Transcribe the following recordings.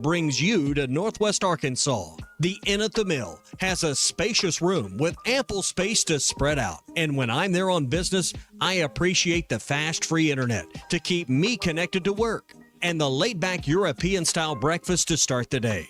brings you to Northwest Arkansas. The Inn at the Mill has a spacious room with ample space to spread out. And when I'm there on business, I appreciate the fast free internet to keep me connected to work and the laid-back European-style breakfast to start the day.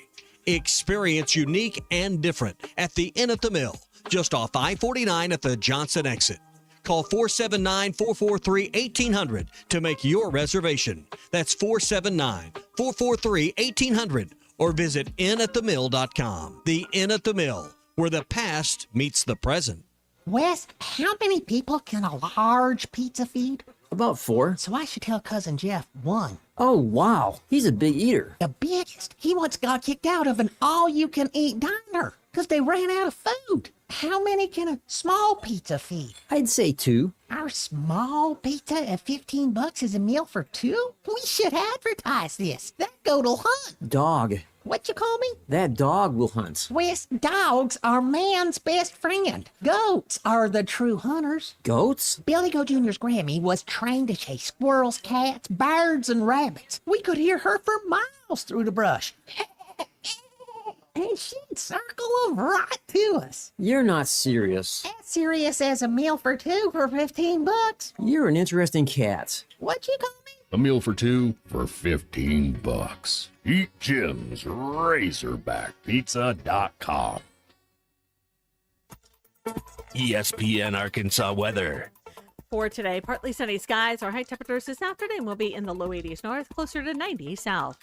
Experience unique and different at the Inn at the Mill, just off I-49 at the Johnson exit. Call 479-443-1800 to make your reservation. That's 479-443-1800 or visit inatthemill.com. The Inn at the Mill, where the past meets the present. Wes, how many people can a large pizza feed? About 4. So I should tell Cousin Jeff 1. Oh, wow. He's a big eater. The biggest. He once got kicked out of an all-you-can-eat diner because they ran out of food. How many can a small pizza feed? I'd say 2. Our small pizza at $15 is a meal for 2? We should advertise this. That goat'll hunt. Dog. What you call me? That dog will hunt. Wes, dogs are man's best friend. Goats are the true hunters. Goats? Billy Goat Jr.'s Grammy was trained to chase squirrels, cats, birds, and rabbits. We could hear her for miles through the brush. And she'd circle them right to us. You're not serious. As serious as a meal for 2 for $15. You're an interesting cat. What you call me? A meal for 2 for $15. Eat Jim's RazorbackPizza.com. ESPN Arkansas weather. For today, partly sunny skies. Our high temperatures this afternoon will be in the low 80s north, closer to 90 south.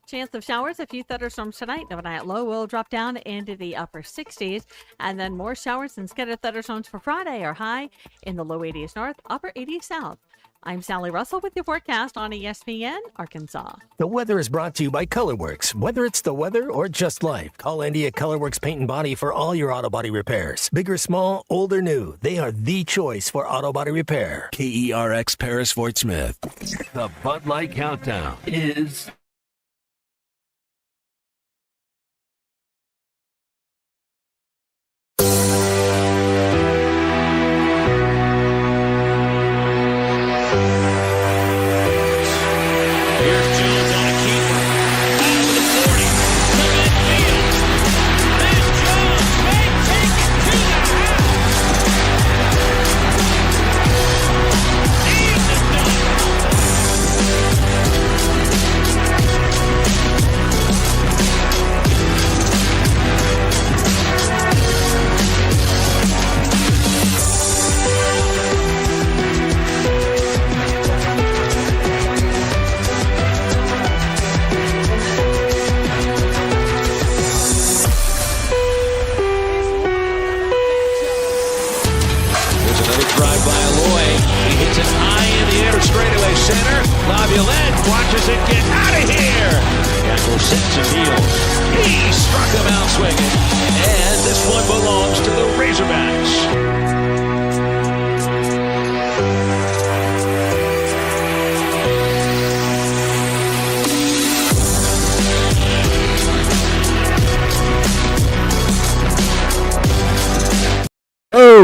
Chance of showers, a few thunderstorms tonight. Overnight low will drop down into the upper 60s. And then more showers and scattered thunderstorms for Friday are high in the low 80s north, upper 80s south. I'm Sally Russell with your forecast on ESPN Arkansas. The weather is brought to you by Colorworks. Whether it's the weather or just life, call Andy at Colorworks Paint and Body for all your auto body repairs. Big or small, old or new, they are the choice for auto body repair. KERX Paris Fort Smith. The Bud Light Countdown is...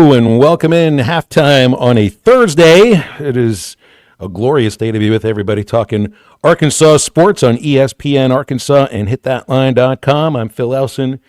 And welcome in halftime on a Thursday. It is a glorious day to be with everybody talking Arkansas sports on ESPN Arkansas and hitthatline.com. I'm Phil Elson.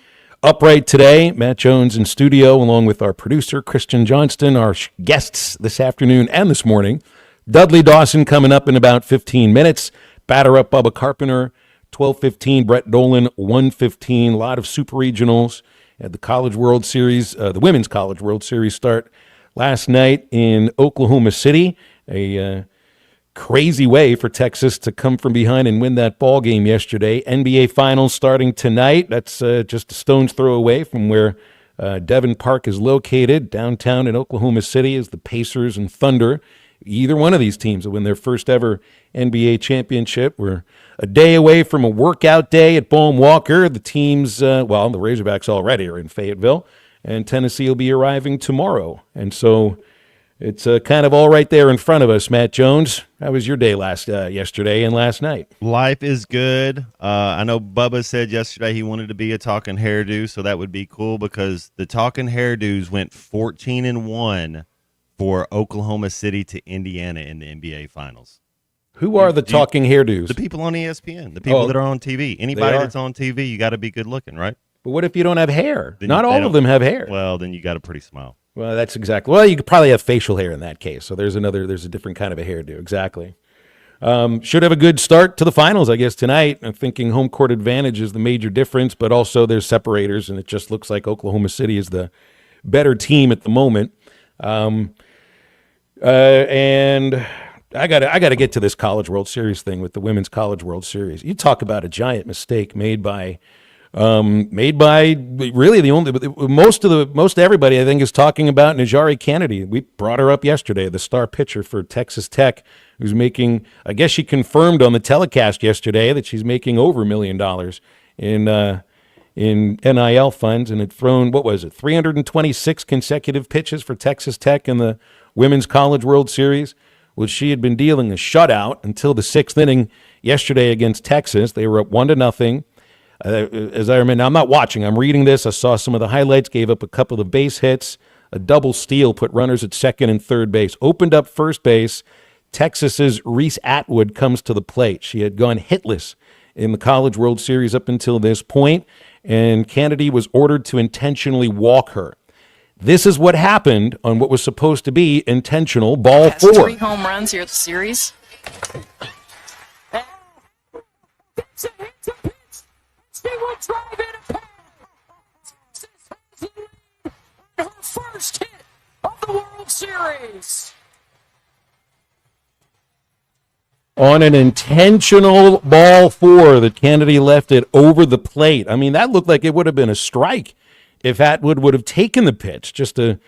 Upright today, Matt Jones in studio, along with our producer, Christian Johnston, our guests this afternoon and this morning. Dudley Dawson coming up in about 15 minutes. Batter up Bubba Carpenter, 12:15. Brett Dolan, 1:15. A lot of super regionals. At the College World Series, the Women's College World Series start last night in Oklahoma City. A crazy way for Texas to come from behind and win that ball game yesterday. NBA Finals starting tonight. That's just a stone's throw away from where Devon Park is located. Downtown in Oklahoma City is the Pacers and Thunder. Either one of these teams will win their first ever NBA championship. We're a day away from a workout day at Boehm Walker. The teams, the Razorbacks already are in Fayetteville, and Tennessee will be arriving tomorrow. And so it's kind of all right there in front of us. Matt Jones, how was your day yesterday and last night? Life is good. I know Bubba said yesterday he wanted to be a talking hairdo, so that would be cool because the talking hairdos went 14-1 for Oklahoma City to Indiana in the NBA Finals. Who are the talking hairdos? The people on ESPN, the people that are on TV. Anybody are? that's on TV, you got to be good looking, right? But what if you don't have hair? Then Not they all of don't- them have hair. Well, then you got a pretty smile. Well, that's exactly. Well, you could probably have facial hair in that case. So there's a different kind of a hairdo. Exactly. Should have a good start to the finals, I guess, tonight. I'm thinking home court advantage is the major difference, but also there's separators, and it just looks like Oklahoma City is the better team at the moment. And I gotta get to this College World Series thing with the Women's College World Series. You talk about a giant mistake made by really the only most everybody I think is talking about Najari Kennedy. We brought her up yesterday, the star pitcher for Texas Tech, who's making. I guess she confirmed on the telecast yesterday that she's making over $1 million in NIL funds, and had thrown 326 consecutive pitches for Texas Tech in the Women's College World Series. Well, she had been dealing a shutout until the 6th inning yesterday against Texas. They were up 1-0. As I remember, now I'm not watching. I'm reading this. I saw some of the highlights. Gave up a couple of base hits, a double steal, put runners at second and third base. Opened up first base. Texas's Reese Atwood comes to the plate. She had gone hitless in the College World Series up until this point, and Kennedy was ordered to intentionally walk her. This is what happened on what was supposed to be intentional ball Has 4. 3 home runs here at the series. Her first hit of the World Series. On an intentional ball 4 that Kennedy left it over the plate. I mean, that looked like it would have been a strike if Atwood would have taken the pitch. Just a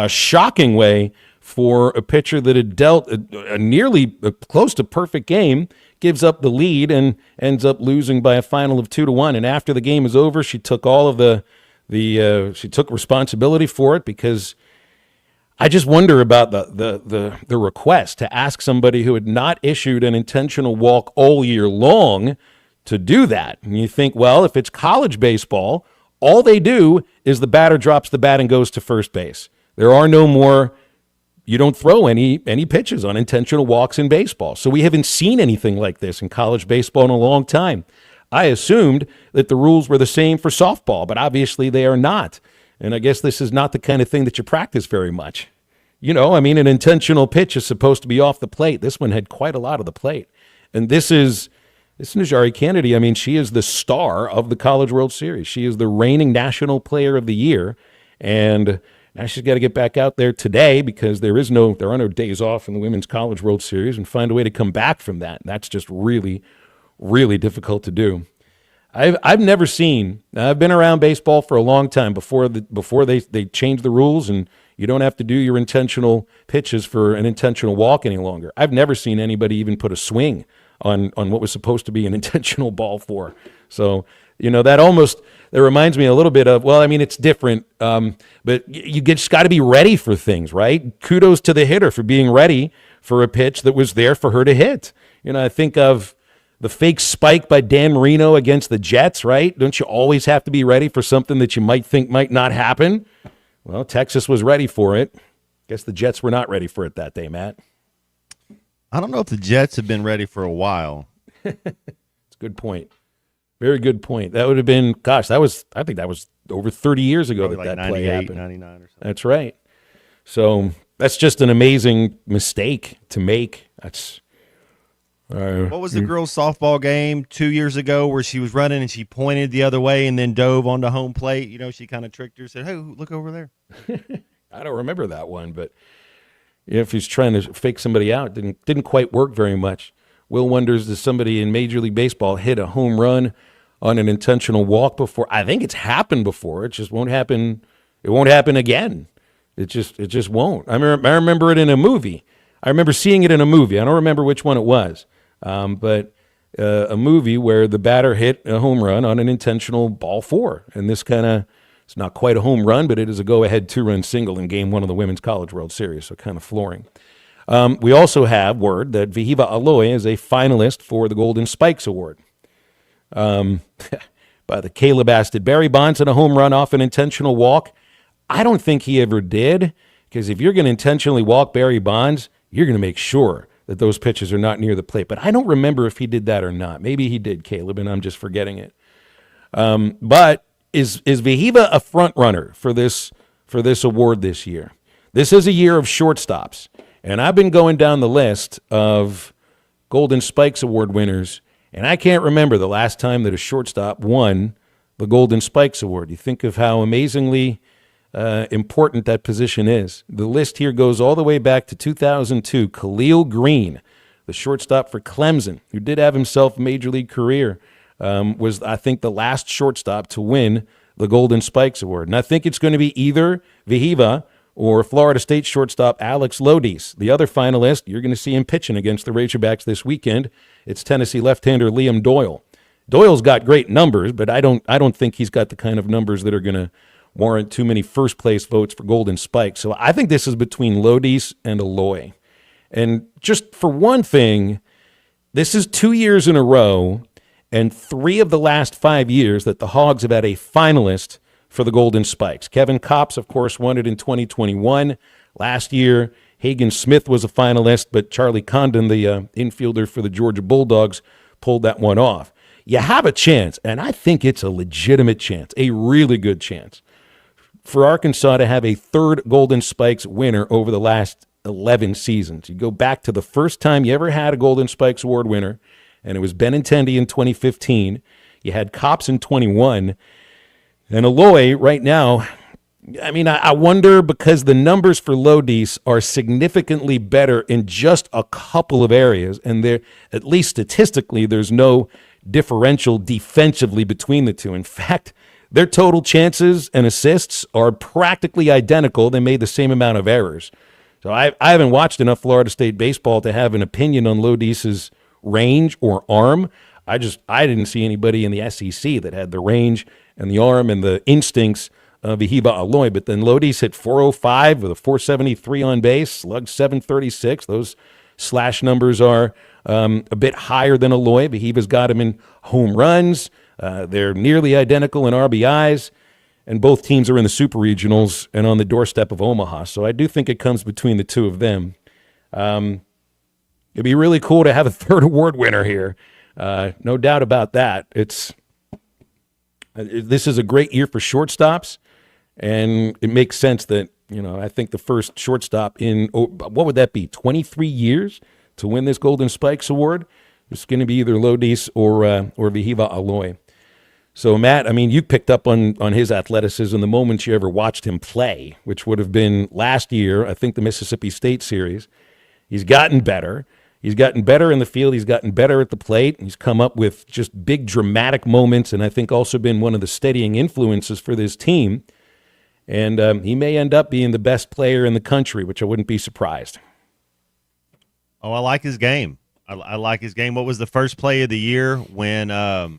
shocking way for a pitcher that had dealt a nearly close to perfect game, gives up the lead and ends up losing by a final of 2-1. And after the game was over, she took all of she took responsibility for it, because I just wonder about the request to ask somebody who had not issued an intentional walk all year long to do that. And you think, well, if it's college baseball, all they do is the batter drops the bat and goes to first base. There are no more. You don't throw any pitches on intentional walks in baseball. So we haven't seen anything like this in college baseball in a long time. I assumed that the rules were the same for softball, but obviously they are not. And I guess this is not the kind of thing that you practice very much. You know, I mean, an intentional pitch is supposed to be off the plate. This one had quite a lot of the plate. And this is Najari Kennedy. I mean, she is the star of the College World Series. She is the reigning National Player of the Year. And now she's got to get back out there today, because there are no days off in the Women's College World Series, and find a way to come back from that. That's just really, really difficult to do. I've never seen. I've been around baseball for a long time before they changed the rules and you don't have to do your intentional pitches for an intentional walk any longer. I've never seen anybody even put a swing on what was supposed to be an intentional ball 4. So, you know, that reminds me a little bit of, well, I mean, it's different, but you just got to be ready for things, right? Kudos to the hitter for being ready for a pitch that was there for her to hit. You know, I think of the fake spike by Dan Marino against the Jets, right? Don't you always have to be ready for something that you might think might not happen? Well, Texas was ready for it. Guess the Jets were not ready for it that day, Matt. I don't know if the Jets have been ready for a while. It's a good point. Very good point. That would have been, I think that was over 30 years ago Probably that like play 98, happened. 99 or something. That's right. So that's just an amazing mistake to make. That's what was the girls' softball game 2 years ago where she was running and she pointed the other way and then dove onto home plate? You know, she kind of tricked her, said, "Hey, look over there." I don't remember that one, but if he's trying to fake somebody out, didn't quite work very much. Will wonders, does somebody in Major League Baseball hit a home run on an intentional walk before? I think it's happened before. It just won't happen. It won't happen again. It just won't. I remember it in a movie. I remember seeing it in a movie. I don't remember which one it was. But a movie where the batter hit a home run on an intentional ball 4. And this it's not quite a home run, but it is a go-ahead 2-run single in Game 1 of the Women's College World Series, so kind of flooring. We also have word that Vihiva Aloy is a finalist for the Golden Spikes Award. By the Caleb asked, did Barry Bonds hit a home run off an intentional walk? I don't think he ever did, because if you're going to intentionally walk Barry Bonds, you're going to make sure that those pitches are not near the plate. But I don't remember if he did that or not. Maybe he did, Caleb, and I'm just forgetting it. But is Vehiva a front runner for this award this year? This is a year of shortstops, and I've been going down the list of Golden Spikes Award winners, and I can't remember the last time that a shortstop won the Golden Spikes Award. You think of how amazingly important that position is. The list here goes all the way back to 2002. Khalil Green, the shortstop for Clemson, who did have himself a major league career, was, I think, the last shortstop to win the Golden Spikes Award. And I think it's going to be either Vehiva or Florida State shortstop Alex Lodis. The other finalist, you're going to see him pitching against the Razorbacks this weekend. It's Tennessee left-hander Liam Doyle. Doyle's got great numbers, but I don't think he's got the kind of numbers that are going to warrant too many first-place votes for Golden Spikes. So I think this is between Lodis and Aloy. And just for one thing, this is 2 years in a row and 3 of the last 5 years that the Hogs have had a finalist for the Golden Spikes. Kevin Kopps, of course, won it in 2021. Last year, Hagen Smith was a finalist, but Charlie Condon, the infielder for the Georgia Bulldogs, pulled that one off. You have a chance, and I think it's a legitimate chance, a really good chance, for Arkansas to have a third Golden Spikes winner over the last 11 seasons. You go back to the first time you ever had a Golden Spikes Award winner, and it was Benintendi in 2015. You had Kopps in 21. And Aloy right now, I mean, I wonder, because the numbers for Lodis are significantly better in just a couple of areas, and there, at least statistically, there's no differential defensively between the two. In fact, their total chances and assists are practically identical. They made the same amount of errors. So I haven't watched enough Florida State baseball to have an opinion on Lodis's range or arm. I didn't see anybody in the SEC that had the range and the arm and the instincts of Vehiva Aloy. But then Lodis hit 405 with a 473 on base, slugged 736. Those slash numbers are a bit higher than Aloy. Vehiva's got him in home runs. They're nearly identical in RBIs. And both teams are in the Super Regionals and on the doorstep of Omaha. So I do think it comes between the two of them. It'd be really cool to have a third award winner here. No doubt about that. This is a great year for shortstops, and it makes sense that, I think the first shortstop in, what would that be, 23 years to win this Golden Spikes Award? It's going to be either Lodis or Vehiva Aloy. So, Matt, I mean, you picked up on his athleticism the moment you ever watched him play, which would have been last year, I think the Mississippi State series. He's gotten better. He's gotten better in the field. He's gotten better at the plate. He's come up with just big dramatic moments, and I think also been one of the steadying influences for this team. And he may end up being the best player in the country, which I wouldn't be surprised. Oh, I like his game. I like his game. What was the first play of the year when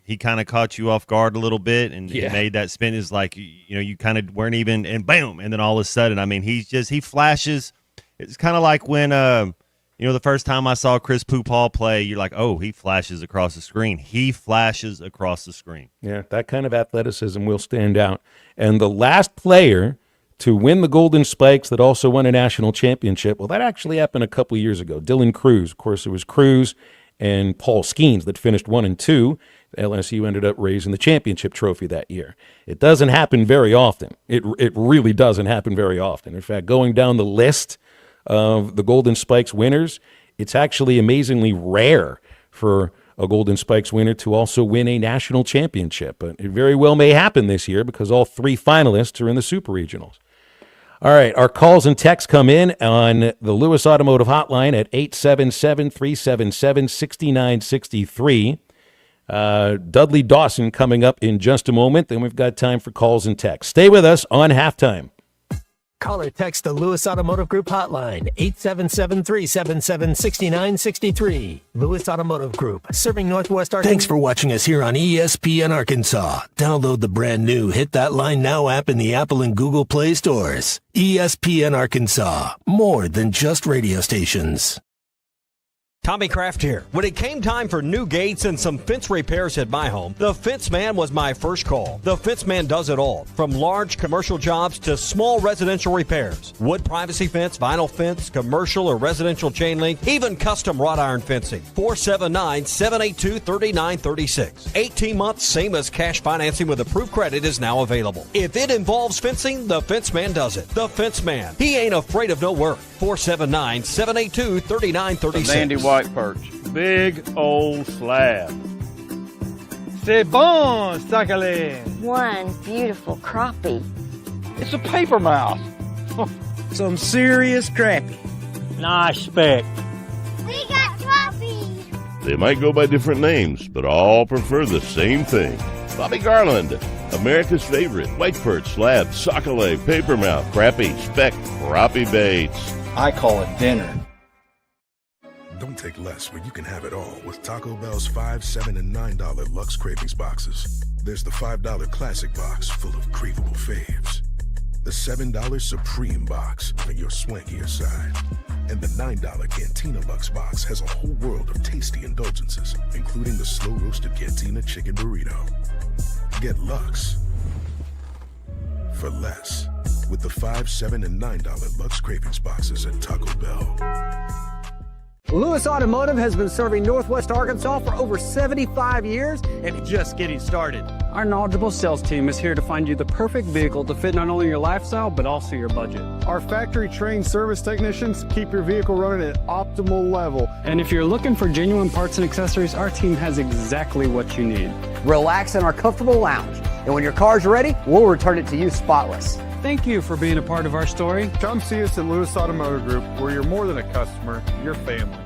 he kind of caught you off guard a little bit and he made that spin? Is like, you kind of weren't even, and boom, and then all of a sudden, I mean, he flashes. It's kind of like when the first time I saw Chris Pupal play, you're like, oh, he flashes across the screen. He flashes across the screen. Yeah, that kind of athleticism will stand out. And the last player to win the Golden Spikes that also won a national championship, well, that actually happened a couple years ago. Dylan Cruz. Of course, it was Cruz and Paul Skeens that finished 1 and 2. LSU ended up raising the championship trophy that year. It doesn't happen very often. It really doesn't happen very often. In fact, going down the list of the Golden Spikes winners, it's actually amazingly rare for a Golden Spikes winner to also win a national championship. But it very well may happen this year because all 3 finalists are in the Super Regionals. All right, our calls and texts come in on the Lewis Automotive Hotline at 877-377-6963. Dudley Dawson coming up in just a moment. Then we've got time for calls and texts. Stay with us on Halftime. Call or text the Lewis Automotive Group hotline, 877-377-6963. Lewis Automotive Group, serving Northwest Arkansas. Thanks for watching us here on ESPN Arkansas. Download the brand new Hit That Line Now app in the Apple and Google Play stores. ESPN Arkansas, more than just radio stations. Tommy Kraft here. When it came time for new gates and some fence repairs at my home, the Fence Man was my first call. The Fence Man does it all, from large commercial jobs to small residential repairs. Wood privacy fence, vinyl fence, commercial or residential chain link, even custom wrought iron fencing. 479-782-3936. 18 months, same as cash financing with approved credit is now available. If it involves fencing, the Fence Man does it. The Fence Man. He ain't afraid of no work. 479-782-3936. Sandy White Perch. Big old slab. C'est bon, sacalé. One beautiful crappie. It's a paper mouse. Some serious crappie. Nice speck. We got crappies. They might go by different names, but all prefer the same thing. Bobby Garland, America's favorite white perch, slab, sockeye, papermouth, crappie, speck, crappie baits. I call it dinner. Don't take less when you can have it all with Taco Bell's $5, $7, and $9 Luxe Cravings boxes. There's the $5 Classic box full of craveable faves. The $7 Supreme box for your swankier side. And the $9 Cantina Luxe box has a whole world of tasty indulgences, including the slow-roasted Cantina Chicken Burrito. Get Luxe for less with the $5, $7, and $9 Luxe Cravings boxes at Taco Bell. Lewis Automotive has been serving Northwest Arkansas for over 75 years and just getting started. Our knowledgeable sales team is here to find you the perfect vehicle to fit not only your lifestyle, but also your budget. Our factory-trained service technicians keep your vehicle running at optimal level. And if you're looking for genuine parts and accessories, our team has exactly what you need. Relax in our comfortable lounge, and when your car's ready, we'll return it to you spotless. Thank you for being a part of our story. Come see us at Lewis Automotive Group, where you're more than a customer, you're family.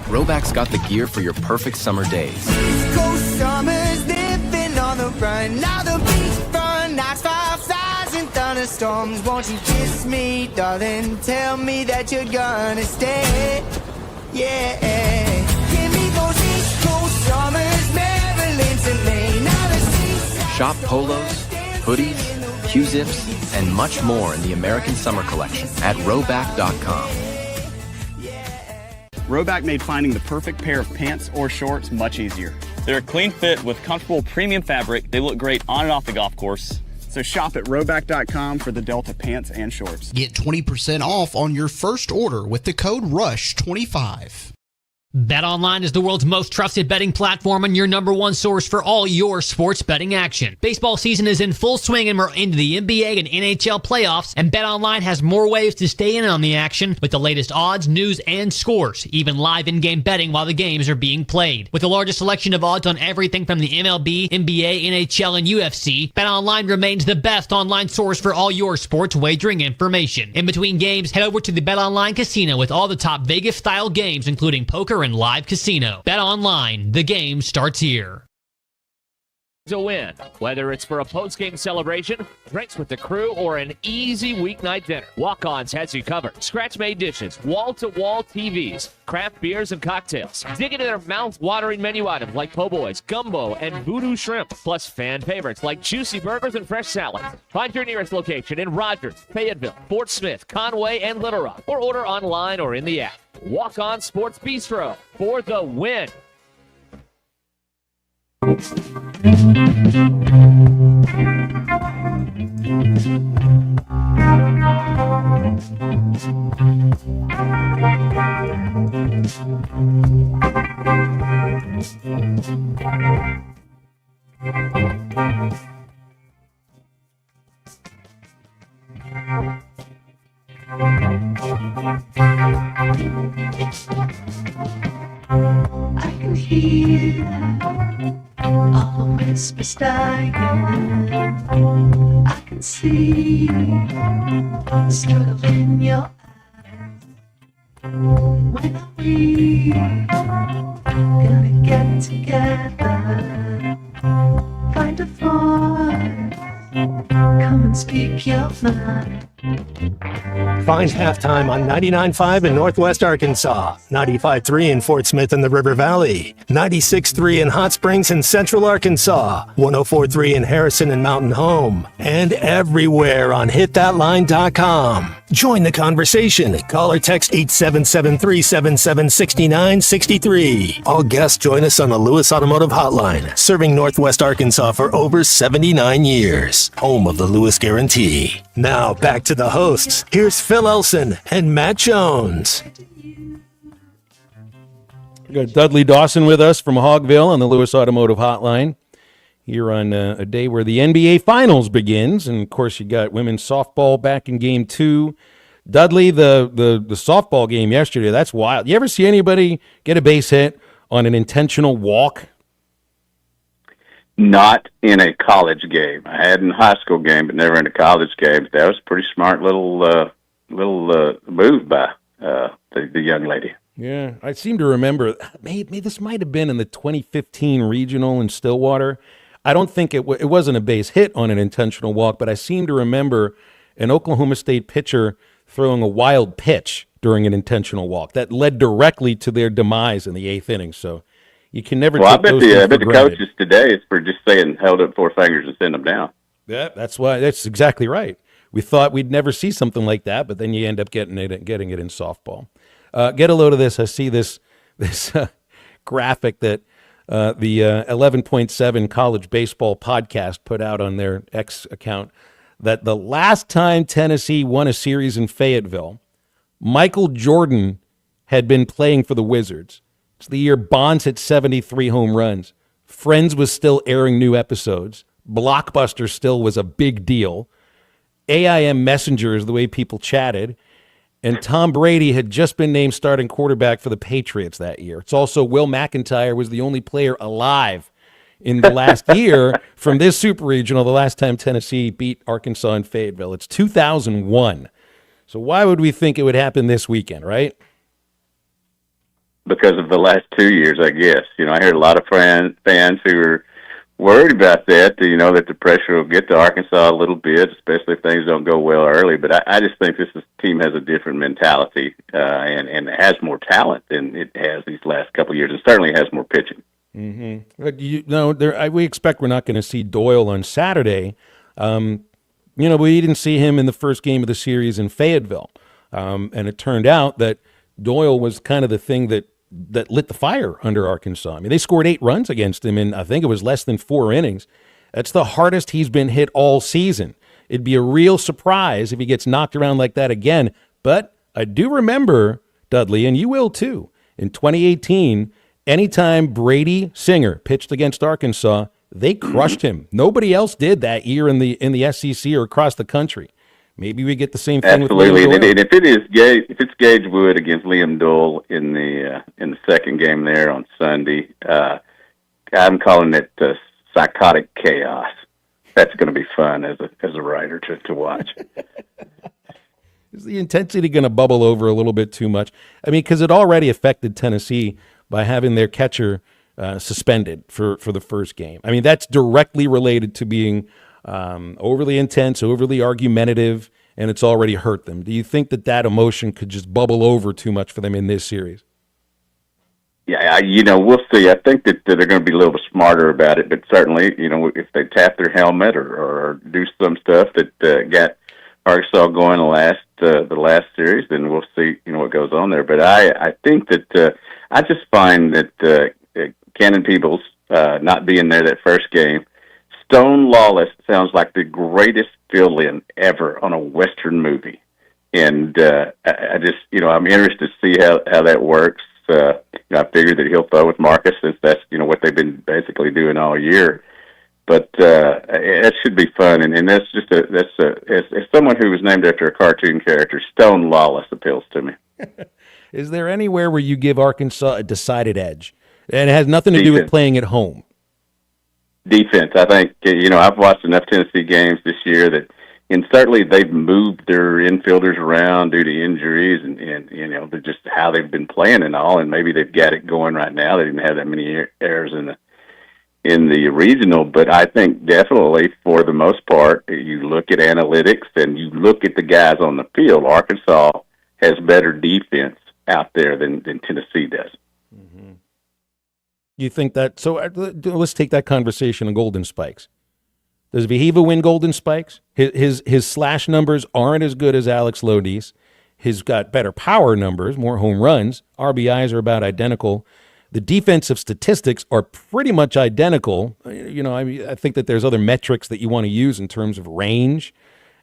Roback's got the gear for your perfect summer days. East Coast summers living on the run. Now the beachfront nights, 5,000 thunderstorms. Won't you kiss me, darling? Tell me that you're gonna stay. Yeah. Give me those East Coast summers, Maryland to Maine. Now the seaside. Shop polos, hoodies, Q-zips, and much more in the American Summer Collection at Roback.com. Roback made finding the perfect pair of pants or shorts much easier. They're a clean fit with comfortable premium fabric. They look great on and off the golf course. So shop at Roback.com for the Delta pants and shorts. Get 20% off on your first order with the code RUSH25. BetOnline is the world's most trusted betting platform and your number one source for all your sports betting action. Baseball season is in full swing and we're into the NBA and NHL playoffs, and BetOnline has more ways to stay in on the action with the latest odds, news, and scores, even live in-game betting while the games are being played. With the largest selection of odds on everything from the MLB, NBA, NHL, and UFC, BetOnline remains the best online source for all your sports wagering information. In between games, head over to the BetOnline Casino with all the top Vegas-style games, including poker and live casino. Bet online. The game starts here. To win, whether it's for a post-game celebration, drinks with the crew, or an easy weeknight dinner, Walk-Ons has you covered. Scratch-made dishes, wall-to-wall TVs, craft beers and cocktails. Dig into their mouth-watering menu items like po' boys, gumbo, and voodoo shrimp, plus fan favorites like juicy burgers and fresh salads. Find your nearest location in Rogers, Fayetteville, Fort Smith, Conway, and Little Rock, or order online or in the app. Walk-On Sports Bistro for the win. I can hear all the whispers dying. I can see the struggle in your eyes. When are we gonna get together? Find a voice, come and speak your mind. Find Halftime on 99.5 in Northwest Arkansas, 95.3 in Fort Smith and the River Valley, 96.3 in Hot Springs and Central Arkansas, 104.3 in Harrison and Mountain Home, and everywhere on hitthatline.com. Join the conversation. Call or text 877-377-6963. All guests join us on the Lewis Automotive Hotline, serving Northwest Arkansas for over 79 years. Home of the Lewis Guarantee. Now back to the hosts. Here's Phil Elson and Matt Jones. We got Dudley Dawson with us from Hogville on the Lewis Automotive Hotline here on a day where the NBA Finals begins. And, of course, you got women's softball back in Game 2. Dudley, the softball game yesterday, that's wild. You ever see anybody get a base hit on an intentional walk? Not in a college game. I had in a high school game, but never in a college game. That was a pretty smart little move by the young lady. Yeah, I seem to remember, maybe this might have been in the 2015 regional in Stillwater. I don't think it wasn't a base hit on an intentional walk, but I seem to remember an Oklahoma State pitcher throwing a wild pitch during an intentional walk that led directly to their demise in the 8th inning. So you can never take those things for granted. I bet the coaches today is for just saying held up 4 fingers and send them down. Yeah, that's exactly right. We thought we'd never see something like that, but then you end up getting it in softball. Get a load of this. I see this graphic that the 11.7 College Baseball podcast put out on their X account, that the last time Tennessee won a series in Fayetteville, Michael Jordan had been playing for the Wizards. It's the year Bonds hit 73 home runs. Friends was still airing new episodes. Blockbuster still was a big deal. AIM Messenger is the way people chatted. And Tom Brady had just been named starting quarterback for the Patriots that year. It's also Will McIntyre was the only player alive in the last year from this Super Regional, the last time Tennessee beat Arkansas in Fayetteville. It's 2001. So why would we think it would happen this weekend, right? Because of the last 2 years, I guess. I heard a lot of fans who are worried about that, that the pressure will get to Arkansas a little bit, especially if things don't go well early. But I just think this team has a different mentality and it has more talent than it has these last couple of years. It certainly has more pitching. Mm-hmm. We expect we're not going to see Doyle on Saturday. We didn't see him in the first game of the series in Fayetteville. And it turned out that Doyle was kind of the thing that lit the fire under Arkansas. I mean, they scored 8 runs against him in, I think it was less than 4 innings. That's the hardest he's been hit all season. It'd be a real surprise if he gets knocked around like that again. But I do remember, Dudley, and you will too, in 2018, anytime Brady Singer pitched against Arkansas, they crushed him. Nobody else did that year in the SEC or across the country. Maybe we get the same thing. Absolutely. With and if it's Gage Wood against Liam Doyle in the second game there on Sunday, I'm calling it psychotic chaos. That's going to be fun as a writer to watch. Is the intensity going to bubble over a little bit too much? I mean, because it already affected Tennessee by having their catcher suspended for the first game. I mean, that's directly related to being overly intense, overly argumentative, and it's already hurt them. Do you think that emotion could just bubble over too much for them in this series? Yeah, we'll see. I think that they're going to be a little bit smarter about it, but certainly, if they tap their helmet or do some stuff that got Arkansas going the last series, then we'll see, what goes on there. But I think that I just find that Cannon Peebles not being there that first game, Stone Lawless sounds like the greatest fill-in ever on a Western movie. And I just, I'm interested to see how that works. I figured that he'll throw with Marcus since that's, what they've been basically doing all year. But it should be fun. And that's just as someone who was named after a cartoon character, Stone Lawless appeals to me. Is there anywhere where you give Arkansas a decided edge? And it has nothing to do with playing at home. Defense. I think, I've watched enough Tennessee games this year that, and certainly they've moved their infielders around due to injuries and they're just how they've been playing and all, and maybe they've got it going right now. They didn't have that many errors in the regional, but I think definitely for the most part, you look at analytics and you look at the guys on the field, Arkansas has better defense out there than Tennessee does. You think that? So let's take that conversation on Golden Spikes. Does Vahiva win Golden Spikes? His slash numbers aren't as good as Alex Lodi's. He's got better power numbers, more home runs. RBIs are about identical. The defensive statistics are pretty much identical. I think that there's other metrics that you want to use in terms of range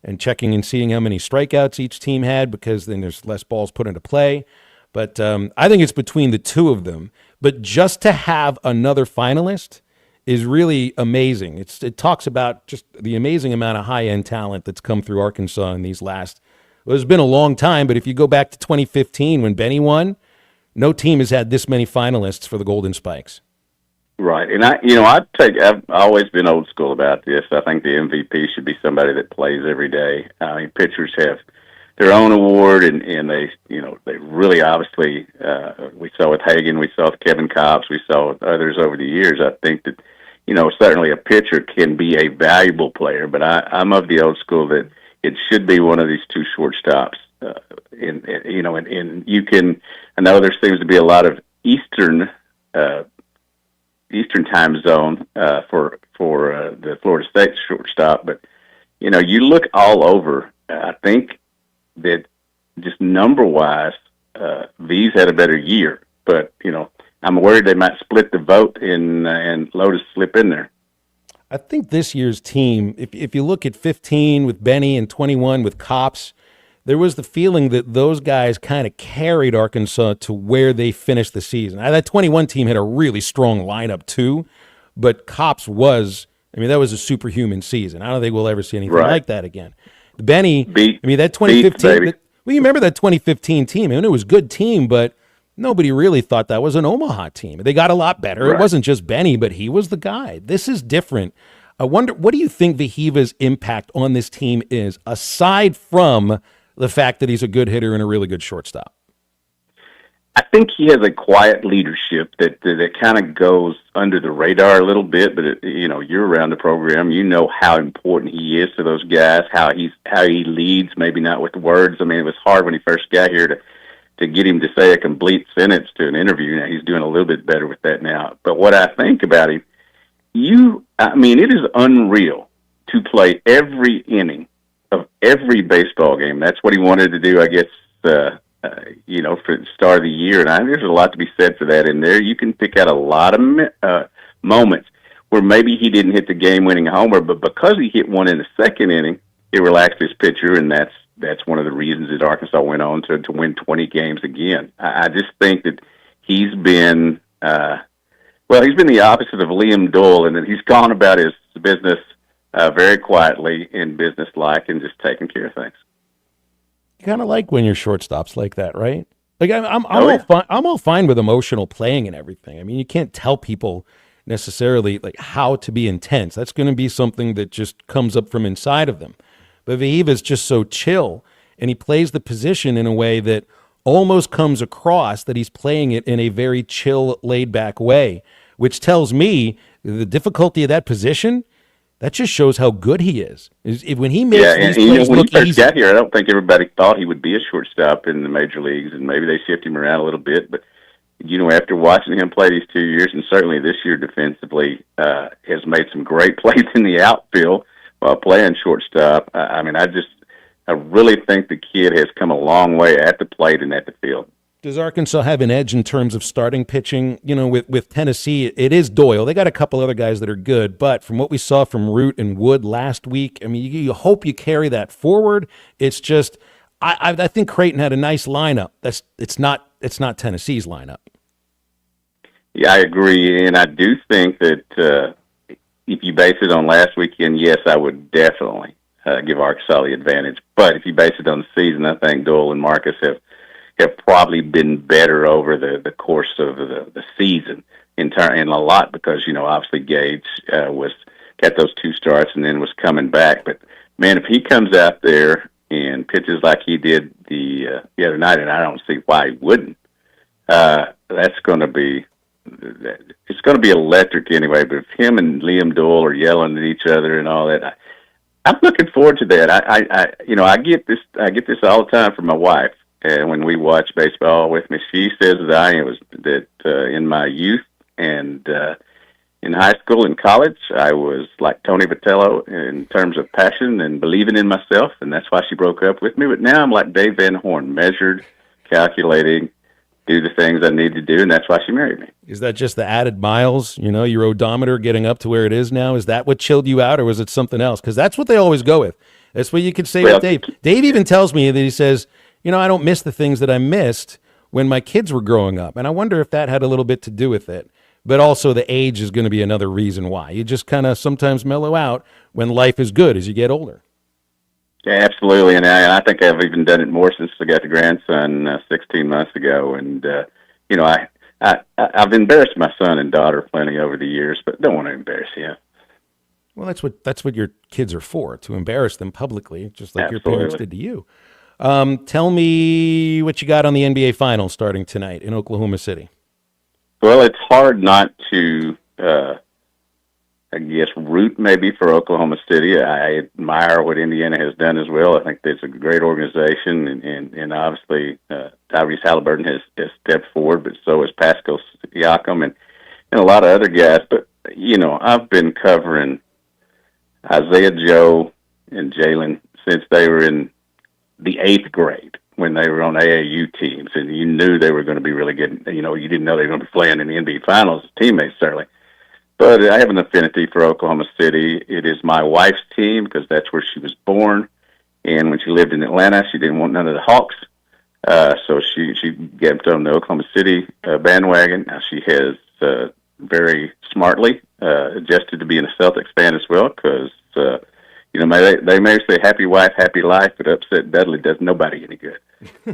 and checking and seeing how many strikeouts each team had, because then there's less balls put into play. But I think it's between the two of them. But just to have another finalist is really amazing. It talks about just the amazing amount of high-end talent that's come through Arkansas in these last. Well, it's been a long time, but if you go back to 2015 when Benny won, no team has had this many finalists for the Golden Spikes. Right, and I've always been old school about this. I think the MVP should be somebody that plays every day. I mean, pitchers have their own award, and they really obviously we saw with Hagan, we saw with Kevin Cobbs, we saw with others over the years. I think that certainly a pitcher can be a valuable player, but I'm of the old school that it should be one of these two shortstops. And you can. I know there seems to be a lot of Eastern time zone for the Florida State shortstop, but you look all over. I think that just number wise, V's had a better year, but I'm worried they might split the vote and Lotus slip in there. I think this year's team, if you look at 15 with Benny and 21 with Cops, there was the feeling that those guys kind of carried Arkansas to where they finished the season. That 21 team had a really strong lineup too, but Cops that was a superhuman season. I don't think we'll ever see anything like that again. Benny, that 2015, you remember that 2015 team, and it was a good team, but nobody really thought that was an Omaha team. They got a lot better. Right. It wasn't just Benny, but he was the guy. This is different. I wonder, what do you think Vahiva's impact on this team is, aside from the fact that he's a good hitter and a really good shortstop? I think he has a quiet leadership that kind of goes under the radar a little bit, but you're around the program, how important he is to those guys, how he leads, maybe not with words. I mean, it was hard when he first got here to get him to say a complete sentence to an interview. Now he's doing a little bit better with that now. But what I think about him, it is unreal to play every inning of every baseball game. That's what he wanted to do, I guess, for the start of the year. And there's a lot to be said for that in there. You can pick out a lot of moments where maybe he didn't hit the game-winning homer, but because he hit one in the second inning, it relaxed his pitcher, and that's one of the reasons that Arkansas went on to win 20 games again. I just think that he's been he's been the opposite of Liam Doyle, and that he's gone about his business very quietly and businesslike and just taking care of things. You kind of like when your shortstop's like that, right? Like I'm all fine with emotional playing and everything. I mean, you can't tell people necessarily like how to be intense. That's going to be something that just comes up from inside of them. But Vahiva's just so chill, and he plays the position in a way that almost comes across that he's playing it in a very chill, laid-back way, which tells me the difficulty of that position. That just shows how good he is. When he makes these plays when look he first easy. got here, I don't think everybody thought he would be a shortstop in the major leagues, and maybe they shifted him around a little bit. But after watching him play these 2 years, and certainly this year defensively, has made some great plays in the outfield while playing shortstop. I really think the kid has come a long way at the plate and at the field. Does Arkansas have an edge in terms of starting pitching? With Tennessee, it is Doyle. They got a couple other guys that are good, but from what we saw from Root and Wood last week, you hope you carry that forward. It's just, I think Creighton had a nice lineup. It's not Tennessee's lineup. Yeah, I agree, and I do think that if you base it on last weekend, yes, I would definitely give Arkansas the advantage. But if you base it on the season, I think Doyle and Marcus have probably been better over the course of the season in a lot because, obviously Gage got those 2 starts and then was coming back. But, man, if he comes out there and pitches like he did the other night, and I don't see why he wouldn't, it's going to be electric anyway. But if him and Liam Doyle are yelling at each other and all that, I'm looking forward to that. I get this all the time from my wife. And when we watch baseball with me, she says that I was in my youth, and in high school and college, I was like Tony Vitello in terms of passion and believing in myself, and that's why she broke up with me. But now I'm like Dave Van Horn, measured, calculating, do the things I need to do, and that's why she married me. Is that just the added miles, your odometer getting up to where it is now? Is that what chilled you out, or was it something else? Because that's what they always go with. That's what you could say with Dave. Dave even tells me that he says, I don't miss the things that I missed when my kids were growing up. And I wonder if that had a little bit to do with it. But also the age is going to be another reason why. You just kind of sometimes mellow out when life is good as you get older. Yeah, absolutely. And I think I've even done it more since I got the grandson 16 months ago. And, I've embarrassed my son and daughter plenty over the years, but don't want to embarrass him. Well, that's what your kids are for, to embarrass them publicly, just like Absolutely. your parents did to you. Tell me what you got on the NBA Finals starting tonight in Oklahoma City. Well, it's hard not to, root maybe for Oklahoma City. I admire what Indiana has done as well. I think it's a great organization, and obviously Tyrese Halliburton has stepped forward, but so has Pascal Siakam and a lot of other guys. But, I've been covering Isaiah Joe and Jalen since they were in the 8th grade, when they were on AAU teams, and you knew they were going to be really good. You didn't know they were going to be playing in the NBA Finals as teammates, certainly. But I have an affinity for Oklahoma City. It is my wife's team because that's where she was born. And when she lived in Atlanta, she didn't want none of the Hawks. So she jumped on the Oklahoma City bandwagon. Now she has very smartly adjusted to being a Celtics fan as well, because they may say happy wife, happy life, but upset Dudley does nobody any good.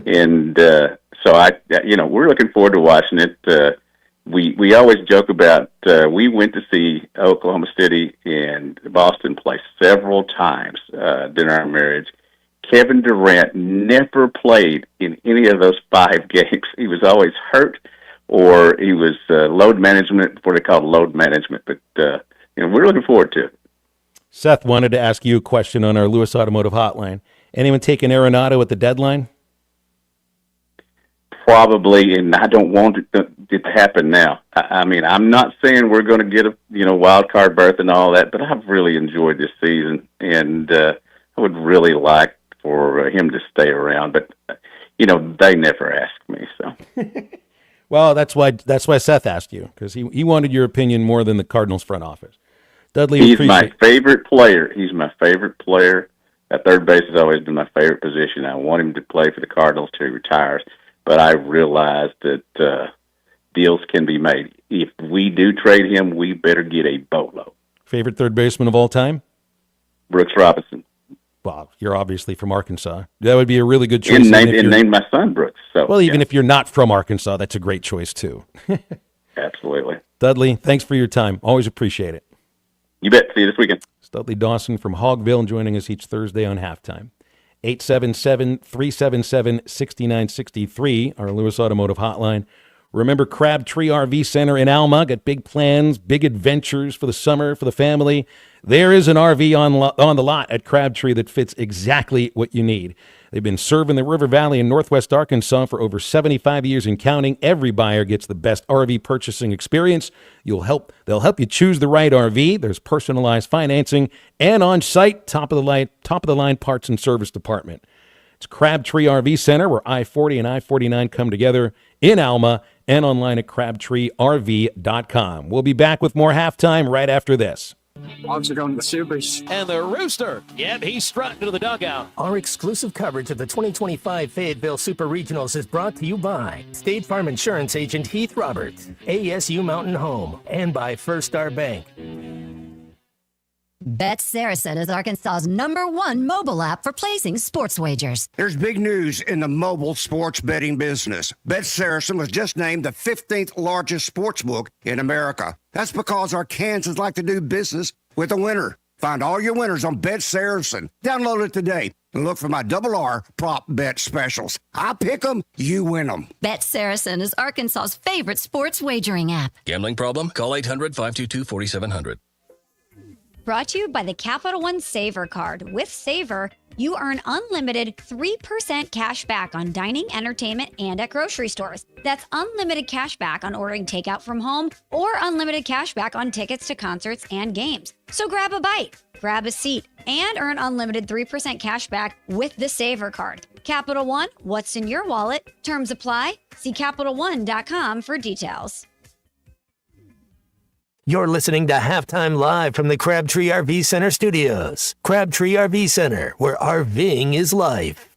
And so we're looking forward to watching it. We always joke about we went to see Oklahoma City and Boston play several times during our marriage. Kevin Durant never played in any of those 5 games. He was always hurt, or he was load management, what they call load management. But we're looking forward to it. Seth wanted to ask you a question on our Lewis Automotive Hotline. Anyone taking Arenado at the deadline? Probably, and I don't want it to happen now. I mean, I'm not saying we're going to get a wild card berth and all that, but I've really enjoyed this season, and I would really like for him to stay around. But they never ask me, so. Well, that's why Seth asked you, because he wanted your opinion more than the Cardinals front office. Dudley, he's my favorite player. He's my favorite player. At third base has always been my favorite position. I want him to play for the Cardinals till he retires. But I realize that deals can be made. If we do trade him, we better get a boatload. Favorite third baseman of all time? Brooks Robinson. Well, you're obviously from Arkansas. That would be a really good choice. And named my son Brooks. So, well, even if you're not from Arkansas, that's a great choice too. Absolutely. Dudley, thanks for your time. Always appreciate it. You bet. See you this weekend. It's Dudley Dawson from Hogville joining us each Thursday on Halftime. 877-377-6963, our Lewis Automotive Hotline. Remember Crabtree RV Center in Alma. Got big plans, big adventures for the summer, for the family. There is an RV on the lot at Crabtree that fits exactly what you need. They've been serving the River Valley in Northwest Arkansas for over 75 years and counting. Every buyer gets the best RV purchasing experience. They'll help you choose the right RV. There's personalized financing and on-site top of the line parts and service department. It's Crabtree RV Center, where I-40 and I-49 come together in Alma, and online at crabtreerv.com. We'll be back with more Halftime right after this. Hogs are going to the Supers. And the Rooster. Yep, he's strutting to the dugout. Our exclusive coverage of the 2025 Fayetteville Super Regionals is brought to you by State Farm Insurance Agent Heath Roberts, ASU Mountain Home, and by First Star Bank. Bet Saracen is Arkansas's #1 mobile app for placing sports wagers. There's big news in the mobile sports betting business. Bet Saracen was just named the 15th largest sports book in America. That's because Arkansans like to do business with a winner. Find all your winners on Bet Saracen. Download it today and look for my RR prop bet specials. I pick them, you win them. Bet Saracen is Arkansas's favorite sports wagering app. Gambling problem? Call 800-522-4700. Brought to you by the Capital One Saver Card. With Saver, you earn unlimited 3% cash back on dining, entertainment, and at grocery stores. That's unlimited cash back on ordering takeout from home or unlimited cash back on tickets to concerts and games. So grab a bite, grab a seat, and earn unlimited 3% cash back with the Saver Card. Capital One, what's in your wallet? Terms apply. See CapitalOne.com for details. You're listening to Halftime Live from the Crabtree RV Center studios. Crabtree RV Center, where RVing is life.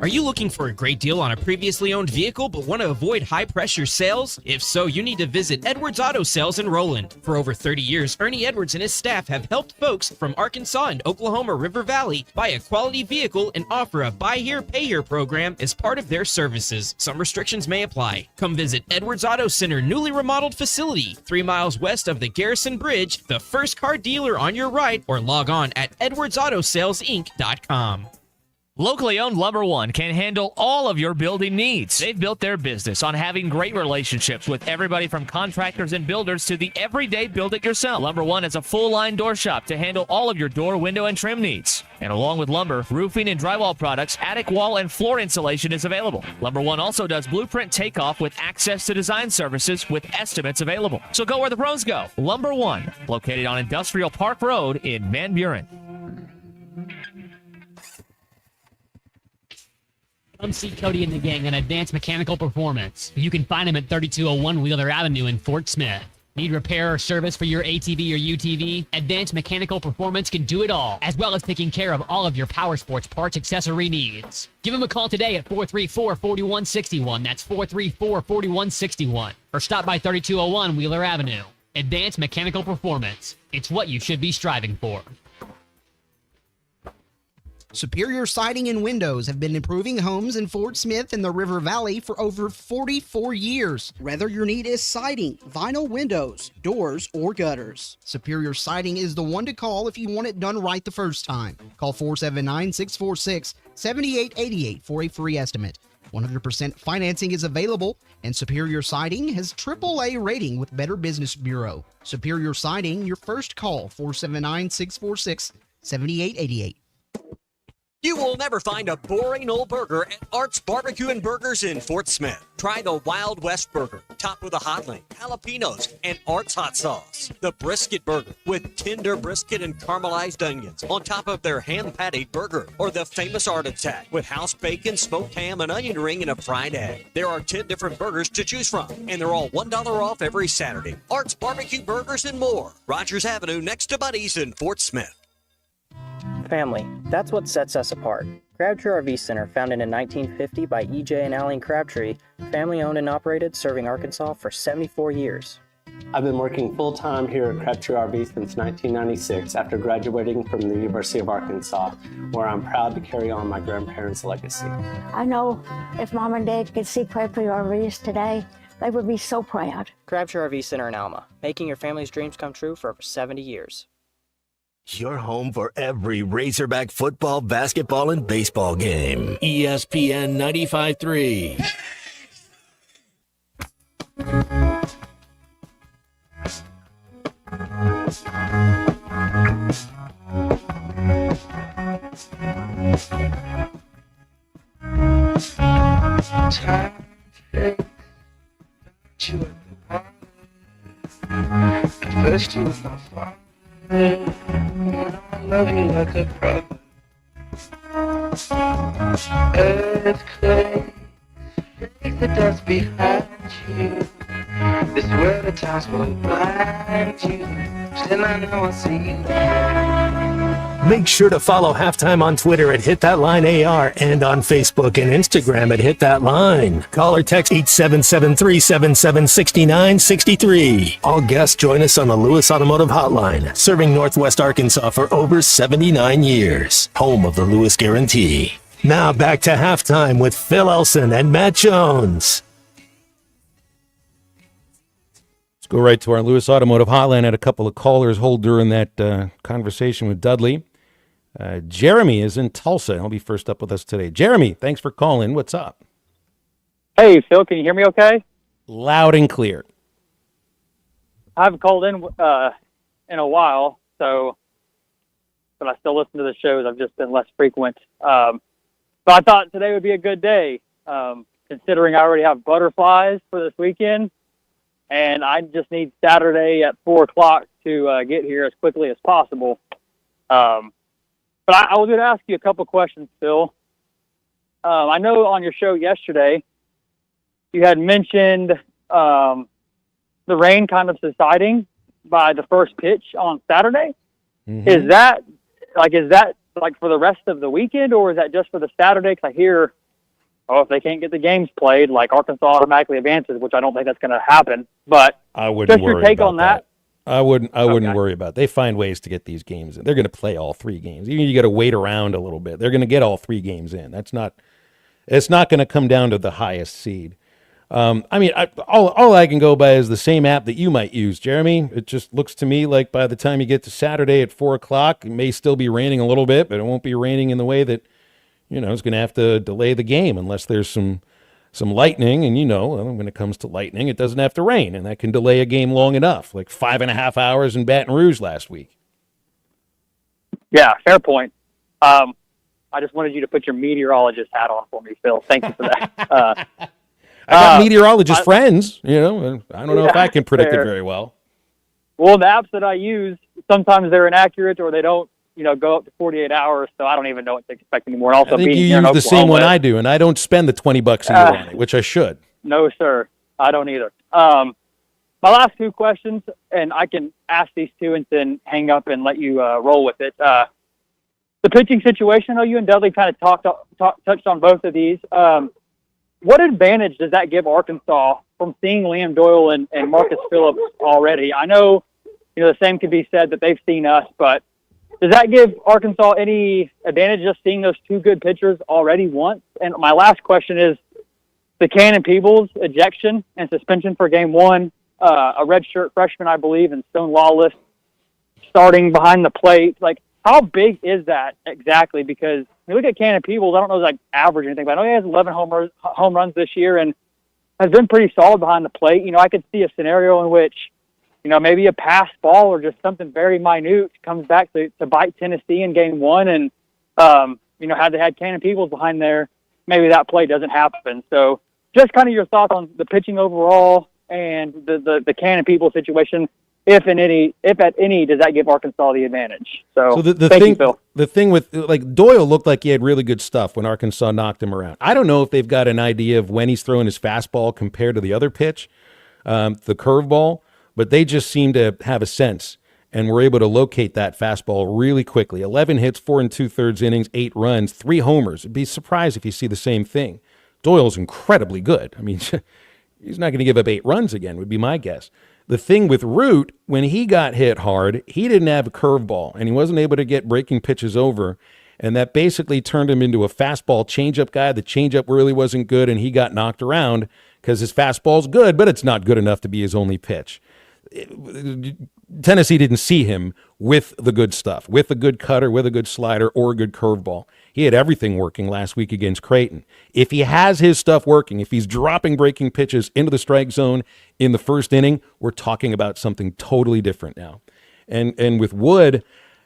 Are you looking for a great deal on a previously owned vehicle but want to avoid high-pressure sales? If so, you need to visit Edwards Auto Sales in Roland. For over 30 years, Ernie Edwards and his staff have helped folks from Arkansas and Oklahoma River Valley buy a quality vehicle and offer a buy here, pay here program as part of their services. Some restrictions may apply. Come visit Edwards Auto Center newly remodeled facility, 3 miles west of the Garrison Bridge, the first car dealer on your right, or log on at edwardsautosalesinc.com. Locally owned Lumber One can handle all of your building needs. They've built their business on having great relationships with everybody from contractors and builders to the everyday build-it-yourself. Lumber One is a full-line door shop to handle all of your door, window, and trim needs. And along with lumber, roofing and drywall products, attic wall and floor insulation is available. Lumber One also does blueprint takeoff with access to design services with estimates available. So go where the pros go. Lumber One, located on Industrial Park Road in Van Buren. Come see Cody and the gang on Advanced Mechanical Performance. You can find them at 3201 Wheeler Avenue in Fort Smith. Need repair or service for your ATV or UTV? Advanced Mechanical Performance can do it all, as well as taking care of all of your power sports parts accessory needs. Give them a call today at 434-4161. That's 434-4161. Or stop by 3201 Wheeler Avenue. Advanced Mechanical Performance. It's what you should be striving for. Superior Siding and Windows have been improving homes in Fort Smith and the River Valley for over 44 years. Whether your need is siding, vinyl windows, doors, or gutters, Superior Siding is the one to call if you want it done right the first time. Call 479-646-7888 for a free estimate. 100% financing is available, and Superior Siding has AAA rating with Better Business Bureau. Superior Siding, your first call, 479-646-7888. You will never find a boring old burger at Art's Barbecue and Burgers in Fort Smith. Try the Wild West Burger, topped with a hot link, jalapenos, and Art's hot sauce. The Brisket Burger, with tender brisket and caramelized onions on top of their hand-patted burger. Or the famous Art Attack, with house bacon, smoked ham, an onion ring, and a fried egg. There are 10 different burgers to choose from, and they're all $1 off every Saturday. Art's Barbecue Burgers and more. Rogers Avenue, next to Buddy's in Fort Smith. Family, that's what sets us apart. Crabtree RV Center, founded in 1950 by E.J. and Allen Crabtree, family owned and operated, serving Arkansas for 74 years. I've been working full-time here at Crabtree RV since 1996 after graduating from the University of Arkansas, where I'm proud to carry on my grandparents' legacy. I know if Mom and Dad could see Crabtree RVs today, they would be so proud. Crabtree RV Center in Alma, making your family's dreams come true for over 70 years. Your home for every Razorback football, basketball, and baseball game. ESPN 95.3. First you was my father. I love you like a brother. Earthquake, leave the dust behind you. This world at times will blind you. Still I know I see you. Make sure to follow Halftime on Twitter at HitThatLineAR and on Facebook and Instagram at HitThatLine. Call or text 877-377-6963. All guests join us on the Lewis Automotive Hotline, serving Northwest Arkansas for over 79 years. Home of the Lewis Guarantee. Now back to Halftime with Phil Elson and Matt Jones. Let's go right to our Lewis Automotive Hotline. Had a couple of callers hold during that conversation with Dudley. Jeremy is in Tulsa. He'll be first up with us today. Jeremy, thanks for calling. What's up? Hey, Phil, can you hear me okay? Loud and clear. I haven't called in a while, but I still listen to the shows. I've just been less frequent. But I thought today would be a good day, considering I already have butterflies for this weekend, and I just need Saturday at 4 o'clock to get here as quickly as possible. But I was going to ask you a couple questions, Phil. I know on your show yesterday you had mentioned the rain kind of subsiding by the first pitch on Saturday. Mm-hmm. Is that for the rest of the weekend, or is that just for the Saturday? Because I hear, if they can't get the games played, like Arkansas automatically advances, which I don't think that's going to happen. But I wouldn't just your worry take about on that. I wouldn't worry about it. They find ways to get these games in. They're going to play all 3 games. You got to wait around a little bit. They're going to get all 3 games in. It's not going to come down to the highest seed. All I can go by is the same app that you might use, Jeremy. It just looks to me like by the time you get to Saturday at 4 o'clock, it may still be raining a little bit, but it won't be raining in the way that, it's going to have to delay the game unless there's some lightning. And, when it comes to lightning, it doesn't have to rain, and that can delay a game long enough, like 5.5 hours in Baton Rouge last week. Yeah, fair point. I just wanted you to put your meteorologist hat on for me, Phil. Thank you for that. I got meteorologist friends, I don't know if I can predict it very well. Well, the apps that I use, sometimes they're inaccurate or they don't, go up to 48 hours, so I don't even know what to expect anymore. And also, I think you use the same one I do, and I don't spend the $20 a year on it, which I should. No, sir. I don't either. My last 2 questions, and I can ask these 2 and then hang up and let you roll with it. The pitching situation, I know you and Dudley kind of touched on both of these. What advantage does that give Arkansas from seeing Liam Doyle and Marcus Phillips already? I know, the same could be said that they've seen us, but does that give Arkansas any advantage just seeing those 2 good pitchers already once? And my last question is the Cannon Peebles ejection and suspension for game 1, a redshirt freshman, I believe, and Stone Lawless starting behind the plate. Like, how big is that exactly? Because when you look at Cannon Peebles, I don't know if it's average or anything, but I know he has 11 home runs this year and has been pretty solid behind the plate. I could see a scenario in which, maybe a pass ball or just something very minute comes back to bite Tennessee in game 1. And, had they had Cannon Peebles behind there, maybe that play doesn't happen. So just kind of your thoughts on the pitching overall and the Cannon Peebles situation. If at any, does that give Arkansas the advantage? So thank you, Phil. The thing with, Doyle looked like he had really good stuff when Arkansas knocked him around. I don't know if they've got an idea of when he's throwing his fastball compared to the other pitch, the curveball, but they just seem to have a sense and were able to locate that fastball really quickly. 11 hits, 4 2/3 innings, 8 runs, 3 homers. It'd be surprised if you see the same thing. Doyle's incredibly good. I mean, he's not going to give up 8 runs again, would be my guess. The thing with Root, when he got hit hard, he didn't have a curveball, and he wasn't able to get breaking pitches over, and that basically turned him into a fastball changeup guy. The changeup really wasn't good, and he got knocked around because his fastball's good, but it's not good enough to be his only pitch. Tennessee didn't see him with the good stuff, with a good cutter, with a good slider, or a good curveball. He had everything working last week against Creighton. If he has his stuff working, if he's dropping breaking pitches into the strike zone in the first inning, we're talking about something totally different now. And with Wood,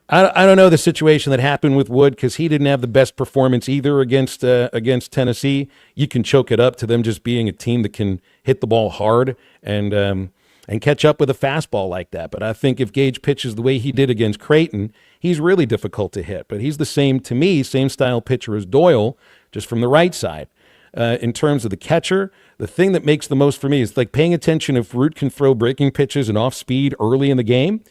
I don't know the situation that happened with Wood because he didn't have the best performance either against Tennessee. You can choke it up to them just being a team that can hit the ball hard and catch up with a fastball like that. But I think if Gage pitches the way he did against Creighton, he's really difficult to hit. But he's the same style pitcher as Doyle, just from the right side. In terms of the catcher, the thing that makes the most for me is paying attention if Root can throw breaking pitches and off speed early in the game,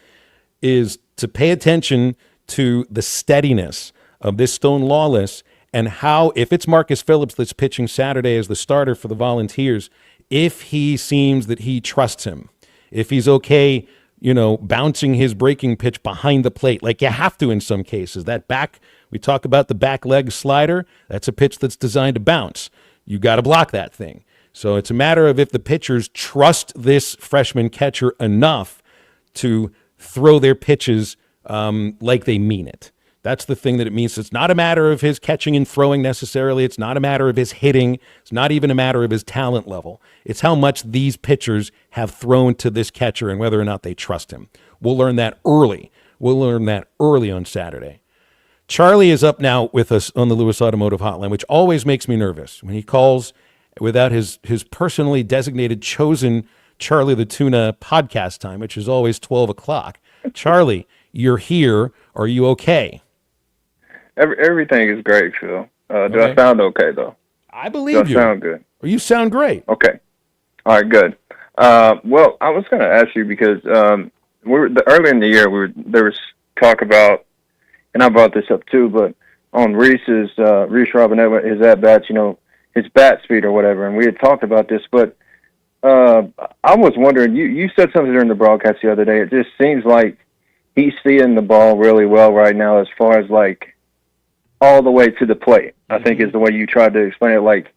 is to pay attention to the steadiness of this Stone Lawless and how, if it's Marcus Phillips that's pitching Saturday as the starter for the Volunteers, if he seems that he trusts him, if he's okay, bouncing his breaking pitch behind the plate, like you have to in some cases. We talk about the back leg slider, that's a pitch that's designed to bounce. You got to block that thing. So it's a matter of if the pitchers trust this freshman catcher enough to throw their pitches like they mean it. That's the thing that it means. It's not a matter of his catching and throwing necessarily. It's not a matter of his hitting. It's not even a matter of his talent level. It's how much these pitchers have thrown to this catcher and whether or not they trust him. We'll learn that early. We'll learn that early on Saturday. Charlie is up now with us on the Lewis Automotive Hotline, which always makes me nervous when he calls without his personally designated chosen Charlie the Tuna podcast time, which is always 12 o'clock. Charlie, you're here. Are you okay? Everything is great, Phil. Do I sound okay, though? I believe you. Sound good? You sound great. Okay. All right, good. Well, I was going to ask you because early in the year there was talk about, and I brought this up too, but on Reese Robinette, his at bats, his bat speed or whatever, and we had talked about this, but I was wondering, you said something during the broadcast the other day. It just seems like he's seeing the ball really well right now, as far as like all the way to the plate. I think is the way you tried to explain it. Like,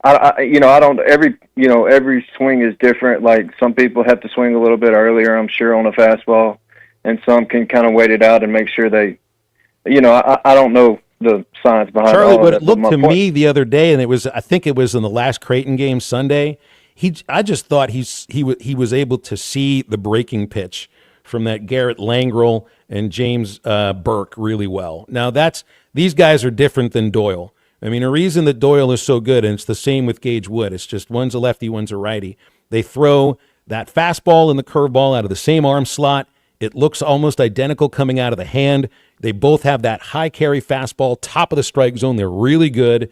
every swing is different. Like, some people have to swing a little bit earlier, I'm sure, on a fastball, and some can kind of wait it out and make sure they, I don't know the science behind Charlie, all but of it looked to point. me the other day, and I think it was in the last Creighton game Sunday. I just thought he was able to see the breaking pitch from that Garrett Langrel and James Burke really well. Now these guys are different than Doyle. I mean, a reason that Doyle is so good, and it's the same with Gage Wood. It's just one's a lefty, one's a righty. They throw that fastball and the curveball out of the same arm slot. It looks almost identical coming out of the hand. They both have that high carry fastball, top of the strike zone. They're really good.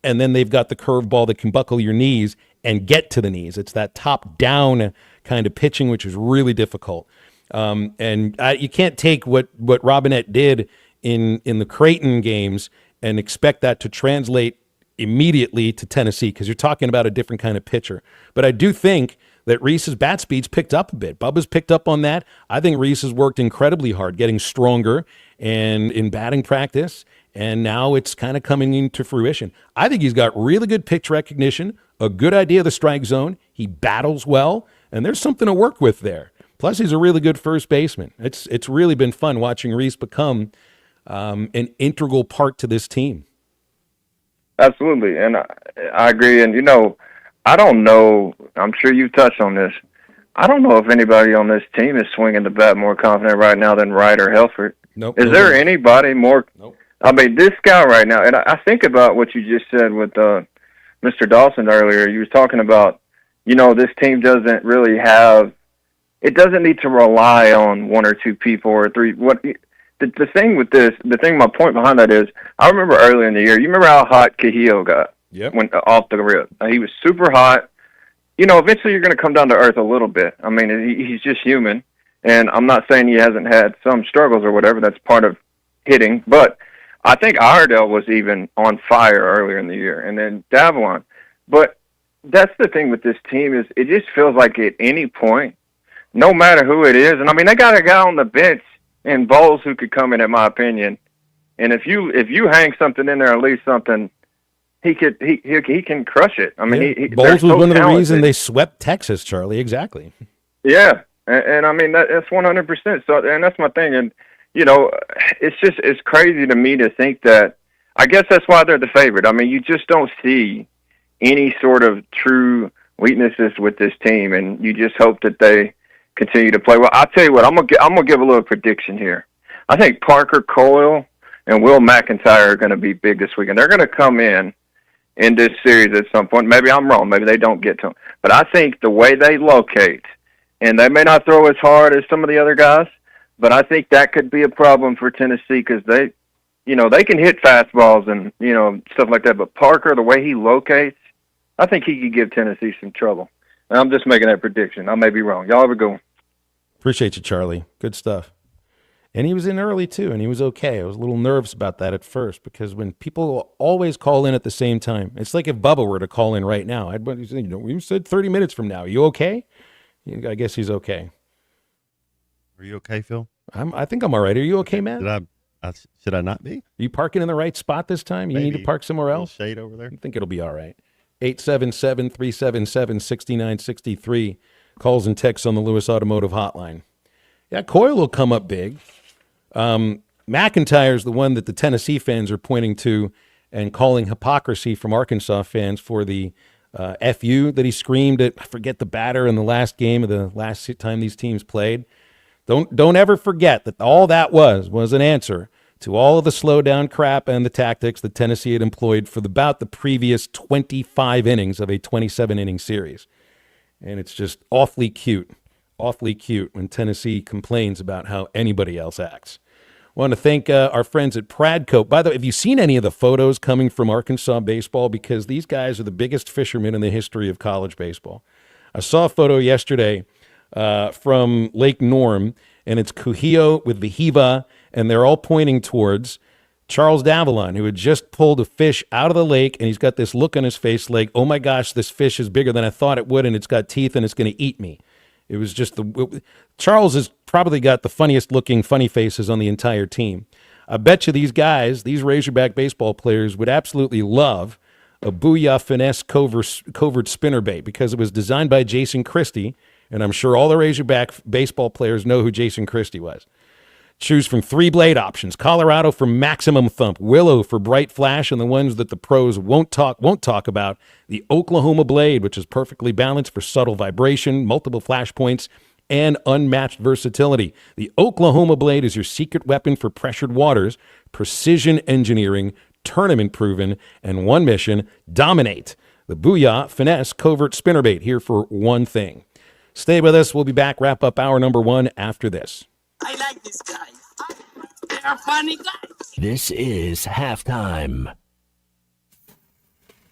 And then they've got the curveball that can buckle your knees and get to the knees. It's that top-down kind of pitching, which is really difficult. You can't take what Robinette did in the Creighton games and expect that to translate immediately to Tennessee, because you're talking about a different kind of pitcher. But I do think that Reese's bat speed's picked up a bit. Bubba's picked up on that. I think Reese has worked incredibly hard, getting stronger and in batting practice, and now it's kind of coming into fruition. I think he's got really good pitch recognition, a good idea of the strike zone. He battles well, and there's something to work with there. Plus, he's a really good first baseman. It's really been fun watching Reese become an integral part to this team. Absolutely, and I agree. And, I don't know, I'm sure you've touched on this. I don't know if anybody on this team is swinging the bat more confident right now than Wright or Helfrich. Nope. Is there anybody more? Nope. I mean, this guy right now, and I think about what you just said with Mr. Dawson earlier. You was talking about, this team doesn't really have, it doesn't need to rely on one or two people or three. The thing with this, my point behind that is, I remember earlier in the year, you remember how hot Cahill got? Yep. When off the rip. He was super hot. Eventually you're going to come down to earth a little bit. I mean, he's just human. And I'm not saying he hasn't had some struggles or whatever. That's part of hitting. But I think Iredell was even on fire earlier in the year. And then Davalon. But that's the thing with this team is it just feels like at any point, no matter who it is, and I mean, they got a guy on the bench in Bowles who could come in my opinion. And if you hang something in there and leave something, he can crush it. I mean, Bowles was one of the reasons they swept Texas, Charlie. Exactly. Yeah, and I mean that's 100%. So, and that's my thing. And it's crazy to me to think that. I guess that's why they're the favorite. I mean, you just don't see any sort of true weaknesses with this team, and you just hope that they continue to play well. I'll tell you what, I'm gonna give a little prediction here. I think Parker Coyle and Will McIntyre are going to be big this weekend. They're going to come in this series at some point. Maybe I'm wrong. Maybe they don't get to them. But I think the way they locate, and they may not throw as hard as some of the other guys, but I think that could be a problem for Tennessee because they can hit fastballs and, stuff like that. But Parker, the way he locates, I think he could give Tennessee some trouble. And I'm just making that prediction. I may be wrong. Y'all have a good one. Appreciate you, Charlie. Good stuff. And he was in early, too, and he was okay. I was a little nervous about that at first because when people always call in at the same time, it's like if Bubba were to call in right now. You said 30 minutes from now. Are you okay? I guess he's okay. Are you okay, Phil? I think I'm all right. Are you okay, Matt? Should I not be? Are you parking in the right spot this time? You need to park somewhere else? Shade over there? I think it'll be all right. 877-377-6963. Calls and texts on the Lewis Automotive Hotline. Yeah, Coyle will come up big. McIntyre's the one that the Tennessee fans are pointing to and calling hypocrisy from Arkansas fans for the FU that he screamed at, I forget the batter in the last game of the last time these teams played. Don't ever forget that all that was an answer to all of the slowdown crap and the tactics that Tennessee had employed for about the previous 25 innings of a 27-inning series. And it's just awfully cute when Tennessee complains about how anybody else acts. I want to thank our friends at Pradco. By the way, have you seen any of the photos coming from Arkansas baseball? Because these guys are the biggest fishermen in the history of college baseball. I saw a photo yesterday from Lake Norm, and it's Kuhio with Vihiva, and they're all pointing towards Charles Davalon, who had just pulled a fish out of the lake, and he's got this look on his face like, oh my gosh, this fish is bigger than I thought it would, and it's got teeth, and it's going to eat me. It was just Charles has probably got the funniest looking funny faces on the entire team. I bet you these guys, these Razorback baseball players, would absolutely love a Booyah Finesse covert spinnerbait because it was designed by Jason Christie, and I'm sure all the Razorback baseball players know who Jason Christie was. Choose from 3 blade options: Colorado for maximum thump, Willow for bright flash, and the ones that the pros won't talk about, the Oklahoma blade, which is perfectly balanced for subtle vibration, multiple flash points, and unmatched versatility. The Oklahoma blade is your secret weapon for pressured waters, precision engineering, tournament proven, and one mission: dominate. The Booyah Finesse covert spinnerbait, here for one thing. Stay with us. We'll be back, wrap up hour number 1 after this. I like these guys. They're funny guys. This is halftime.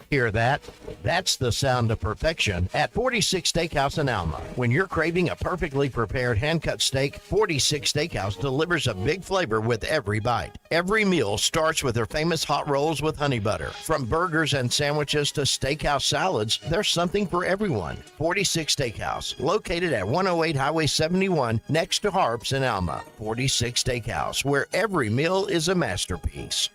Hear that? That's the sound of perfection at 46 Steakhouse in Alma. When you're craving a perfectly prepared hand-cut steak, 46 Steakhouse delivers a big flavor with every bite. Every meal starts with their famous hot rolls with honey butter. From burgers and sandwiches to steakhouse salads, there's something for everyone. 46 Steakhouse, located at 108 Highway 71 next to Harps in Alma. 46 Steakhouse, where every meal is a masterpiece.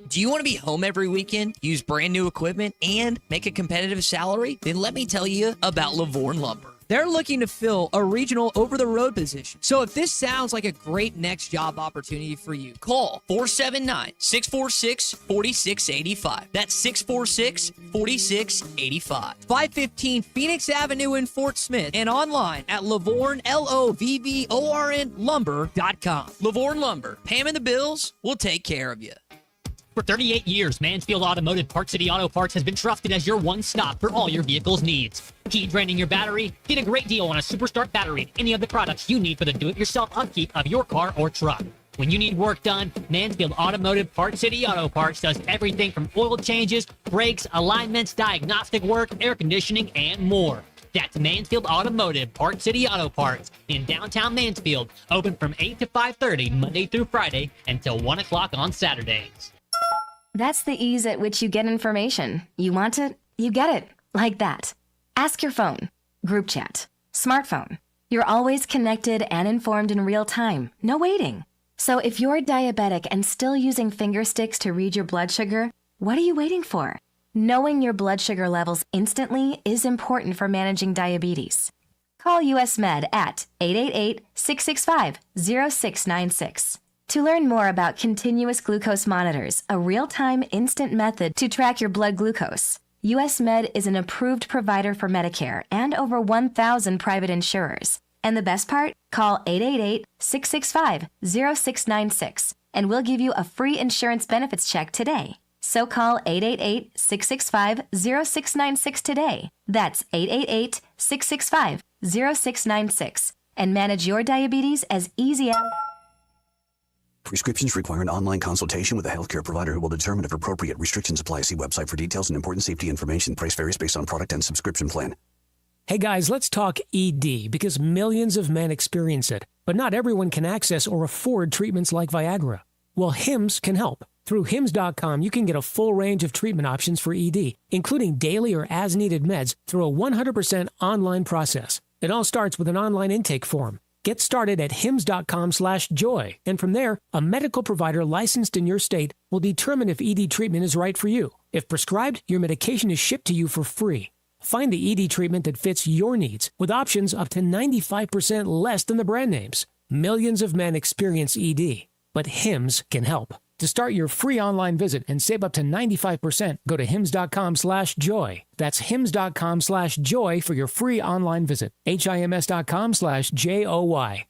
Do you want to be home every weekend, use brand new equipment, and make a competitive salary? Then let me tell you about Lavorne Lumber. They're looking to fill a regional over-the-road position. So if this sounds like a great next job opportunity for you, call 479-646-4685. That's 646-4685. 515 Phoenix Avenue in Fort Smith, and online at Lavorne, Lovvorn lumber.com. Lavorne Lumber. Paying the bills, we'll take care of you. For 38 years, Mansfield Automotive Parts City Auto Parts has been trusted as your one-stop for all your vehicle's needs. Heat draining your battery? Get a great deal on a Superstart battery and any of the products you need for the do-it-yourself upkeep of your car or truck. When you need work done, Mansfield Automotive Parts City Auto Parts does everything from oil changes, brakes, alignments, diagnostic work, air conditioning, and more. That's Mansfield Automotive Parts City Auto Parts in downtown Mansfield, open from 8 to 5:30 Monday through Friday until 1 o'clock on Saturdays. That's the ease at which you get information. You want it, you get it, like that. Ask your phone, group chat, smartphone. You're always connected and informed in real time, no waiting. So if you're diabetic and still using finger sticks to read your blood sugar, what are you waiting for? Knowing your blood sugar levels instantly is important for managing diabetes. Call US Med at 888-665-0696. To learn more about continuous glucose monitors, a real-time instant method to track your blood glucose, US Med is an approved provider for Medicare and over 1,000 private insurers. And the best part? Call 888-665-0696 and we'll give you a free insurance benefits check today. So call 888-665-0696 today. That's 888-665-0696 and manage your diabetes as easy as... Prescriptions require an online consultation with a healthcare provider who will determine if appropriate restrictions apply. See website for details and important safety information. Price varies based on product and subscription plan. Hey guys, let's talk ED because millions of men experience it, but not everyone can access or afford treatments like Viagra. Well, Hims can help. Through Hims.com, you can get a full range of treatment options for ED, including daily or as-needed meds through a 100% online process. It all starts with an online intake form. Get started at hims.com/joy, and from there, a medical provider licensed in your state will determine if ED treatment is right for you. If prescribed, your medication is shipped to you for free. Find the ED treatment that fits your needs with options up to 95% less than the brand names. Millions of men experience ED, but Hims can help. To start your free online visit and save up to 95%, go to hims.com/joy. That's hims.com/joy for your free online visit. HIMS.com/JOY.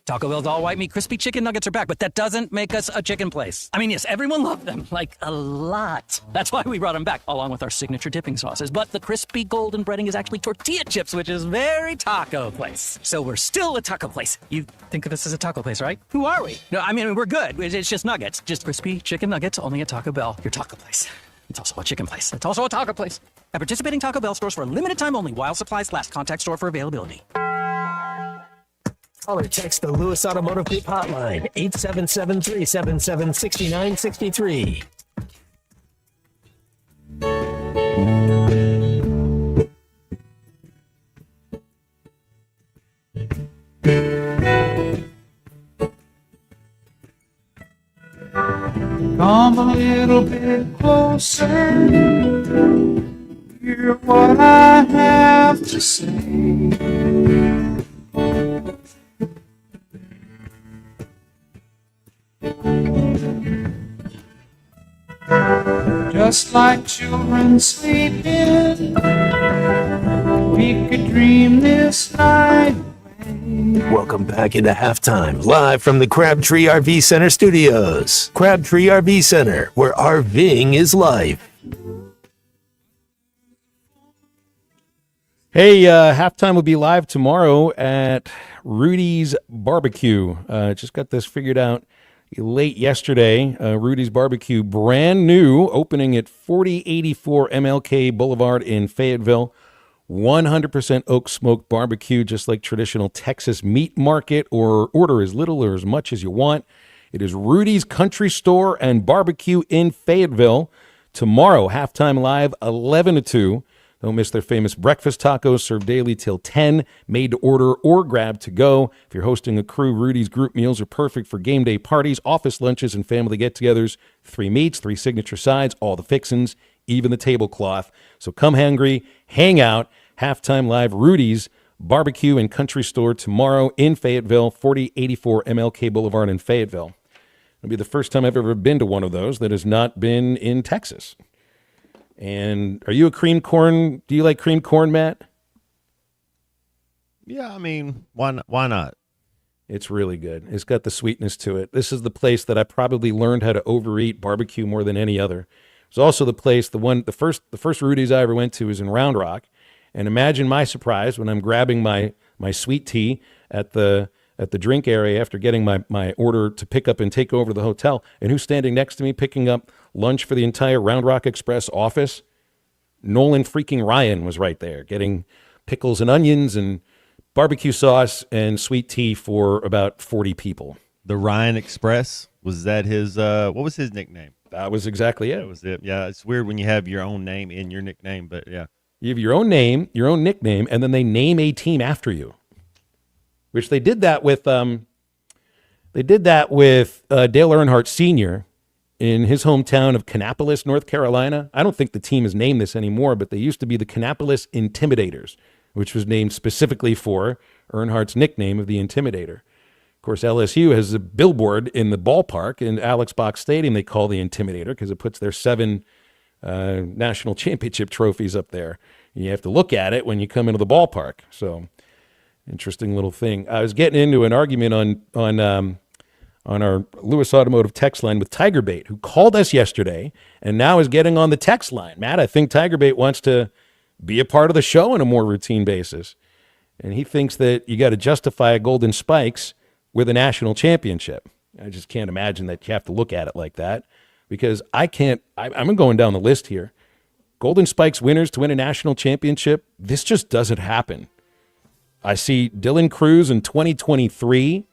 Taco Bell's all-white meat crispy chicken nuggets are back, but that doesn't make us a chicken place. I mean, yes, everyone loved them, like a lot. That's why we brought them back, along with our signature dipping sauces. But the crispy golden breading is actually tortilla chips, which is very taco place. So we're still a taco place. You think of us as a taco place, right? Who are we? No, I mean, we're good. It's just nuggets. Just crispy chicken nuggets, only at Taco Bell. Your taco place. It's also a chicken place. It's also a taco place. At participating Taco Bell stores for a limited time only while supplies last. Contact store for availability. Call or text the Lewis Automotive Group hotline, 877-377-6963. Come a little bit closer, hear what I have to say. Just like children sleeping, we could dream this night. Welcome back into halftime, live from the Crabtree RV Center studios. Crabtree RV Center, where RVing is life. Hey, halftime will be live tomorrow at Rudy's Barbecue. Just got this figured out late yesterday. Rudy's Barbecue, brand new, opening at 4084 MLK Boulevard in Fayetteville. 100% oak smoked barbecue, just like traditional Texas meat market, or order as little or as much as you want. It is Rudy's Country Store and Barbecue in Fayetteville. Tomorrow, halftime live, 11 to 2. Don't miss their famous breakfast tacos, served daily till 10, made to order or grab to go. If you're hosting a crew, Rudy's group meals are perfect for game day parties, office lunches, and family get-togethers. 3 meats, 3 signature sides, all the fixins, even the tablecloth. So come hungry, hang out. Halftime live, Rudy's Barbecue and Country Store tomorrow in Fayetteville, 4084 MLK Boulevard in Fayetteville. It'll be the first time I've ever been to one of those that has not been in Texas. And are you a cream corn? Do you like cream corn, Matt? Yeah, I mean, why not? It's really good. It's got the sweetness to it. This is the place that I probably learned how to overeat barbecue more than any other. It's also the place, the first Rudy's I ever went to was in Round Rock. And imagine my surprise when I'm grabbing my sweet tea at the drink area after getting my order to pick up and take over the hotel. And who's standing next to me picking up lunch for the entire Round Rock Express office? Nolan freaking Ryan was right there getting pickles and onions and barbecue sauce and sweet tea for about 40 people. The Ryan Express, was that his, what was his nickname? That was exactly it. That was it. Yeah, it's weird when you have your own name in your nickname, but yeah. You have your own name, your own nickname, and then they name a team after you. Which they did that with Dale Earnhardt Sr. in his hometown of Kannapolis, North Carolina. I don't think the team is named this anymore, but they used to be the Kannapolis Intimidators, which was named specifically for Earnhardt's nickname of the Intimidator. Of course, LSU has a billboard in the ballpark in Alex Box Stadium they call the Intimidator because it puts their 7 national championship trophies up there. You have to look at it when you come into the ballpark. So, interesting little thing. I was getting into an argument on our Lewis Automotive text line with Tiger Bait, who called us yesterday and now is getting on the text line. Matt, I think Tiger Bait wants to be a part of the show on a more routine basis. And he thinks that you got to justify a Golden Spikes with a national championship. I just can't imagine that you have to look at it like that. Because I'm going down the list here. Golden Spikes winners to win a national championship, this just doesn't happen. I see Dylan Cruz in 2023,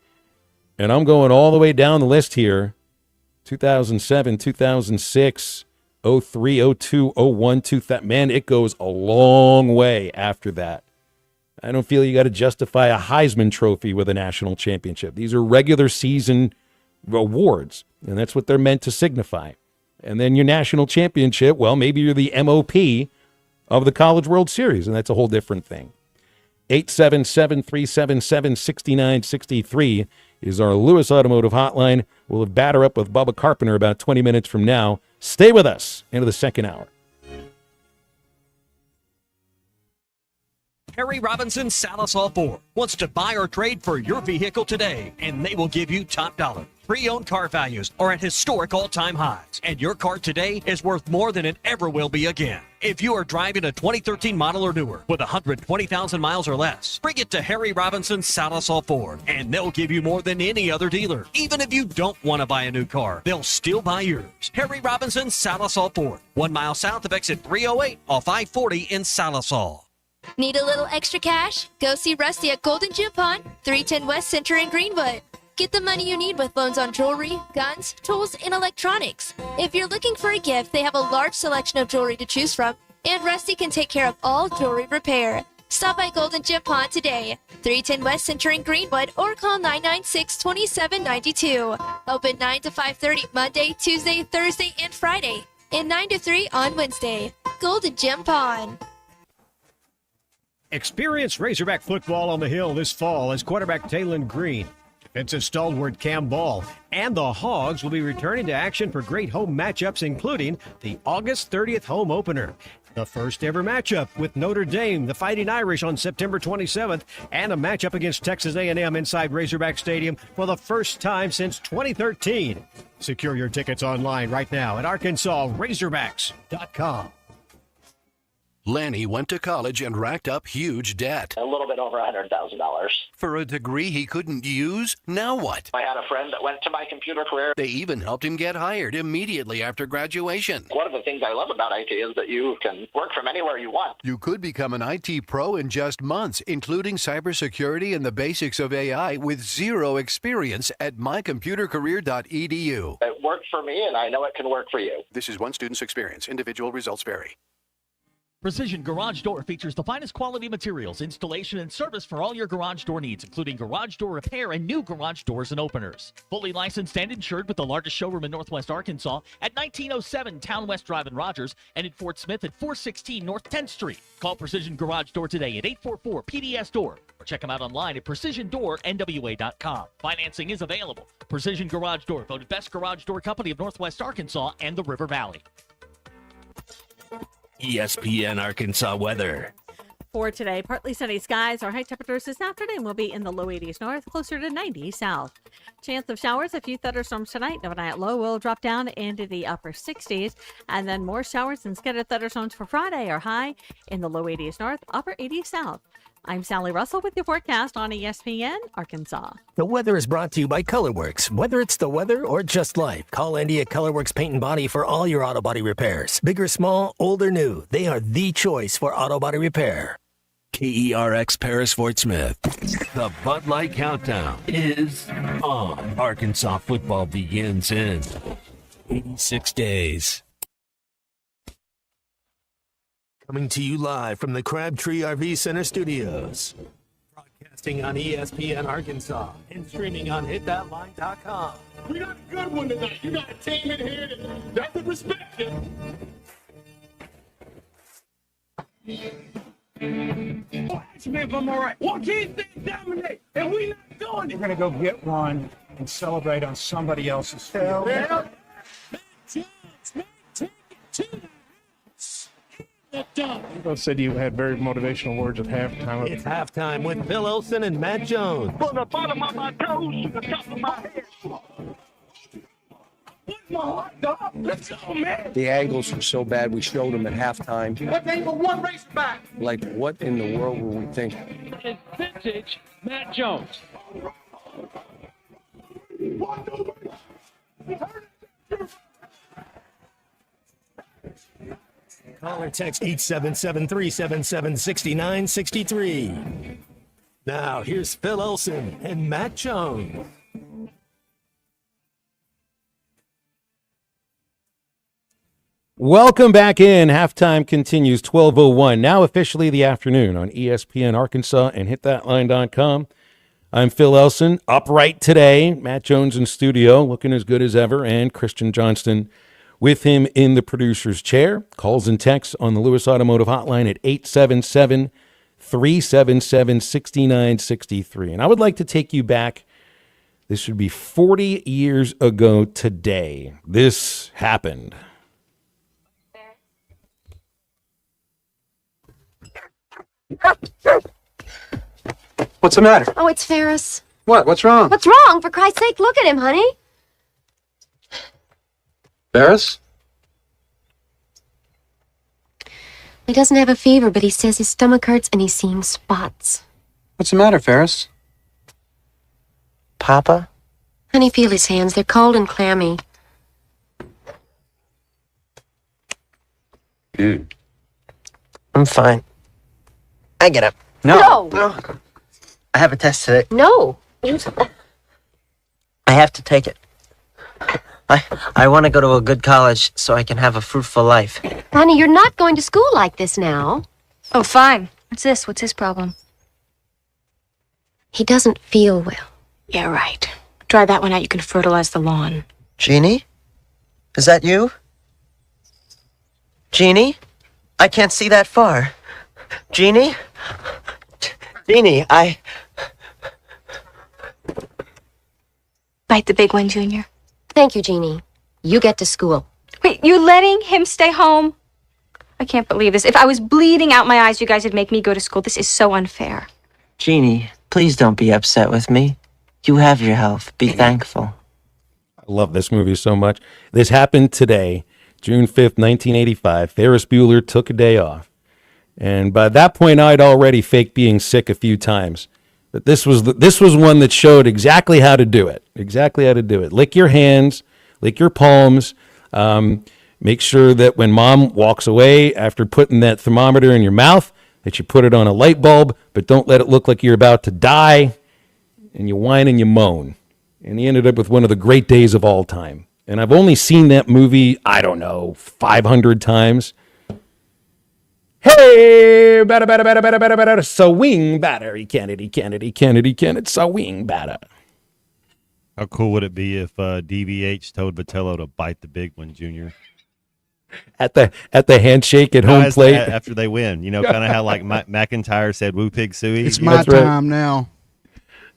and I'm going all the way down the list here. 2007, 2006, 03, 02, 01, 2000. Man, it goes a long way after that. I don't feel you got to justify a Heisman Trophy with a national championship. These are regular season awards, and that's what they're meant to signify. And then your national championship, well, maybe you're the MOP of the College World Series, and that's a whole different thing. 877-377-6963 is our Lewis Automotive hotline. We'll have Batter Up with Bubba Carpenter about 20 minutes from now. Stay with us into the second hour. Harry Robinson Salisal Ford wants to buy or trade for your vehicle today, and they will give you top dollar. Pre-owned car values are at historic all-time highs, and your car today is worth more than it ever will be again. If you are driving a 2013 model or newer with 120,000 miles or less, bring it to Harry Robinson Salisal Ford, and they'll give you more than any other dealer. Even if you don't want to buy a new car, they'll still buy yours. Harry Robinson Salisal Ford, 1 mile south of exit 308 off I-40 in Salisal. Need a little extra cash? Go see Rusty at Golden Gym Pawn, 310 West Center in Greenwood. Get the money you need with loans on jewelry, guns, tools, and electronics. If you're looking for a gift, they have a large selection of jewelry to choose from, and Rusty can take care of all jewelry repair. Stop by Golden Gym Pawn today, 310 West Center in Greenwood, or call 996-2792. Open 9 to 5:30 Monday, Tuesday, Thursday, and Friday, and 9 to 3 on Wednesday. Golden Gym Pawn. Experience Razorback football on the Hill this fall as quarterback Taylon Green, defensive stalwart Cam Ball, and the Hogs will be returning to action for great home matchups, including the August 30th home opener, the first ever matchup with Notre Dame, the Fighting Irish, on September 27th, and a matchup against Texas A&M inside Razorback Stadium for the first time since 2013. Secure your tickets online right now at ArkansasRazorbacks.com. Lanny went to college and racked up huge debt. A little bit over $100,000. For a degree he couldn't use? Now what? I had a friend that went to my computer career. They even helped him get hired immediately after graduation. One of the things I love about IT is that you can work from anywhere you want. You could become an IT pro in just months, including cybersecurity and the basics of AI with zero experience at mycomputercareer.edu. It worked for me, and I know it can work for you. This is one student's experience. Individual results vary. Precision Garage Door features the finest quality materials, installation, and service for all your garage door needs, including garage door repair and new garage doors and openers. Fully licensed and insured with the largest showroom in Northwest Arkansas at 1907 Town West Drive in Rogers and in Fort Smith at 416 North 10th Street. Call Precision Garage Door today at 844-PDS-DOOR or check them out online at PrecisionDoorNWA.com. Financing is available. Precision Garage Door, voted best garage door company of Northwest Arkansas and the River Valley. ESPN Arkansas weather. For today, partly sunny skies. Our high temperatures this afternoon will be in the low 80s north, closer to 90 south. Chance of showers, a few thunderstorms tonight. Overnight low will drop down into the upper 60s. And then more showers and scattered thunderstorms for Friday are high in the low 80s north, upper 80s south. I'm Sally Russell with your forecast on ESPN Arkansas. The weather is brought to you by ColorWorks. Whether it's the weather or just life, call Andy at ColorWorks Paint and Body for all your auto body repairs. Big or small, old or new, they are the choice for auto body repair. KERX Paris Fort Smith. The Bud Light Countdown is on. Arkansas football begins in 86 days. Coming to you live from the Crabtree RV Center studios. Broadcasting on ESPN Arkansas and streaming on hitthatline.com. We got a good one tonight. You got a team in here that doesn't respect you. Ask me if I'm all right. Well, these things dominate, and we not doing it. We're going to go get one and celebrate on somebody else's field. People said you had very motivational words at halftime. It's halftime with Phil Olsen and Matt Jones. From the bottom of my toes to the top of my head. What's my heart, dog? Let's go, man. The angles were so bad, we showed them at halftime. What they for one race back? Like, what in the world were we thinking? It's vintage Matt Jones. Call or text 877-377-6963. Now, here's Phil Olsen and Matt Jones. Welcome back in. Halftime continues 12:01. Now officially the afternoon on ESPN Arkansas and hitthatline.com. I'm Phil Elson, upright today. Matt Jones in studio, looking as good as ever, and Christian Johnston with him in the producer's chair. Calls and texts on the Lewis Automotive Hotline at 877-377-6963. And I would like to take you back. This should be 40 years ago today. This happened. What's the matter? Oh, it's Ferris. What? What's wrong? What's wrong? For Christ's sake, look at him, honey. Ferris? He doesn't have a fever, but he says his stomach hurts and he's seeing spots. What's the matter, Ferris? Papa? Honey, feel his hands. They're cold and clammy. Dude. I'm fine. I get up. No. I have a test today. No. I have to take it. I want to go to a good college so I can have a fruitful life. Honey, you're not going to school like this now. Oh, fine. What's this? What's his problem? He doesn't feel well. Yeah, right. Try that one out. You can fertilize the lawn. Jeannie? Is that you? Jeannie? I can't see that far. Jeannie? Jeannie, Bite the big one, Junior. Thank you, Jeannie. You get to school. Wait, you letting him stay home? I can't believe this. If I was bleeding out my eyes, you guys would make me go to school. This is so unfair. Jeannie, please don't be upset with me. You have your health. Be thankful. I love this movie so much. This happened today, June 5th, 1985. Ferris Bueller took a day off. And by that point, I'd already faked being sick a few times. But this was one that showed exactly how to do it. Exactly how to do it. Lick your hands, lick your palms. Make sure that when mom walks away after putting that thermometer in your mouth, that you put it on a light bulb, but don't let it look like you're about to die. And you whine and you moan. And he ended up with one of the great days of all time. And I've only seen that movie, I don't know, 500 times. Hey, batter, swing batter, Kennedy, swing batter. How cool would it be if DVH told Vitello to bite the big one, Junior? At the handshake at home plate after they win, kind of how like McIntyre said, "Woo pig suey." It's my time now.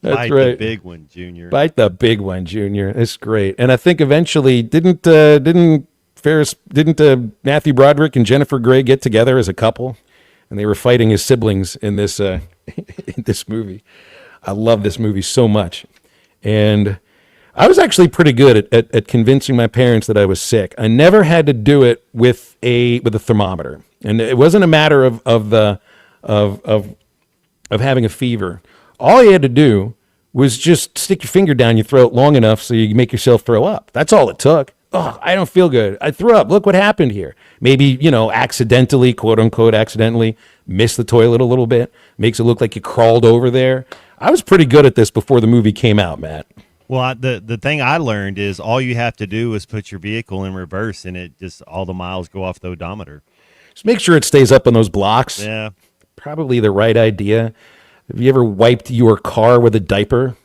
That's Bite right. the big one, Junior. Bite the big one, Junior. It's great. And I think eventually didn't Matthew Broderick and Jennifer Grey get together as a couple, and they were fighting his siblings in this in this movie. I love this movie so much, and I was actually pretty good at convincing my parents that I was sick. I never had to do it with a thermometer, and it wasn't a matter of having a fever. All you had to do was just stick your finger down your throat long enough so you make yourself throw up. That's all it took. Oh, I don't feel good. I threw up. Look what happened here. Maybe, accidentally, quote unquote, accidentally missed the toilet a little bit. Makes it look like you crawled over there. I was pretty good at this before the movie came out, Matt. Well, the thing I learned is all you have to do is put your vehicle in reverse, and it just all the miles go off the odometer. Just make sure it stays up on those blocks. Yeah. Probably the right idea. Have you ever wiped your car with a diaper?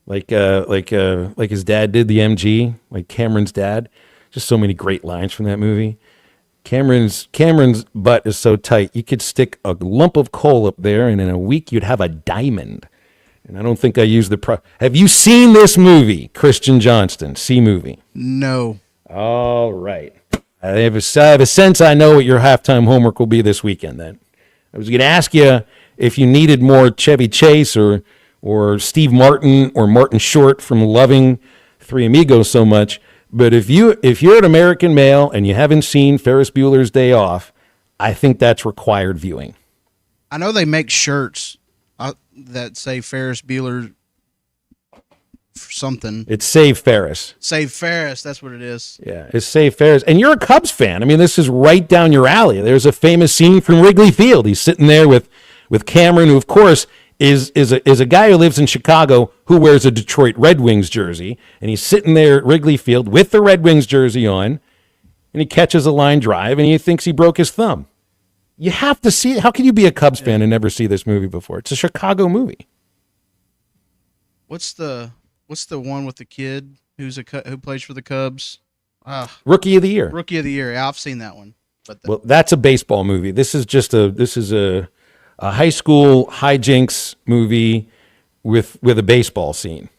Like his dad did, the MG, like Cameron's dad. Just so many great lines from that movie. Cameron's butt is so tight, you could stick a lump of coal up there, and in a week you'd have a diamond. And I don't think I used the Have you seen this movie, Christian Johnston? See movie? No. All right. I have a sense I know what your halftime homework will be this weekend. Then I was going to ask you if you needed more Chevy Chase or Steve Martin or Martin Short from loving Three Amigos so much. But if you're an American male and you haven't seen Ferris Bueller's Day Off, I think that's required viewing. I know they make shirts that say Ferris Bueller for something. It's Save Ferris. Save Ferris, that's what it is. Yeah, it's Save Ferris. And you're a Cubs fan. I mean, this is right down your alley. There's a famous scene from Wrigley Field. He's sitting there with Cameron, who, of course, is a guy who lives in Chicago who wears a Detroit Red Wings jersey, and he's sitting there at Wrigley Field with the Red Wings jersey on, and he catches a line drive, and he thinks he broke his thumb. You have to see it. How can you be a Cubs fan and never see this movie before? It's a Chicago movie. What's the one with the kid who plays for the Cubs? Rookie of the Year. Rookie of the Year. Yeah, I've seen that one. Well, that's a baseball movie. This is a high school hijinks movie with a baseball scene.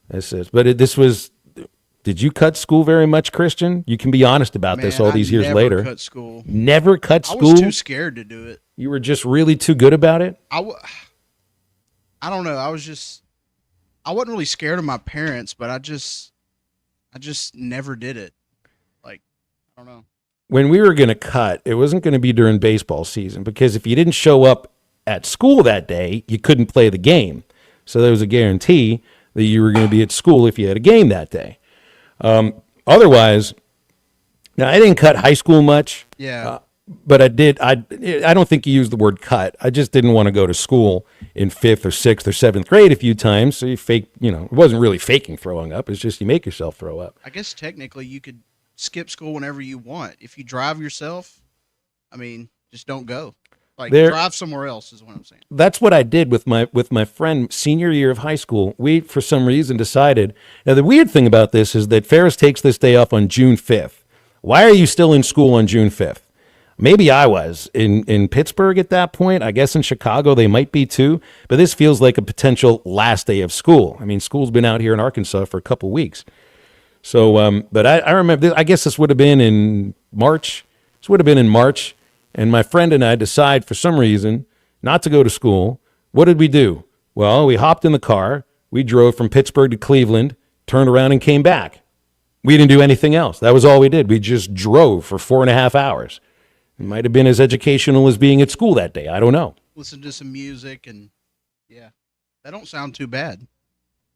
This was Did you cut school very much, Christian? You can be honest about this all these years later. Never cut school. Never cut school? I was too scared to do it. You were just really too good about it? I don't know. I wasn't really scared of my parents, but I just never did it. Like, I don't know. When we were going to cut, it wasn't going to be during baseball season because if you didn't show up at school that day, you couldn't play the game. So there was a guarantee that you were going to be at school if you had a game that day. Otherwise, now I didn't cut high school much. Yeah. But I did. I don't think you used the word cut. I just didn't want to go to school in 5th or 6th or 7th grade a few times. So you fake, it wasn't really faking throwing up. It's just you make yourself throw up. I guess technically you could skip school whenever you want. If you drive yourself, just don't go. Drive somewhere else is what I'm saying. That's what I did with my friend senior year of high school. We, for some reason, decided. Now, the weird thing about this is that Ferris takes this day off on June 5th. Why are you still in school on June 5th? Maybe I was in Pittsburgh at that point. I guess in Chicago they might be too. But this feels like a potential last day of school. School's been out here in Arkansas for a couple weeks. So, but I remember. I guess this would have been in March. This would have been in March. And my friend and I decide for some reason not to go to school. What did we do? Well, we hopped in the car. We drove from Pittsburgh to Cleveland, turned around and came back. We didn't do anything else. That was all we did. We just drove for 4.5 hours. It might have been as educational as being at school that day. I don't know. Listen to some music and yeah, that don't sound too bad.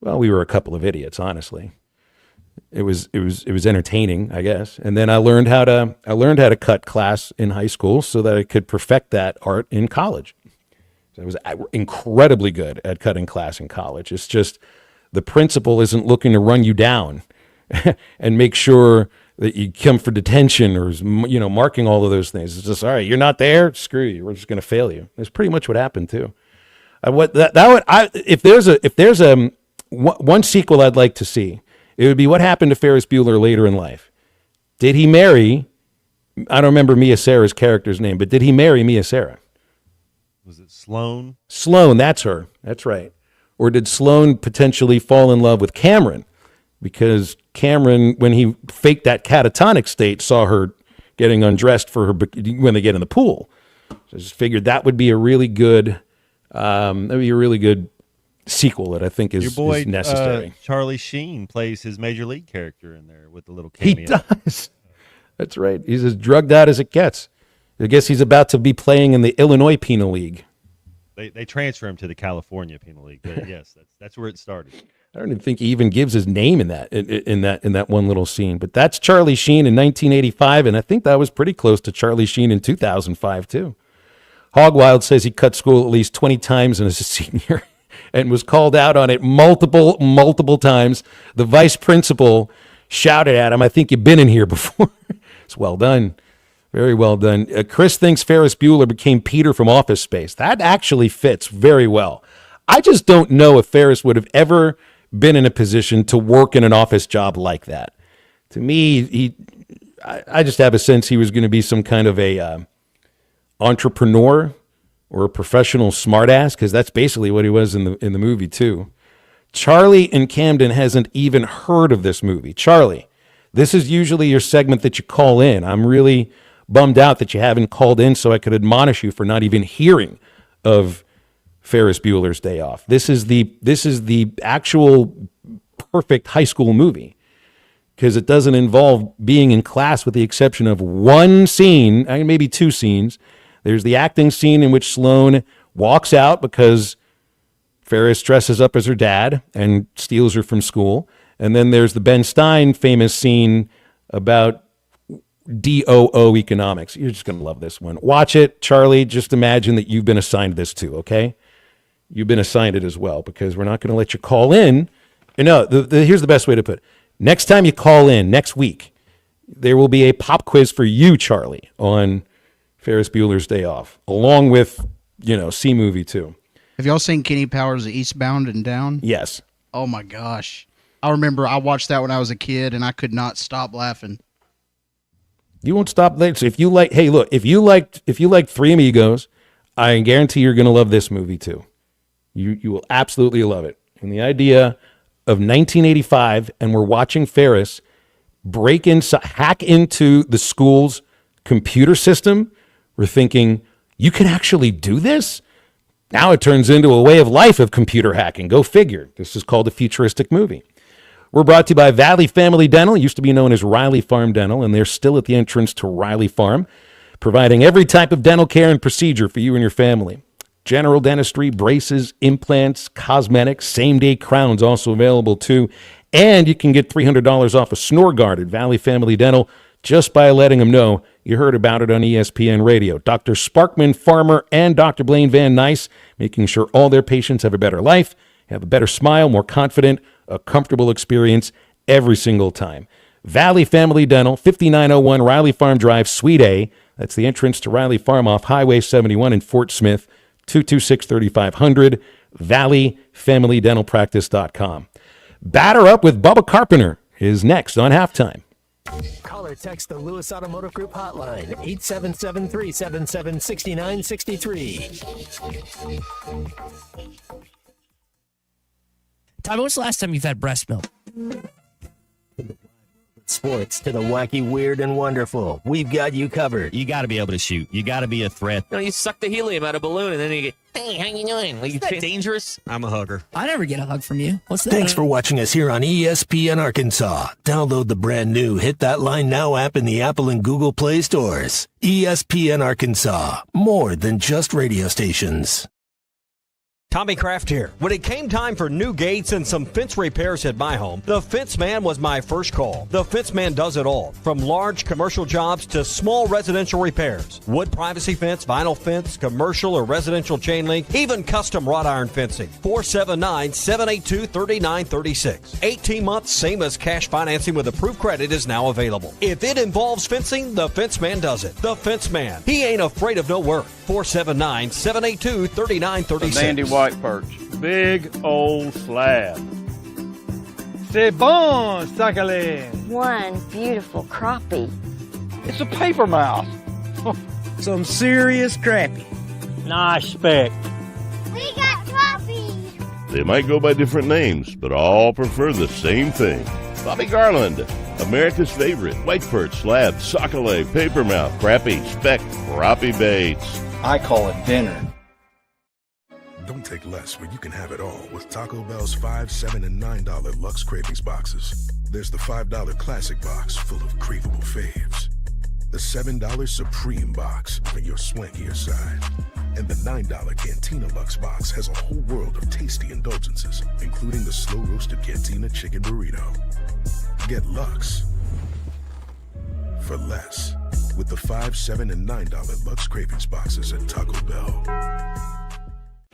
Well, we were a couple of idiots, honestly. It was entertaining, I guess. And then I learned how to cut class in high school so that I could perfect that art in college. So I was incredibly good at cutting class in college. It's just the principal isn't looking to run you down and make sure that you come for detention or marking all of those things. It's just, all right, you're not there, screw you. We're just going to fail you. That's pretty much what happened too. If there's one sequel I'd like to see, it would be what happened to Ferris Bueller later in life. Did he marry? I don't remember Mia Sarah's character's name, but did he marry Mia Sarah? Was it Sloane? Sloane, that's her. That's right. Or did Sloane potentially fall in love with Cameron? Because Cameron, when he faked that catatonic state, saw her getting undressed for her when they get in the pool. So I just figured that would be a really good, sequel that I think is, Your boy, is necessary. Charlie Sheen plays his Major League character in there with the little cameo. He does. That's right. He's as drugged out as it gets. I guess he's about to be playing in the Illinois Penal League. They transfer him to the California Penal League. But yes, that's where it started. I don't even think he even gives his name in that one little scene. But that's Charlie Sheen in 1985, and I think that was pretty close to Charlie Sheen in 2005 too. Hogwild says he cut school at least 20 times as a senior and was called out on it multiple times. The vice principal shouted at him, "I think you've been in here before." It's well done. Very well done. Chris thinks Ferris Bueller became Peter from Office Space. That actually fits very well. I just don't know if Ferris would have ever been in a position to work in an office job like that. To me, I just have a sense he was going to be some kind of a entrepreneur or a professional smartass, because that's basically what he was in the movie too. Charlie in Camden hasn't even heard of this movie. Charlie, this is usually your segment that you call in. I'm really bummed out that you haven't called in so I could admonish you for not even hearing of Ferris Bueller's Day Off. This is the actual perfect high school movie, because it doesn't involve being in class with the exception of one scene, maybe two scenes. There's the acting scene in which Sloane walks out because Ferris dresses up as her dad and steals her from school. And then there's the Ben Stein famous scene about DOO economics. You're just going to love this one. Watch it, Charlie. Just imagine that you've been assigned this too, okay? You've been assigned it as well, because we're not going to let you call in. No, here's the best way to put it. Next time you call in, next week, there will be a pop quiz for you, Charlie, on Ferris Bueller's Day Off, along with, C-Movie too. Have y'all seen Kenny Powers' Eastbound and Down? Yes. Oh my gosh. I remember I watched that when I was a kid and I could not stop laughing. You won't stop there. So if you like, hey, look, if you liked Three Amigos, I guarantee you're going to love this movie too. You will absolutely love it. And the idea of 1985 and we're watching Ferris hack into the school's computer system, we're thinking, you can actually do this? Now it turns into a way of life of computer hacking. Go figure. This is called a futuristic movie. We're brought to you by Valley Family Dental. It used to be known as Riley Farm Dental, and they're still at the entrance to Riley Farm, providing every type of dental care and procedure for you and your family. General dentistry, braces, implants, cosmetics, same-day crowns also available too. And you can get $300 off a snore guard at Valley Family Dental just by letting them know you heard about it on ESPN Radio. Dr. Sparkman Farmer and Dr. Blaine Van Nice, making sure all their patients have a better life, have a better smile, more confident, a comfortable experience every single time. Valley Family Dental, 5901 Riley Farm Drive, Suite A. That's the entrance to Riley Farm off Highway 71 in Fort Smith, 226-3500, valleyfamilydentalpractice.com. Batter Up with Bubba Carpenter is next on Halftime. Call or text the Lewis Automotive Group hotline, 877-377-6963. Tommy, when's the last time you've had breast milk? Sports to the wacky, weird, and wonderful. We've got you covered. You got to be able to shoot. You got to be a threat. You know, you suck the helium out of a balloon and then you get, hey, how you doing? Like, Isn't that dangerous? I'm a hugger. I never get a hug from you. What's that? Thanks for watching us here on ESPN Arkansas. Download the brand new Hit That Line Now app in the Apple and Google Play stores. ESPN Arkansas. More than just radio stations. Tommy Kraft here. When it came time for new gates and some fence repairs at my home, the Fence Man was my first call. The Fence Man does it all, from large commercial jobs to small residential repairs. Wood privacy fence, vinyl fence, commercial or residential chain link, even custom wrought iron fencing. 479-782-3936. 18 months, same as cash financing with approved credit is now available. If it involves fencing, the Fence Man does it. The Fence Man. He ain't afraid of no work. 479-782-3936. Sandy White perch. Big old slab. C'est bon, sacalé. One beautiful crappie. It's a paper mouse. Some serious crappie. Nice speck. We got crappie. They might go by different names, but all prefer the same thing. Bobby Garland, America's favorite white perch, slab, sockeye, papermouth, crappie, speck, crappie baits. I call it dinner. Don't take less when you can have it all with Taco Bell's $5, $7, and $9 Lux Cravings boxes. There's the $5 Classic box full of craveable faves. The $7 Supreme box for your swankier side. And the $9 Cantina Lux box has a whole world of tasty indulgences, including the slow-roasted Cantina Chicken Burrito. Get Lux for less with the $5, $7, and $9 Lux Cravings boxes at Taco Bell.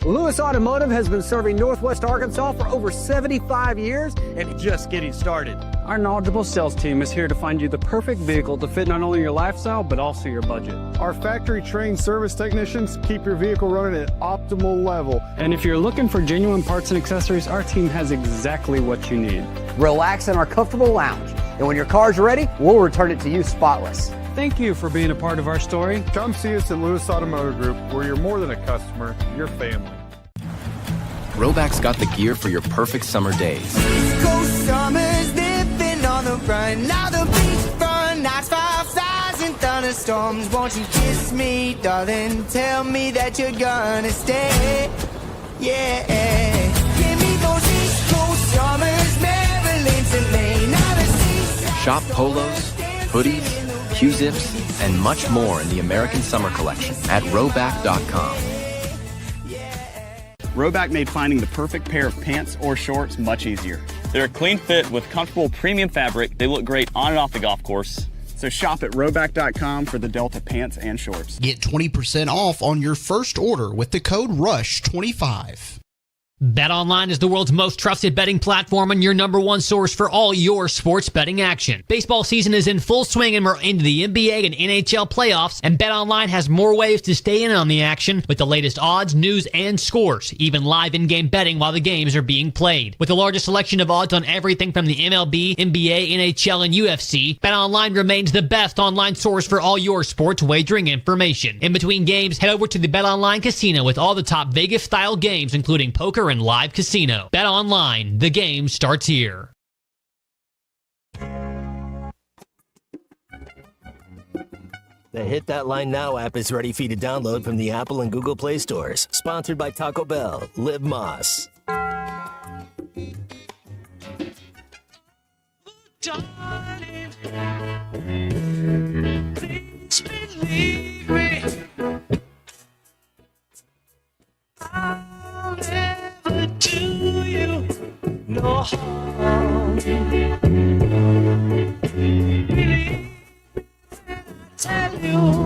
Lewis Automotive has been serving Northwest Arkansas for over 75 years and just getting started. Our knowledgeable sales team is here to find you the perfect vehicle to fit not only your lifestyle, but also your budget. Our factory-trained service technicians keep your vehicle running at optimal level. And if you're looking for genuine parts and accessories, our team has exactly what you need. Relax in our comfortable lounge, and when your car's ready, we'll return it to you spotless. Thank you for being a part of our story. Come see us at Lewis Automotive Group, where you're more than a customer, you're family. Roback's got the gear for your perfect summer days. East Coast summers living on the run. Now the beachfront nights, 5,000 thunderstorms. Won't you kiss me, darling? Tell me that you're gonna stay. Yeah. Give me those East Coast summers, Maryland to Maine. Now the seaside. Shop polos, hoodies, Q-zips, and much more in the American Summer Collection at Roback.com. Roback made finding the perfect pair of pants or shorts much easier. They're a clean fit with comfortable premium fabric. They look great on and off the golf course. So shop at Roback.com for the Delta pants and shorts. Get 20% off on your first order with the code RUSH25. BetOnline is the world's most trusted betting platform and your number one source for all your sports betting action. Baseball season is in full swing and we're into the NBA and NHL playoffs, and BetOnline has more ways to stay in on the action with the latest odds, news, and scores, even live in-game betting while the games are being played. With the largest selection of odds on everything from the MLB, NBA, NHL, and UFC, BetOnline remains the best online source for all your sports wagering information. In between games, head over to the BetOnline casino with all the top Vegas-style games, including poker, poker, and live casino. Bet online. The game starts here. The Hit That Line Now app is ready for you to download from the Apple and Google Play stores. Sponsored by Taco Bell. Live Moss. Please believe me. I'll never do you no harm. Believe, tell you,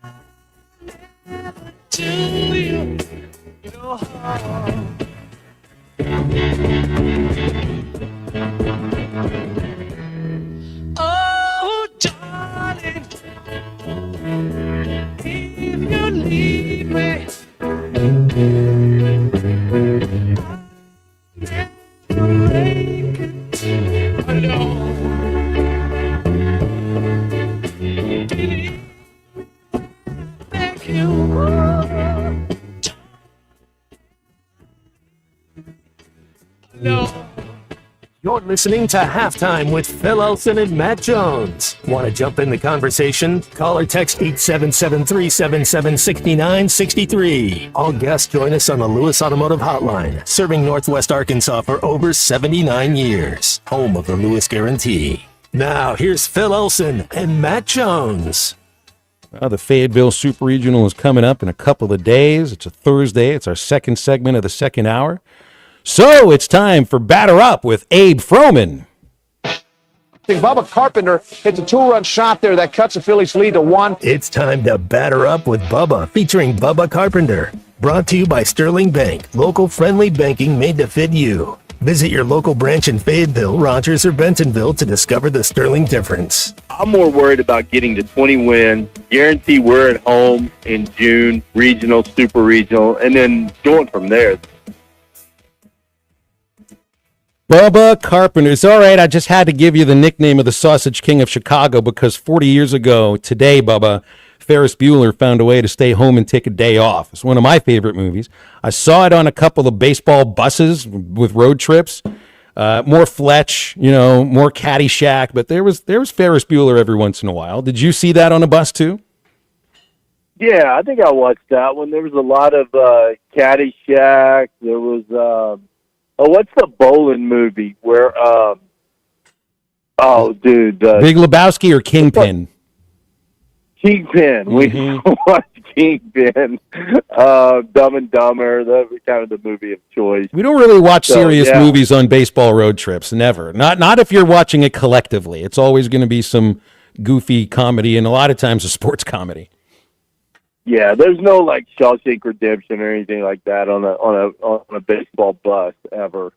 I'll never do you no harm. Oh, darling, if you leave me, I'll never make it alone. Thank you. No. You're listening to Halftime with Phil Elson and Matt Jones. Want to jump in the conversation? Call or text 877-377-6963. All guests join us on the Lewis Automotive Hotline, serving Northwest Arkansas for over 79 years. Home of the Lewis Guarantee. Now, here's Phil Elson and Matt Jones. Well, the Fayetteville Super Regional is coming up in a couple of days. It's a Thursday. It's our second segment of the second hour. So it's time for Batter Up with Abe Froman. Bubba Carpenter hits a two-run shot there that cuts the Phillies' lead to 1. It's time to Batter Up with Bubba, featuring Bubba Carpenter. Brought to you by Sterling Bank, local friendly banking made to fit you. Visit your local branch in Fayetteville, Rogers, or Bentonville to discover the Sterling difference. I'm more worried about getting to 20 wins, guarantee we're at home in June, regional, super regional, and then going from there. Bubba Carpenter. It's all right. I just had to give you the nickname of the Sausage King of Chicago because 40 years ago today, Bubba, Ferris Bueller found a way to stay home and take a day off. It's one of my favorite movies. I saw it on a couple of baseball buses with road trips. More Fletch, more Caddyshack, but there was Ferris Bueller every once in a while. Did you see that on a bus too? Yeah, I think I watched that one. There was a lot of Caddyshack. There was what's the bowling movie where Big Lebowski or Kingpin? Kingpin. Mm-hmm. We watched Kingpin. Dumb and Dumber. That was kind of the movie of choice. We don't really watch serious movies on baseball road trips. Never. Not if you're watching it collectively. It's always going to be some goofy comedy and a lot of times a sports comedy. Yeah, there's no like Shawshank Redemption or anything like that on a baseball bus ever.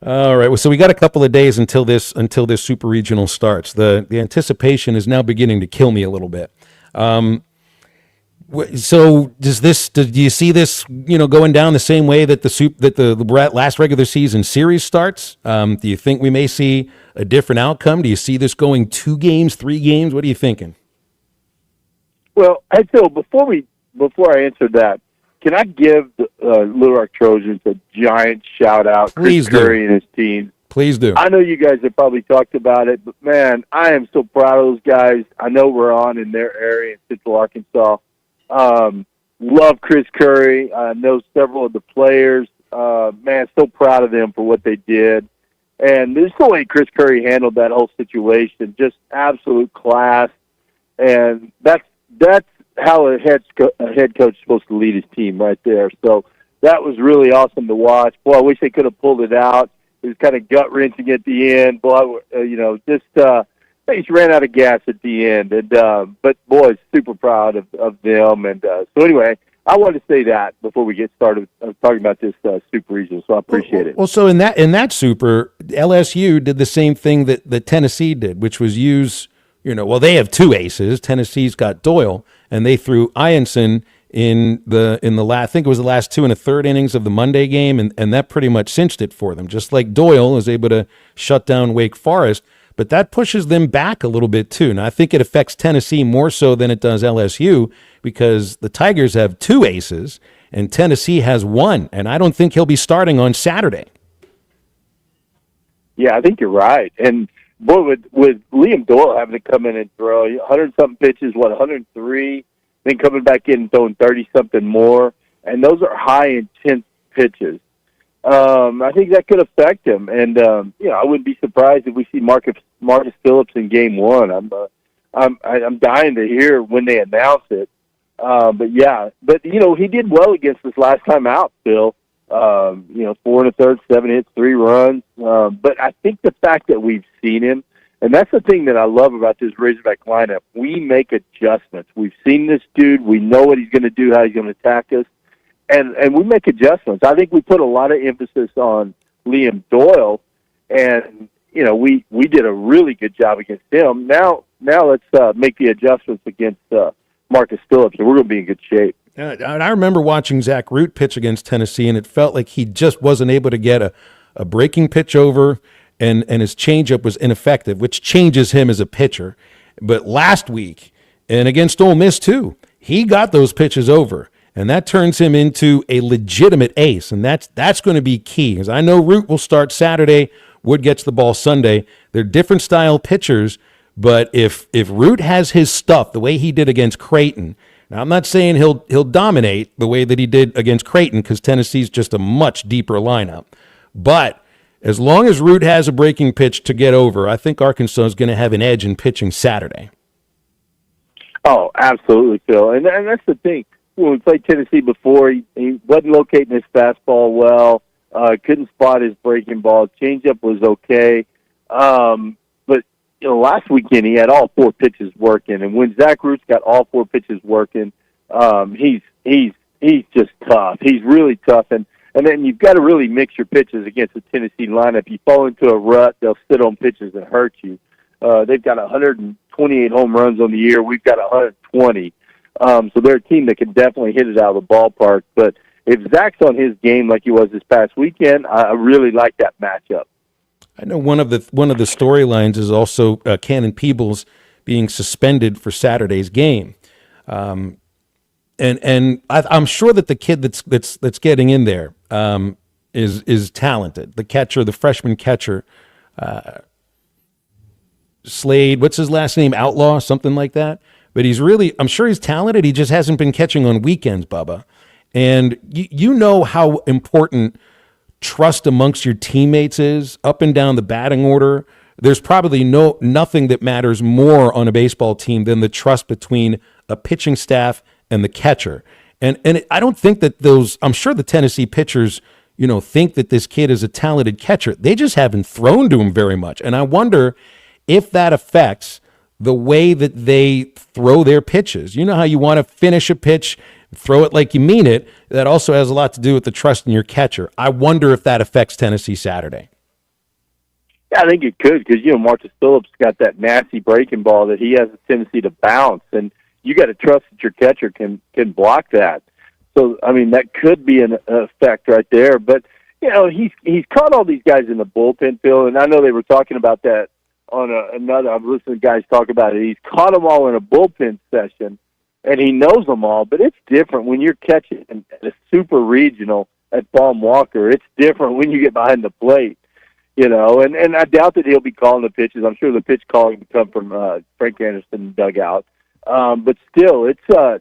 All right. Well, so we got a couple of days until this super regional starts. The anticipation is now beginning to kill me a little bit. So do you see this going down the same way that the last regular season series starts? Do you think we may see a different outcome? Do you see this going 2 games, 3 games? What are you thinking? Well, Phil, before I answer that, can I give the Little Rock Trojans a giant shout out? Please Chris Curry and his team. Please do. I know you guys have probably talked about it, but man, I am so proud of those guys. I know we're on in their area in Central Arkansas. Love Chris Curry. I know several of the players. Man, so proud of them for what they did. And there's the way Chris Curry handled that whole situation, just absolute class. And that's how a head coach is supposed to lead his team right there. So that was really awesome to watch. Boy, I wish they could have pulled it out. It was kind of gut-wrenching at the end. Boy, they just ran out of gas at the end. And but, boy, super proud of them. And so anyway, I wanted to say that before we get started talking about this super regional, so I appreciate it. Well, so in that super, LSU did the same thing that Tennessee did, which was use – they have 2 aces. Tennessee's got Doyle, and they threw Ianson in the last, I think it was the last 2 1/3 innings of the Monday game, and that pretty much cinched it for them. Just like Doyle was able to shut down Wake Forest, but that pushes them back a little bit too. Now I think it affects Tennessee more so than it does LSU because the Tigers have 2 aces, and Tennessee has one, and I don't think he'll be starting on Saturday. Yeah, I think you're right. And boy, with Liam Doyle having to come in and throw 100-something pitches, 103, then coming back in and throwing 30-something more, and those are high intense pitches. I think that could affect him, and I wouldn't be surprised if we see Marcus Phillips in Game 1. I'm dying to hear when they announce it. But he did well against us last time out, Phil. 4 1/3, 7 hits, 3 runs. But I think the fact that we've seen him, and that's the thing that I love about this Razorback lineup, we make adjustments. We've seen this dude. We know what he's going to do, how he's going to attack us. And we make adjustments. I think we put a lot of emphasis on Liam Doyle, and we did a really good job against him. Now let's make the adjustments against Marcus Phillips, and we're going to be in good shape. I remember watching Zach Root pitch against Tennessee, and it felt like he just wasn't able to get a breaking pitch over, and his changeup was ineffective, which changes him as a pitcher. But last week, and against Ole Miss too, he got those pitches over. And that turns him into a legitimate ace, and that's going to be key. Because I know Root will start Saturday, Wood gets the ball Sunday. They're different style pitchers, but if Root has his stuff the way he did against Creighton, now I'm not saying he'll dominate the way that he did against Creighton, because Tennessee's just a much deeper lineup. But as long as Root has a breaking pitch to get over, I think Arkansas is going to have an edge in pitching Saturday. Oh, absolutely, Phil. And that's the thing. When we played Tennessee before, he wasn't locating his fastball well, couldn't spot his breaking ball. Changeup was okay. But last weekend he had all 4 pitches working. And when Zach Root's got all 4 pitches working, he's just tough. He's really tough. And then you've got to really mix your pitches against the Tennessee lineup. You fall into a rut, they'll sit on pitches and hurt you. They've got 128 home runs on the year. We've got 120. So they're a team that can definitely hit it out of the ballpark. But if Zach's on his game like he was this past weekend, I really like that matchup. I know one of the storylines is also Cannon Peebles being suspended for Saturday's game, and I'm sure that the kid that's getting in there is talented. The catcher, the freshman catcher, Slade. What's his last name? Outlaw, something like that. But I'm sure he's talented. He just hasn't been catching on weekends, Bubba. And you know how important trust amongst your teammates is up and down the batting order. There's probably nothing that matters more on a baseball team than the trust between a pitching staff and the catcher. And I don't think that I'm sure the Tennessee pitchers, think that this kid is a talented catcher. They just haven't thrown to him very much. And I wonder if that affects the way that they throw their pitches. You know how you want to finish a pitch, throw it like you mean it. That also has a lot to do with the trust in your catcher. I wonder if that affects Tennessee Saturday. Yeah, I think it could, because, Marcus Phillips got that nasty breaking ball that he has a tendency to bounce, and you got to trust that your catcher can block that. So, that could be an effect right there. But, he's caught all these guys in the bullpen, Phil, and I know they were talking about that on another. I've listened to guys talk about it. He's caught them all in a bullpen session, and he knows them all. But it's different when you're catching at a super regional at Baum Walker. It's different when you get behind the plate, And I doubt that he'll be calling the pitches. I'm sure the pitch calling will come from Frank Anderson dugout. But still,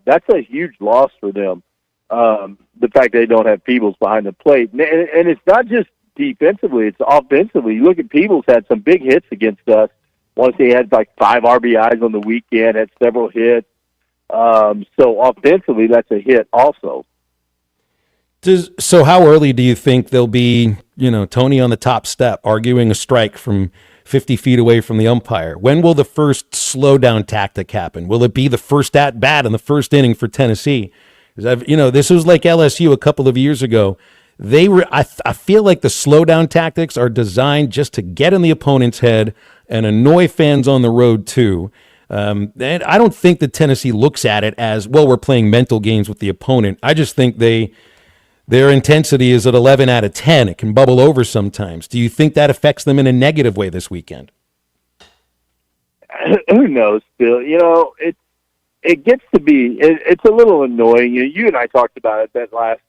that's a huge loss for them. The fact they don't have Peebles behind the plate, and it's not just defensively, it's offensively. You look at Peebles had some big hits against us. Once he had like 5 RBIs on the weekend, had several hits. So offensively, that's a hit also. So how early do you think they'll be, Tony on the top step arguing a strike from 50 feet away from the umpire? When will the first slow down tactic happen? Will it be the first at bat in the first inning for Tennessee? This was like LSU a couple of years ago. I feel like the slowdown tactics are designed just to get in the opponent's head and annoy fans on the road too. And I don't think that Tennessee looks at it as, well, we're playing mental games with the opponent. I just think their intensity is at 11 out of 10. It can bubble over sometimes. Do you think that affects them in a negative way this weekend? Who knows, Phil? it gets to be, it's a little annoying. You and I talked about it that last,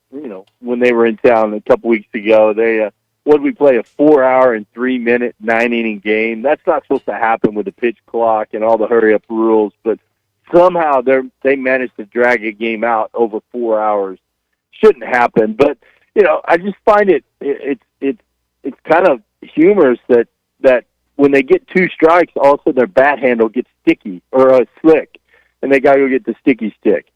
when they were in town a couple weeks ago. They, what did we play, a 4-hour and 3-minute 9-inning game? That's not supposed to happen with the pitch clock and all the hurry-up rules, but somehow they managed to drag a game out over 4 hours. Shouldn't happen, but I just find it's kind of humorous that when they get 2 strikes, all of a sudden their bat handle gets sticky or slick, and they got to go get the sticky stick.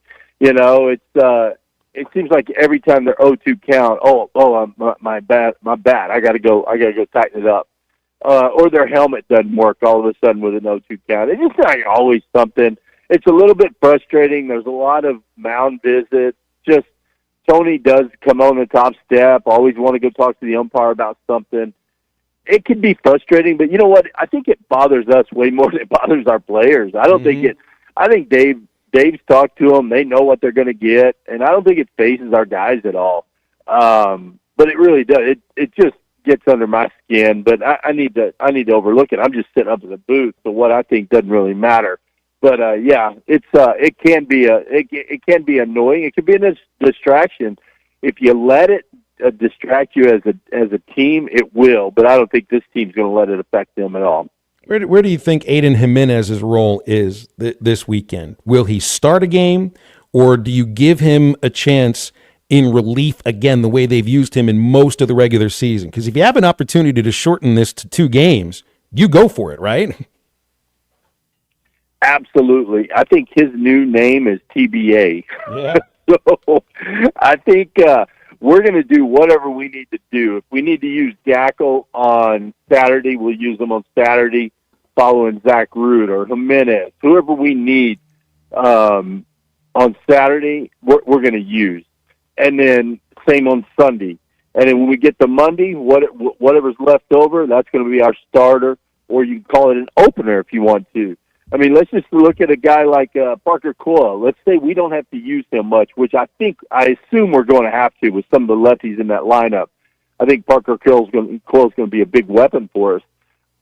It seems like every time they're 0-2 count, my bat, I got to go tighten it up, or their helmet doesn't work all of a sudden with an 0-2 count. It's just like always something. It's a little bit frustrating. There's a lot of mound visits. Just Tony does come on the top step, always want to go talk to the umpire about something. It can be frustrating, but you know what? I think it bothers us way more than it bothers our players. I don't think I think Dave's talked to them. They know what they're going to get, and I don't think it phases our guys at all. But it really does. It just gets under my skin, but I need to overlook it. I'm just sitting up in the booth, so what I think doesn't really matter. But it can be annoying. It can be a distraction. If you let it distract you as a team, it will. But I don't think this team's going to let it affect them at all. Where do you think Aiden Jimenez's role is this weekend? Will he start a game, or do you give him a chance in relief again, the way they've used him in most of the regular season? Because if you have an opportunity to shorten this to 2 games, you go for it, right? Absolutely. I think his new name is TBA. Yeah. So I think we're going to do whatever we need to do. If we need to use Gackle on Saturday, we'll use them on Saturday, following Zach Root or Jimenez, whoever we need on Saturday, we're going to use. And then same on Sunday. And then when we get to Monday, whatever's left over, that's going to be our starter, or you can call it an opener if you want to. I mean, let's just look at a guy like Parker Coyle. Let's say we don't have to use him much, which I assume we're going to have to with some of the lefties in that lineup. I think Parker Coyle's going to be a big weapon for us.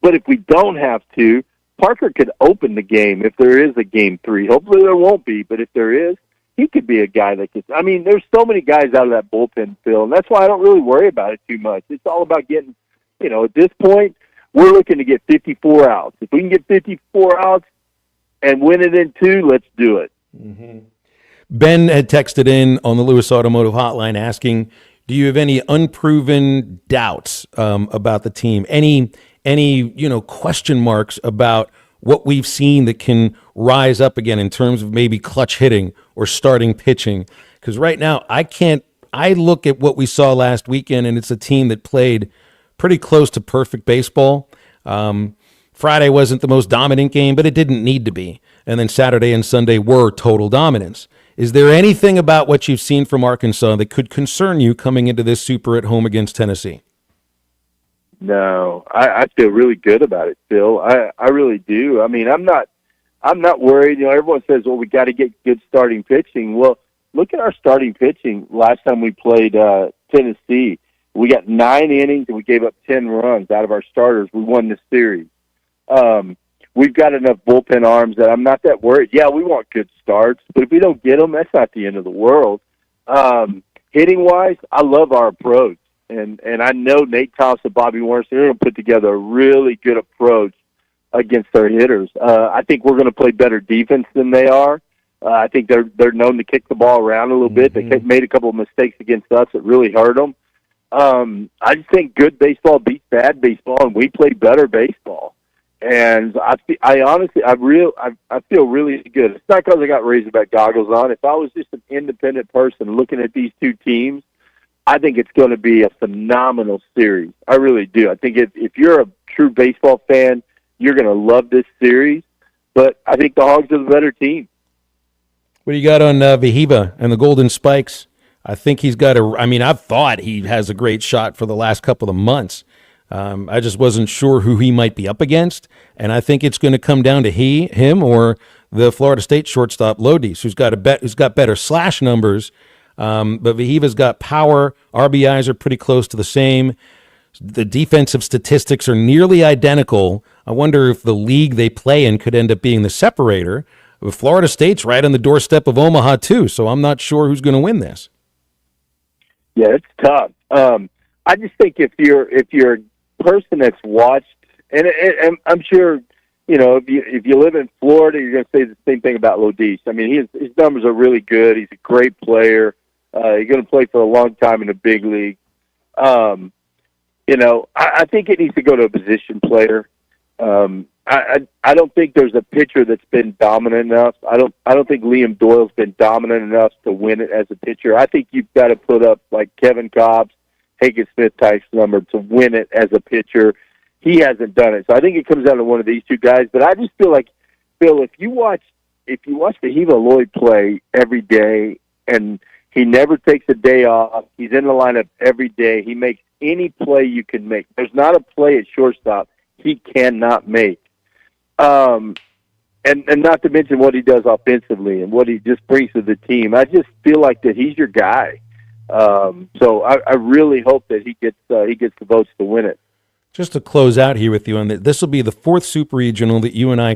But if we don't have to, Parker could open the game if there is a game 3. Hopefully there won't be, but if there is, he could be a guy that could. I mean, there's so many guys out of that bullpen, Phil, and that's why I don't really worry about it too much. It's all about getting, at this point, we're looking to get 54 outs. If we can get 54 outs, and win it in 2, let's do it. Mm-hmm. Ben had texted in on the Lewis Automotive Hotline asking, do you have any unproven doubts about the team? Any question marks about what we've seen that can rise up again in terms of maybe clutch hitting or starting pitching? Because right now I look at what we saw last weekend, and it's a team that played pretty close to perfect baseball. Friday wasn't the most dominant game, but it didn't need to be. And then Saturday and Sunday were total dominance. Is there anything about what you've seen from Arkansas that could concern you coming into this Super at home against Tennessee? No, I feel really good about it, Phil. I really do. I mean, I'm not worried. Everyone says, well, we got to get good starting pitching. Well, look at our starting pitching last time we played Tennessee. We got 9 innings and we gave up 10 runs out of our starters. We won the series. We've got enough bullpen arms that I'm not that worried. Yeah, we want good starts, but if we don't get them, that's not the end of the world. Hitting-wise, I love our approach, and I know Nate Thompson, Bobby Warner, they're going to put together a really good approach against their hitters. I think we're going to play better defense than they are. I think they're known to kick the ball around a little bit. They made a couple of mistakes against us that really hurt them. I just think good baseball beats bad baseball, and we play better baseball. And I feel really good. It's not because I got Razorback goggles on. If I was just an independent person looking at these 2 teams, I think it's going to be a phenomenal series. I really do. I think if you're a true baseball fan, you're going to love this series. But I think the Hogs are the better team. What do you got on Vehiva and the Golden Spikes? I think he's got I've thought he has a great shot for the last couple of months. I just wasn't sure who he might be up against, and I think it's going to come down to him or the Florida State shortstop Lodis, who's got better slash numbers, but Vehiva's got power. RBIs are pretty close to the same. The defensive statistics are nearly identical. I wonder if the league they play in could end up being the separator. Florida State's right on the doorstep of Omaha too, so I'm not sure who's going to win this. Yeah, it's tough. I just think if you're a person that's watched, and I'm sure, if you live in Florida, you're going to say the same thing about Lodice. I mean, his numbers are really good. He's a great player. He's going to play for a long time in the big league. I think it needs to go to a position player. I don't think there's a pitcher that's been dominant enough. I don't think Liam Doyle's been dominant enough to win it as a pitcher. I think you've got to put up like Kevin Cobb's, Hagen Smith type number to win it as a pitcher. He hasn't done it, so I think it comes down to one of these two guys. But I just feel like, Phil, if you watch Fahiva Lloyd play every day, and he never takes a day off, he's in the lineup every day. He makes any play you can make. There's not a play at shortstop he cannot make. And not to mention what he does offensively and what he just brings to the team. I just feel like that he's your guy. So I really hope that he gets the votes to win it. Just to close out here with you on that, this will be the fifth super regional that you and I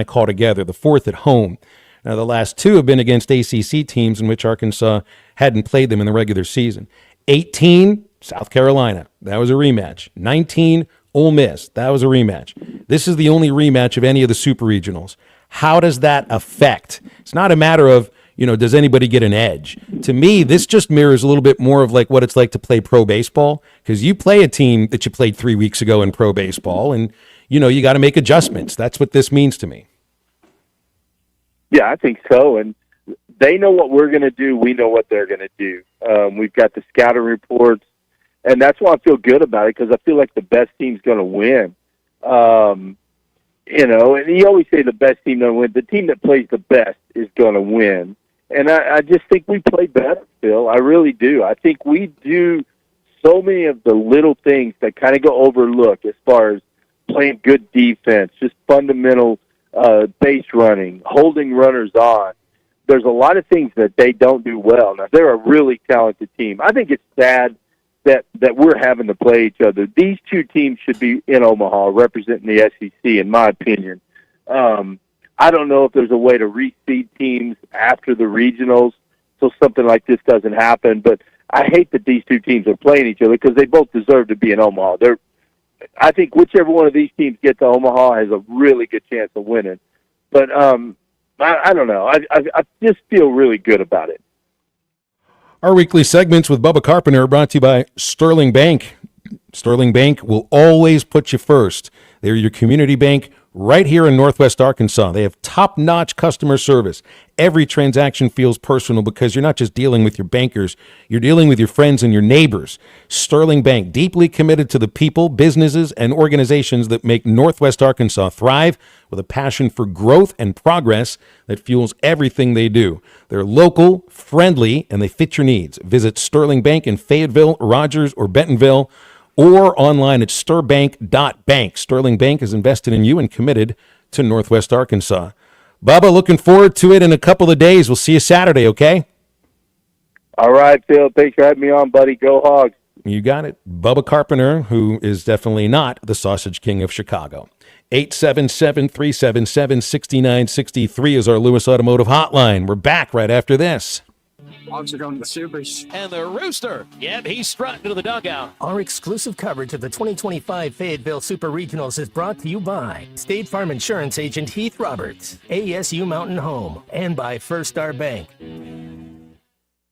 call together, the fourth at home. Now, the last two have been against ACC teams in which Arkansas hadn't played them in the regular season. 18, South Carolina. That was a rematch. 19, Ole Miss. That was a rematch. This is the only rematch of any of the super regionals. How does that affect? It's not a matter of, does anybody get an edge? To me, this just mirrors a little bit more of like what it's like to play pro baseball, because you play a team that you played 3 weeks ago in pro baseball, and, you got to make adjustments. That's what this means to me. Yeah, I think so. And they know what we're going to do. We know what they're going to do. We've got the scouting reports, and that's why I feel good about it, because I feel like the best team's going to win. And you always say the best team going to win. The team that plays the best is going to win. And I just think we play better, Phil. I really do. I think we do so many of the little things that kind of go overlooked as far as playing good defense, just fundamental base running, holding runners on. There's a lot of things that they don't do well. Now, they're a really talented team. I think it's sad that we're having to play each other. These two teams should be in Omaha representing the SEC, in my opinion. I don't know if there's a way to reseed teams after the regionals so something like this doesn't happen, but I hate that these two teams are playing each other because they both deserve to be in Omaha. I think whichever one of these teams gets to Omaha has a really good chance of winning. But I don't know. I just feel really good about it. Our weekly segments with Bubba Carpenter are brought to you by Sterling Bank. Sterling Bank will always put you first. They're your community bank right here in Northwest Arkansas. They have top-notch customer service. Every transaction feels personal because you're not just dealing with your bankers, you're dealing with your friends and your neighbors. Sterling Bank, deeply committed to the people, businesses, and organizations that make Northwest Arkansas thrive with a passion for growth and progress that fuels everything they do. They're local, friendly, and they fit your needs. Visit Sterling Bank in Fayetteville, Rogers, or Bentonville, or online at stirbank.bank. Sterling Bank is invested in you and committed to Northwest Arkansas. Bubba, looking forward to it in a couple of days. We'll see you Saturday, okay? All right, Phil. Thanks for having me on, buddy. Go Hogs. You got it. Bubba Carpenter, who is definitely not the Sausage King of Chicago. 877-377-6963 is our Lewis Automotive Hotline. We're back right after this. Hogs are going to the Supers. And the Rooster. Yep, he's strutting to the dugout. Our exclusive coverage of the 2025 Fayetteville Super Regionals is brought to you by State Farm Insurance Agent Heath Roberts, ASU Mountain Home, and by First Star Bank.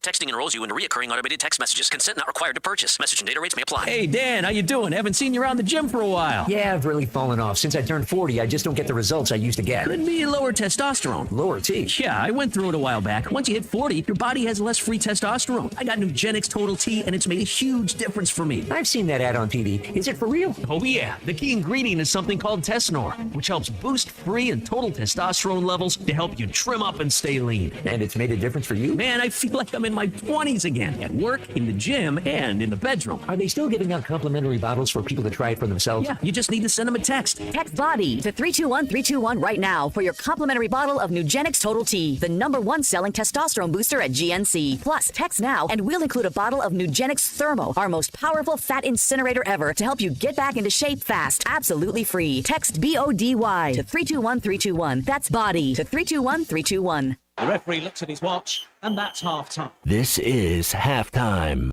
Texting enrolls you into recurring automated text messages. Consent not required to purchase. Message and data rates may apply. Hey, Dan, how you doing? Haven't seen you around the gym for a while. Yeah, I've really fallen off. Since I turned 40, I just don't get the results I used to get. Could be lower testosterone. Lower T? Yeah, I went through it a while back. Once you hit 40, your body has less free testosterone. I got Nugenix Total T, and it's made a huge difference for me. I've seen that ad on TV. Is it for real? Oh, yeah. The key ingredient is something called Tesnor, which helps boost free and total testosterone levels to help you trim up and stay lean. And it's made a difference for you? Man, I feel like I'm in in my 20s again. At work, in the gym, and in the bedroom. Are they still giving out complimentary bottles for people to try it for themselves? Yeah, you just need to send them a text. Text BODY to 321321 right now for your complimentary bottle of Nugenix Total T, the #1 selling testosterone booster at GNC. Plus, text now and we'll include a bottle of Nugenix Thermo, our most powerful fat incinerator ever, to help you get back into shape fast. Absolutely free. Text BODY to 321321. That's BODY to 321321. The referee looks at his watch, and that's half-time. This is halftime.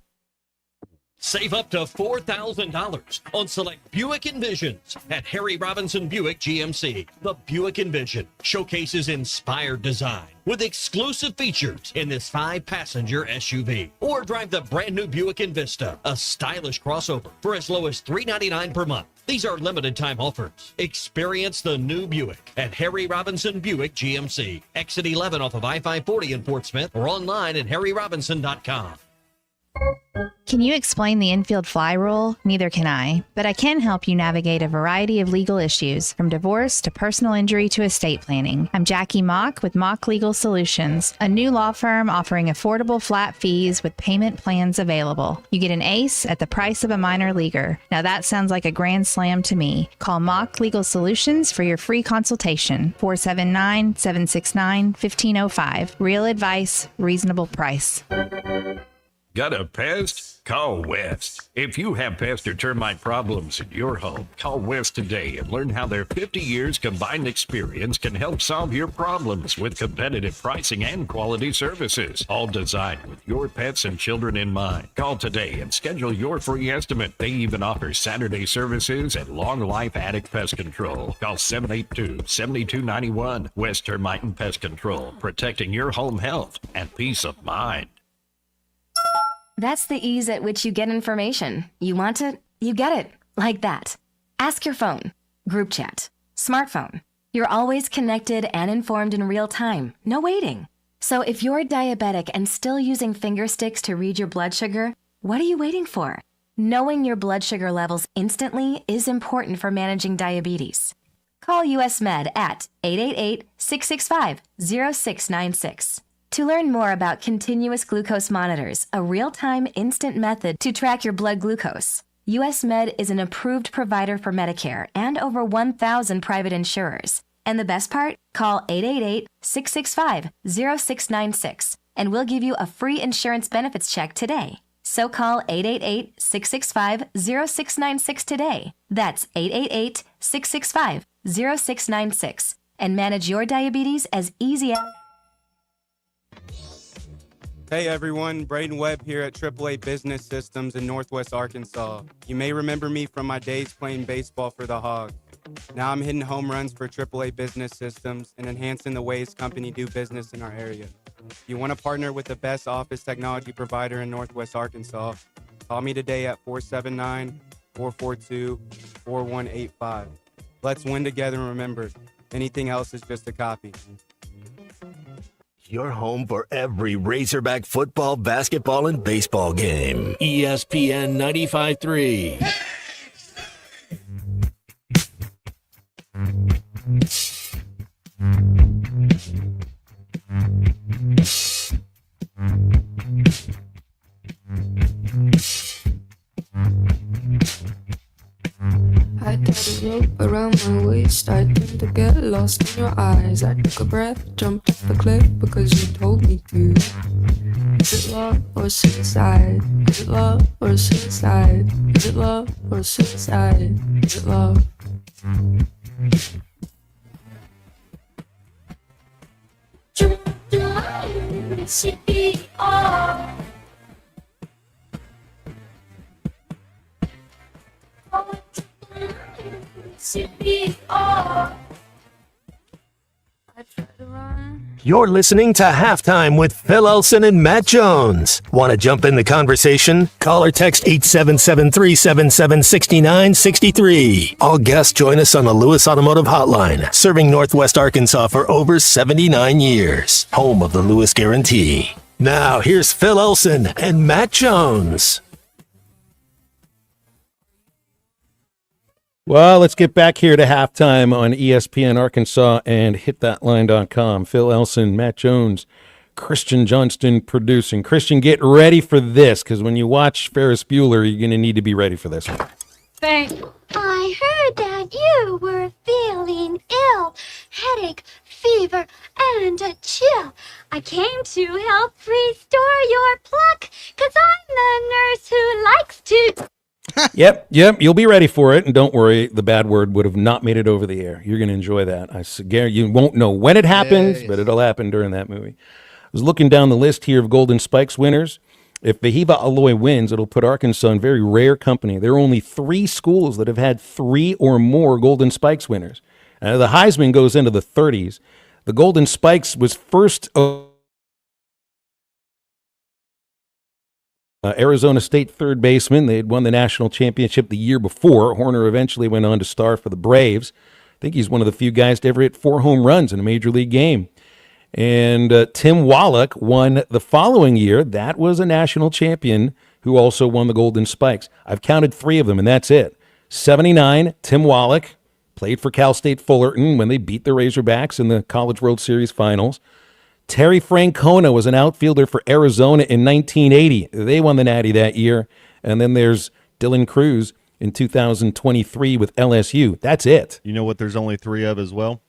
Save up to $4,000 on select Buick Envisions at Harry Robinson Buick GMC. The Buick Envision showcases inspired design with exclusive features in this 5-passenger SUV. Or drive the brand new Buick Envista, a stylish crossover for as low as $399 per month. These are limited time offers. Experience the new Buick at Harry Robinson Buick GMC. Exit 11 off of I-540 in Fort Smith or online at harryrobinson.com. Can you explain the infield fly rule? Neither can I, but I can help you navigate a variety of legal issues, from divorce to personal injury to estate planning. I'm Jackie Mock with Mock Legal Solutions, a new law firm offering affordable flat fees with payment plans available. You get an ace at the price of a minor leaguer. Now that sounds like a grand slam to me. Call Mock Legal Solutions for your free consultation. 479-769-1505. Real advice, reasonable price. Got a pest? Call West. If you have pest or termite problems in your home, call West today and learn how their 50 years combined experience can help solve your problems with competitive pricing and quality services, all designed with your pets and children in mind. Call today and schedule your free estimate. They even offer Saturday services and long life attic pest control. Call 782-7291. West Termite and Pest Control, protecting your home health and peace of mind. That's the ease at which you get information. You want it, you get it. Like that. Ask your phone. Group chat. Smartphone. You're always connected and informed in real time. No waiting. So if you're diabetic and still using finger sticks to read your blood sugar, what are you waiting for? Knowing your blood sugar levels instantly is important for managing diabetes. Call US Med at 888-665-0696. To learn more about continuous glucose monitors, a real-time instant method to track your blood glucose, US Med is an approved provider for Medicare and over 1,000 private insurers. And the best part? Call 888-665-0696 and we'll give you a free insurance benefits check today. So call 888-665-0696 today. That's 888-665-0696 and manage your diabetes as easy as... Hey everyone, Braden Webb here at AAA Business Systems in Northwest Arkansas. You may remember me from my days playing baseball for the Hogs. Now I'm hitting home runs for AAA Business Systems and enhancing the ways company do business in our area. If you want to partner with the best office technology provider in Northwest Arkansas, call me today at 479-442-4185. Let's win together, and remember, anything else is just a copy. Your home for every Razorback football, basketball, and baseball game. ESPN 95.3. I tied a rope around my waist. I tend to get lost in your eyes. I took a breath, jumped off the cliff because you told me to. Is it love or suicide? Is it love or suicide? Is it love or suicide? Is it love? You're listening to Halftime with Phil Elson and Matt Jones. Want to jump in the conversation? Call or text 877-377-6963. All guests join us on the Lewis Automotive Hotline, serving Northwest Arkansas for over 79 years. Home of the Lewis Guarantee. Now, here's Phil Elson and Matt Jones. Well, let's get back here to halftime on ESPN Arkansas and hitthatline.com. Phil Elson, Matt Jones, Christian Johnston producing. Christian, get ready for this, because when you watch Ferris Bueller, you're going to need to be ready for this one. I heard that you were feeling ill. Headache, fever, and a chill. I came to help restore your pluck, 'cause I'm the nurse who likes to... Yep, you'll be ready for it, and don't worry, the bad word would have not made it over the air. You're going to enjoy that. I guarantee you won't know when it happens, but it'll happen during that movie. I was looking down the list here of Golden Spikes winners. If Vahiva Aloy wins, it'll put Arkansas in very rare company. There are only 3 schools that have had 3 or more Golden Spikes winners. The Heisman goes into the 30s. The Golden Spikes was first... Arizona State third baseman. They had won the national championship the year before. Horner eventually went on to star for the Braves. I think he's one of the few guys to ever hit 4 home runs in a major league game. And Tim Wallach won the following year. That was a national champion who also won the Golden Spikes. I've counted 3 of them, and that's it. 79, Tim Wallach played for Cal State Fullerton when they beat the Razorbacks in the College World Series finals. Terry Francona was an outfielder for Arizona in 1980. They won the Natty that year. And then there's Dylan Cruz in 2023 with LSU. That's it. You know what there's only 3 of as well?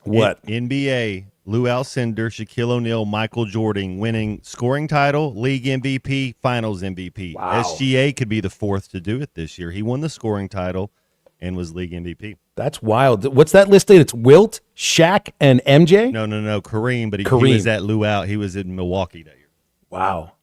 What? NBA, Lou Alcindor, Shaquille O'Neal, Michael Jordan winning scoring title, league MVP, finals MVP. Wow. SGA could be the 4th to do it this year. He won the scoring title and was league MVP. That's wild. What's that listed? It's Wilt, Shaq, and MJ? No, Kareem, but he Kareem. was at Lou Al. He was in Milwaukee that year. Wow.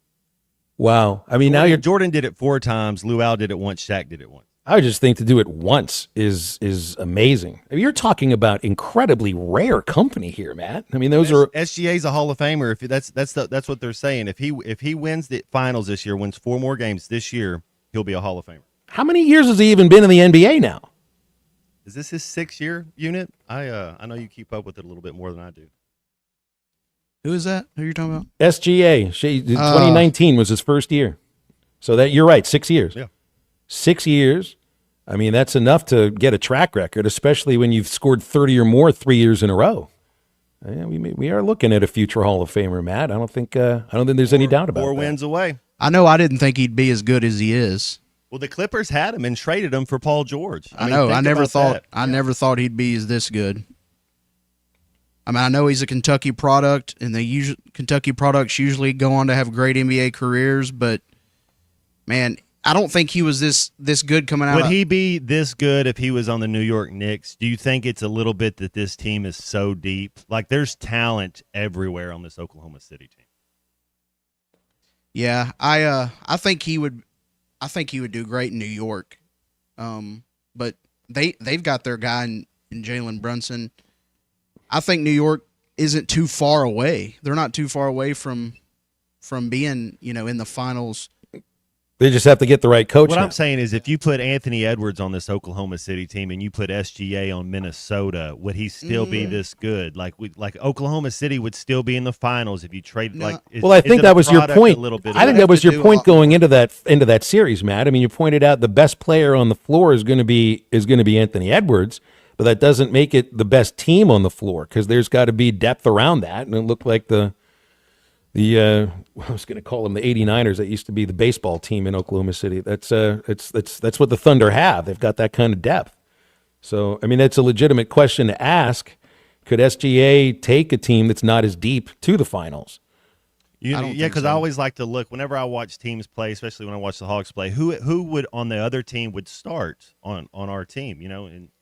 I mean, now Jordan did it 4 times. Lou Al did it once. Shaq did it once. I would just think to do it once is amazing. I mean, you're talking about incredibly rare company here, Matt. I mean, those are SGA's a Hall of Famer. If that's what they're saying. If he wins the finals this year, wins 4 more games this year, he'll be a Hall of Famer. How many years has he even been in the NBA now? Is this his 6th-year unit? I know you keep up with it a little bit more than I do. Who is that? Who are you talking about? SGA. 2019 was his first year. So that you're right, 6 years. Yeah. 6 years. I mean, that's enough to get a track record, especially when you've scored 30 or more 3 years in a row. Yeah, we are looking at a future Hall of Famer, Matt. I don't think there's any doubt about 4 that. wins away. I know I didn't think he'd be as good as he is. Well, the Clippers had him and traded him for Paul George. I know. I never thought he'd be this good. I mean, I know he's a Kentucky product, and Kentucky products usually go on to have great NBA careers. But man, I don't think he was this good coming out. Would he be this good if he was on the New York Knicks? Do you think it's a little bit that this team is so deep? Like, there's talent everywhere on this Oklahoma City team. Yeah, I think he would. I think he would do great in New York, but they've got their guy in Jalen Brunson. I think New York isn't too far away. They're not too far away from being in the finals. They just have to get the right coach. What now. I'm saying is, if you put Anthony Edwards on this Oklahoma City team and you put SGA on Minnesota, would he still be this good? Like Oklahoma City would still be in the finals if you trade. Well, I think that was your point. I think that was your point going into that series, Matt. I mean, you pointed out the best player on the floor is going to be Anthony Edwards, but that doesn't make it the best team on the floor because there's got to be depth around that, and it looked like the I was going to call them the 89ers. That used to be the baseball team in Oklahoma City. That's what the Thunder have. They've got that kind of depth. So, I mean, that's a legitimate question to ask. Could SGA take a team that's not as deep to the finals? Because I always like to look, whenever I watch teams play, especially when I watch the Hawks play, who would on the other team would start on our team,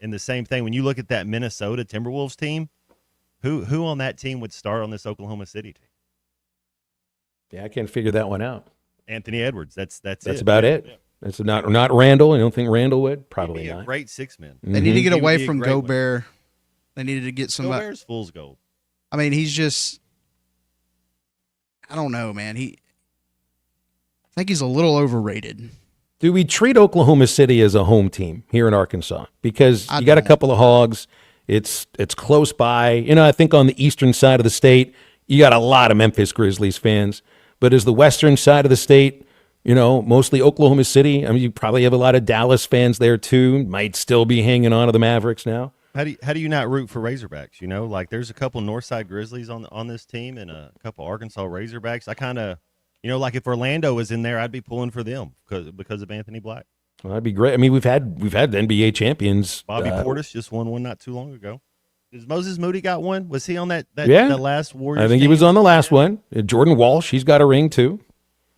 and the same thing, when you look at that Minnesota Timberwolves team, who on that team would start on this Oklahoma City team? Yeah, I can't figure that one out. Anthony Edwards. That's about it. Yeah. That's not Randall. I don't think Randall would. Probably He'd be not. A great 6-man. They need to get away from Gobert. They needed to get somebody. Gobert's fool's gold. I mean, he's just. I don't know, man. I think he's a little overrated. Do we treat Oklahoma City as a home team here in Arkansas? Because you got a couple of Hogs. It's close by. I think on the eastern side of the state, you got a lot of Memphis Grizzlies fans. But as the western side of the state, mostly Oklahoma City. I mean, you probably have a lot of Dallas fans there too. Might still be hanging on to the Mavericks now. How do you not root for Razorbacks? You know, like there's a couple Northside Grizzlies on this team and a couple Arkansas Razorbacks. I kind of, you know, like if Orlando was in there, I'd be pulling for them because of Anthony Black. Well, that'd be great. I mean, we've had NBA champions. Bobby Portis just won one not too long ago. Does Moses Moody got one? Was he on that Yeah. that last Warriors? I think he was on the last one. Jordan Walsh, he's got a ring too.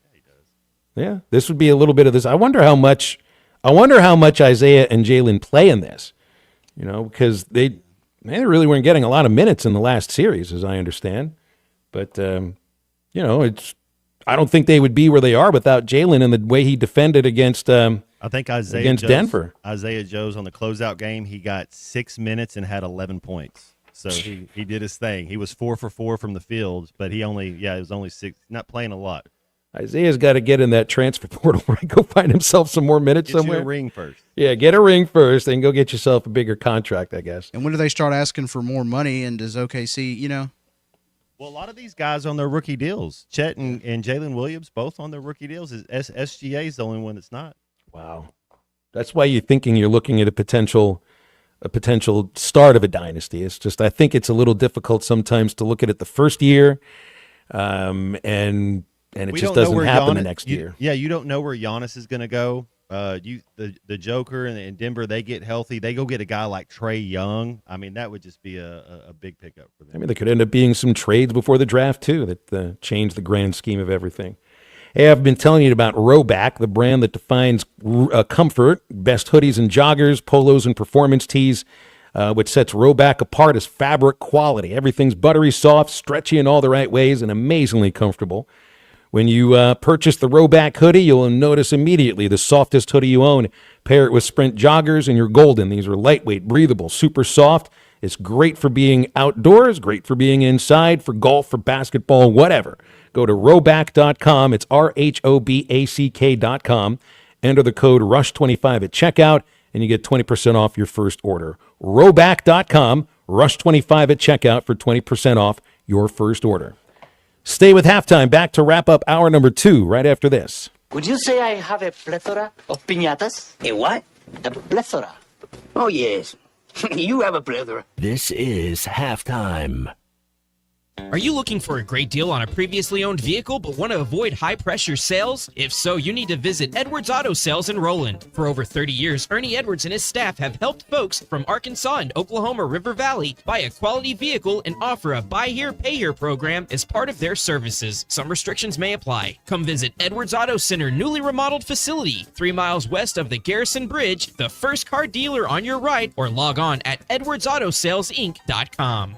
Yeah, he does. Yeah, this would be a little bit of this. I wonder how much Isaiah and Jalen play in this. You know, because they really weren't getting a lot of minutes in the last series, as I understand. But you know, I don't think they would be where they are without Jalen and the way he defended against. I think against Denver. Isaiah Joe's on the closeout game. He got 6 minutes and had 11 points. So he did his thing. He was 4 for 4 from the field, but it was only 6. Not playing a lot. Isaiah's got to get in that transfer portal, right? Go find himself some more minutes somewhere. Get you a ring first. Yeah, get a ring first, and go get yourself a bigger contract, I guess. And when do they start asking for more money? And does OKC, you know? Well, a lot of these guys on their rookie deals. Chet and Jalen Williams both on their rookie deals. SGA is the only one that's not. Wow, that's why you're thinking you're looking at a potential start of a dynasty. It's just I think it's a little difficult sometimes to look at it the first year, and it just doesn't happen the next year. Yeah, you don't know where Giannis is going to go. The Joker and Denver, they get healthy. They go get a guy like Trae Young. I mean, that would just be a big pickup for them. I mean, there could end up being some trades before the draft too that change the grand scheme of everything. Hey, I've been telling you about Rhoback, the brand that defines comfort, best hoodies and joggers, polos and performance tees, which sets Rhoback apart as fabric quality. Everything's buttery soft, stretchy in all the right ways, and amazingly comfortable. When you purchase the Rhoback hoodie, you'll notice immediately the softest hoodie you own. Pair it with Sprint joggers and you're golden. These are lightweight, breathable, super soft. It's great for being outdoors, great for being inside, for golf, for basketball, whatever. Go to Rhoback.com. It's RHOBACK.com. Enter the code RUSH25 at checkout, and you get 20% off your first order. Rhoback.com, RUSH25 at checkout for 20% off your first order. Stay with Halftime. Back to wrap up hour number 2 right after this. Would you say I have a plethora of piñatas? A what? A plethora. Oh, yes. You have a plethora. This is Halftime. Are you looking for a great deal on a previously owned vehicle but want to avoid high-pressure sales? If so, you need to visit Edwards Auto Sales in Roland. For over 30 years, Ernie Edwards and his staff have helped folks from Arkansas and Oklahoma River Valley buy a quality vehicle and offer a buy here, pay here program as part of their services. Some restrictions may apply. Come visit Edwards Auto Center newly remodeled facility 3 miles west of the Garrison Bridge, the first car dealer on your right, or log on at edwardsautosalesinc.com.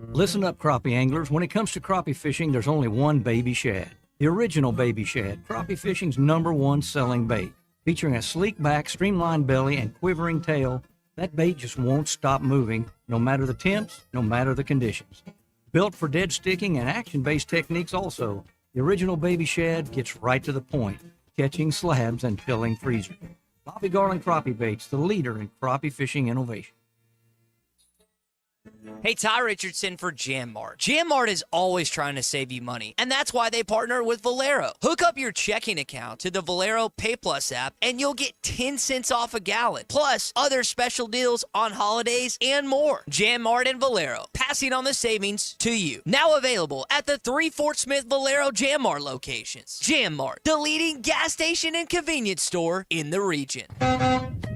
Listen up, crappie anglers. When it comes to crappie fishing, there's only one Baby Shad. The original Baby Shad, crappie fishing's #1 selling bait. Featuring a sleek back, streamlined belly, and quivering tail, that bait just won't stop moving, no matter the temps, no matter the conditions. Built for dead sticking and action-based techniques also, the original Baby Shad gets right to the point, catching slabs and filling freezers. Bobby Garland Crappie Baits, the leader in crappie fishing innovation. Hey, Ty Richardson for Jam Mart. Jam Mart is always trying to save you money, and that's why they partner with Valero. Hook up your checking account to the Valero Pay Plus app, and you'll get 10 cents off a gallon, plus other special deals on holidays and more. Jam Mart and Valero, passing on the savings to you. Now available at the 3 Fort Smith Valero Jam Mart locations. Jam Mart, the leading gas station and convenience store in the region.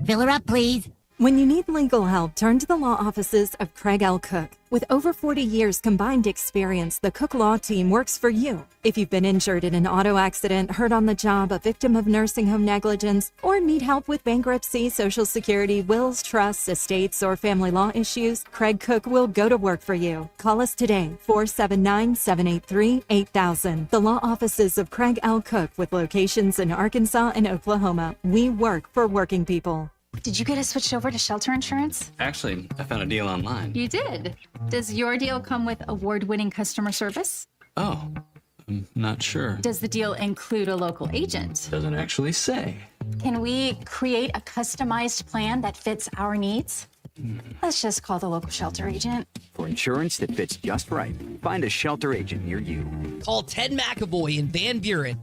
Fill her up, please. When you need legal help, turn to the law offices of Craig L. Cook. With over 40 years combined experience, the Cook Law Team works for you. If you've been injured in an auto accident, hurt on the job, a victim of nursing home negligence, or need help with bankruptcy, Social Security, wills, trusts, estates, or family law issues, Craig Cook will go to work for you. Call us today, 479-783-8000. The law offices of Craig L. Cook with locations in Arkansas and Oklahoma. We work for working people. Did you get us switched over to shelter insurance? Actually, I found a deal online. You did? Does your deal come with award-winning customer service? Oh, I'm not sure. Does the deal include a local agent? Doesn't actually say. Can we create a customized plan that fits our needs? Let's just call the local shelter agent. For insurance that fits just right, find a shelter agent near you. Call Ted McAvoy in Van Buren.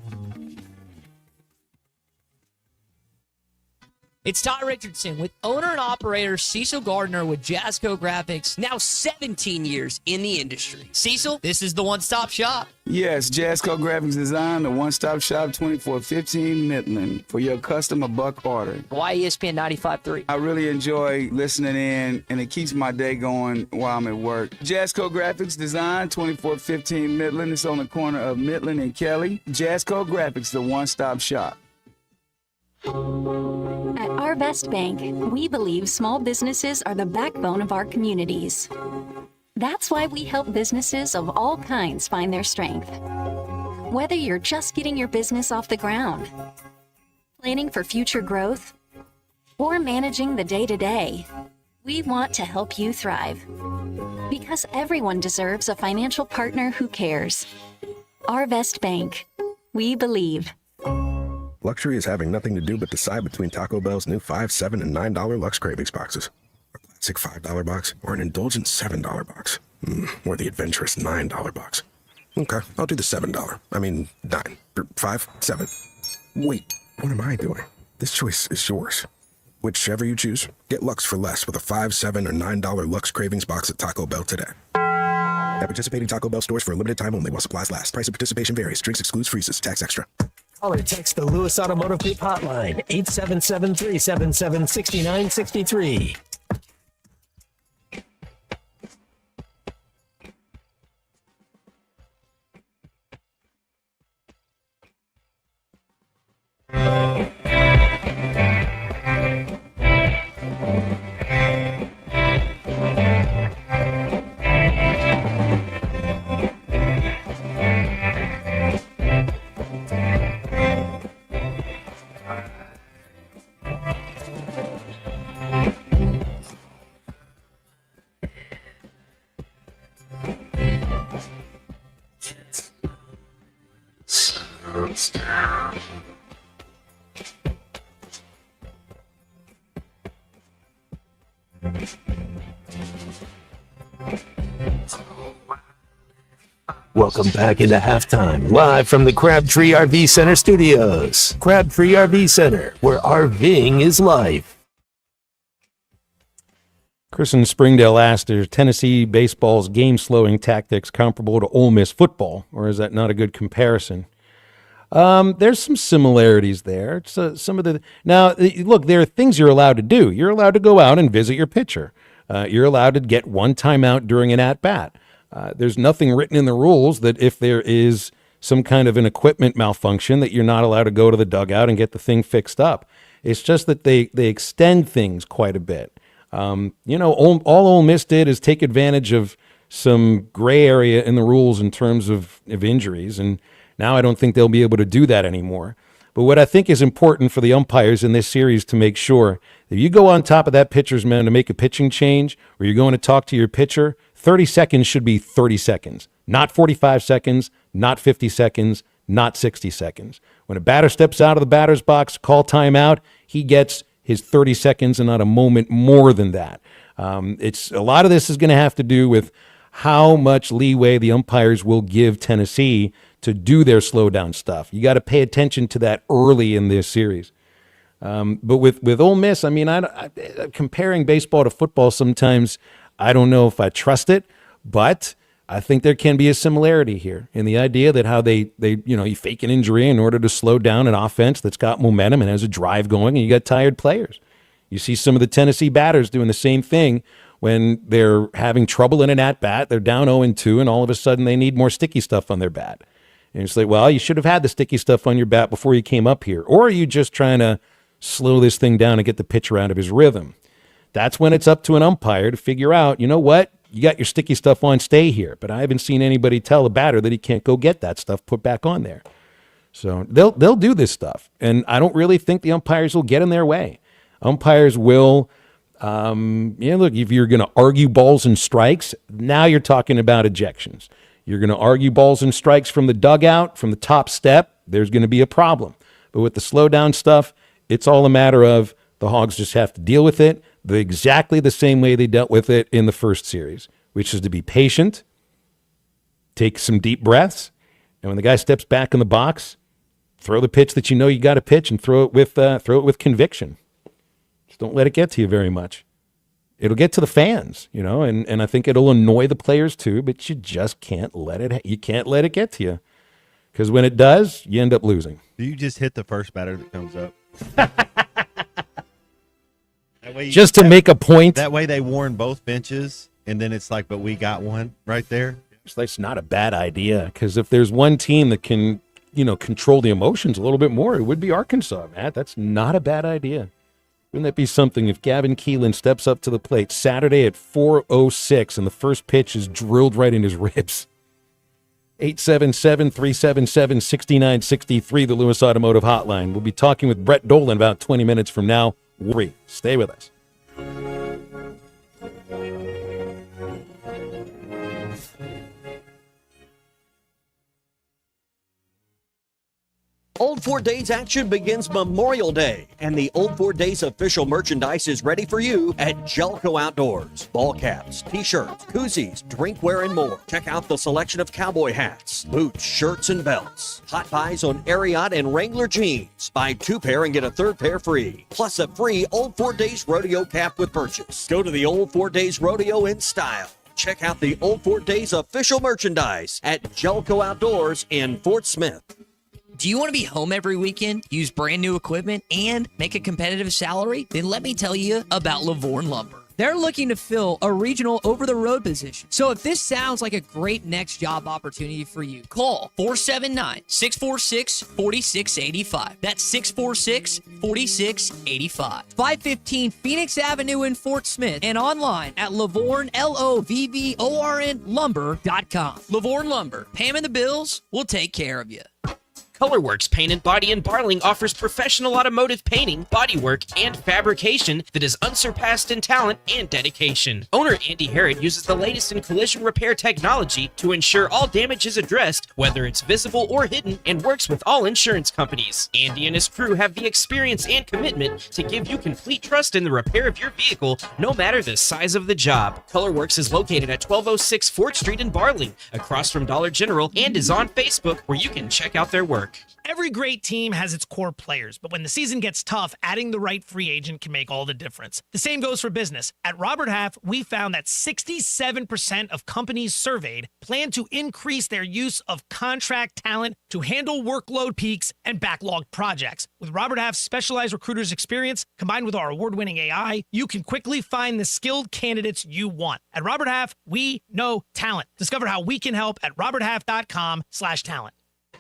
It's Todd Richardson with owner and operator Cecil Gardner with Jasco Graphics, now 17 years in the industry. Cecil, this is the one-stop shop. Yes, Jasco Graphics Design, the one-stop shop, 2415 Midland, for your customer buck order. Why ESPN 95.3? I really enjoy listening in, and it keeps my day going while I'm at work. Jasco Graphics Design, 2415 Midland. It's on the corner of Midland and Kelly. Jasco Graphics, the one-stop shop. At Arvest Bank, we believe small businesses are the backbone of our communities. That's why we help businesses of all kinds find their strength. Whether you're just getting your business off the ground, planning for future growth, or managing the day-to-day, we want to help you thrive. Because everyone deserves a financial partner who cares. Arvest Bank. We believe. Luxury is having nothing to do but decide between Taco Bell's new $5, $7, and $9 Lux Cravings boxes. A classic $5 box or an indulgent $7 box. Or the adventurous $9 box. Okay, I'll do the $7. I mean, 9. 5, 7. Wait, what am I doing? This choice is yours. Whichever you choose, get Lux for less with a $5, $7, or $9 Lux Cravings box at Taco Bell today. At participating Taco Bell stores for a limited time only while supplies last. Price of participation varies. Drinks excludes freezes. Tax extra. Call or text the Lewis Automotive Group hotline, 877-377-6963. Welcome back into halftime, live from the Crabtree RV Center studios. Crabtree RV Center, where RVing is life. Chris in Springdale asked, are Tennessee baseball's game-slowing tactics comparable to Ole Miss football, or is that not a good comparison? There's some similarities there. Now, look, there are things you're allowed to do. You're allowed to go out and visit your pitcher. You're allowed to get one timeout during an at-bat. There's nothing written in the rules that if there is some kind of an equipment malfunction that you're not allowed to go to the dugout and get the thing fixed up. It's just that they extend things quite a bit. All Ole Miss did is take advantage of some gray area in the rules in terms of injuries, and now I don't think they'll be able to do that anymore. But what I think is important for the umpires in this series to make sure that you go on top of that pitcher's mound to make a pitching change, or you're going to talk to your pitcher, 30 seconds should be 30 seconds, not 45 seconds, not 50 seconds, not 60 seconds. When a batter steps out of the batter's box, call timeout, he gets his 30 seconds and not a moment more than that. It's a lot of this is going to have to do with how much leeway the umpires will give Tennessee to do their slow down stuff. You got to pay attention to that early in this series. But with Ole Miss, I mean, comparing baseball to football sometimes, I don't know if I trust it, but I think there can be a similarity here in the idea that how they you fake an injury in order to slow down an offense that's got momentum and has a drive going, and you got tired players. You see some of the Tennessee batters doing the same thing when they're having trouble in an at-bat, they're down 0-2, and all of a sudden they need more sticky stuff on their bat. And it's like, well, you should have had the sticky stuff on your bat before you came up here. Or are you just trying to slow this thing down and get the pitcher out of his rhythm? That's when it's up to an umpire to figure out, you know what? You got your sticky stuff on, stay here. But I haven't seen anybody tell a batter that he can't go get that stuff put back on there. So they'll do this stuff. And I don't really think the umpires will get in their way. Umpires will, look, if you're going to argue balls and strikes, now you're talking about ejections. You're going to argue balls and strikes from the dugout, from the top step, there's going to be a problem. But with the slow down stuff, it's all a matter of the Hogs just have to deal with it exactly the same way they dealt with it in the first series, which is to be patient, take some deep breaths, and when the guy steps back in the box, throw the pitch that you know you got to pitch and throw it with conviction. Just don't let it get to you very much. It'll get to the fans, and I think it'll annoy the players too, but you just can't let it get to you. Because when it does, you end up losing. Do you just hit the first batter that comes up? Just to make a point. That way they warn both benches, and then it's like, but we got one right there. That's not a bad idea, because if there's one team that can, control the emotions a little bit more, it would be Arkansas, Matt. That's not a bad idea. Wouldn't that be something if Gavin Keelan steps up to the plate Saturday at 4:06 and the first pitch is drilled right in his ribs? 877-377-6963, the Lewis Automotive Hotline. We'll be talking with Brett Dolan about 20 minutes from now. Stay with us. Old Ford Days action begins Memorial Day, and the Old Ford Days official merchandise is ready for you at Jelco Outdoors. Ball caps, t-shirts, koozies, drinkware, and more. Check out the selection of cowboy hats, boots, shirts, and belts. Hot buys on Ariat and Wrangler jeans. Buy 2 pair and get a 3rd pair free. Plus a free Old Ford Days rodeo cap with purchase. Go to the Old Ford Days Rodeo in style. Check out the Old Ford Days official merchandise at Jelco Outdoors in Fort Smith. Do you want to be home every weekend, use brand new equipment, and make a competitive salary? Then let me tell you about Lavorne Lumber. They're looking to fill a regional over-the-road position. So if this sounds like a great next job opportunity for you, call 479-646-4685. That's 646-4685. 515 Phoenix Avenue in Fort Smith and online at Lavorne, Lovvorn lumber.com. Lavorne Lumber. Paying the bills, we'll take care of you. Colorworks Paint and Body in Barling offers professional automotive painting, bodywork, and fabrication that is unsurpassed in talent and dedication. Owner Andy Herod uses the latest in collision repair technology to ensure all damage is addressed, whether it's visible or hidden, and works with all insurance companies. Andy and his crew have the experience and commitment to give you complete trust in the repair of your vehicle, no matter the size of the job. Colorworks is located at 1206 4th Street in Barling, across from Dollar General, and is on Facebook, where you can check out their work. Every great team has its core players, but when the season gets tough, adding the right free agent can make all the difference. The same goes for business. At Robert Half, we found that 67% of companies surveyed plan to increase their use of contract talent to handle workload peaks and backlogged projects. With Robert Half's specialized recruiters' experience, combined with our award-winning AI, you can quickly find the skilled candidates you want. At Robert Half, we know talent. Discover how we can help at roberthalf.com/talent.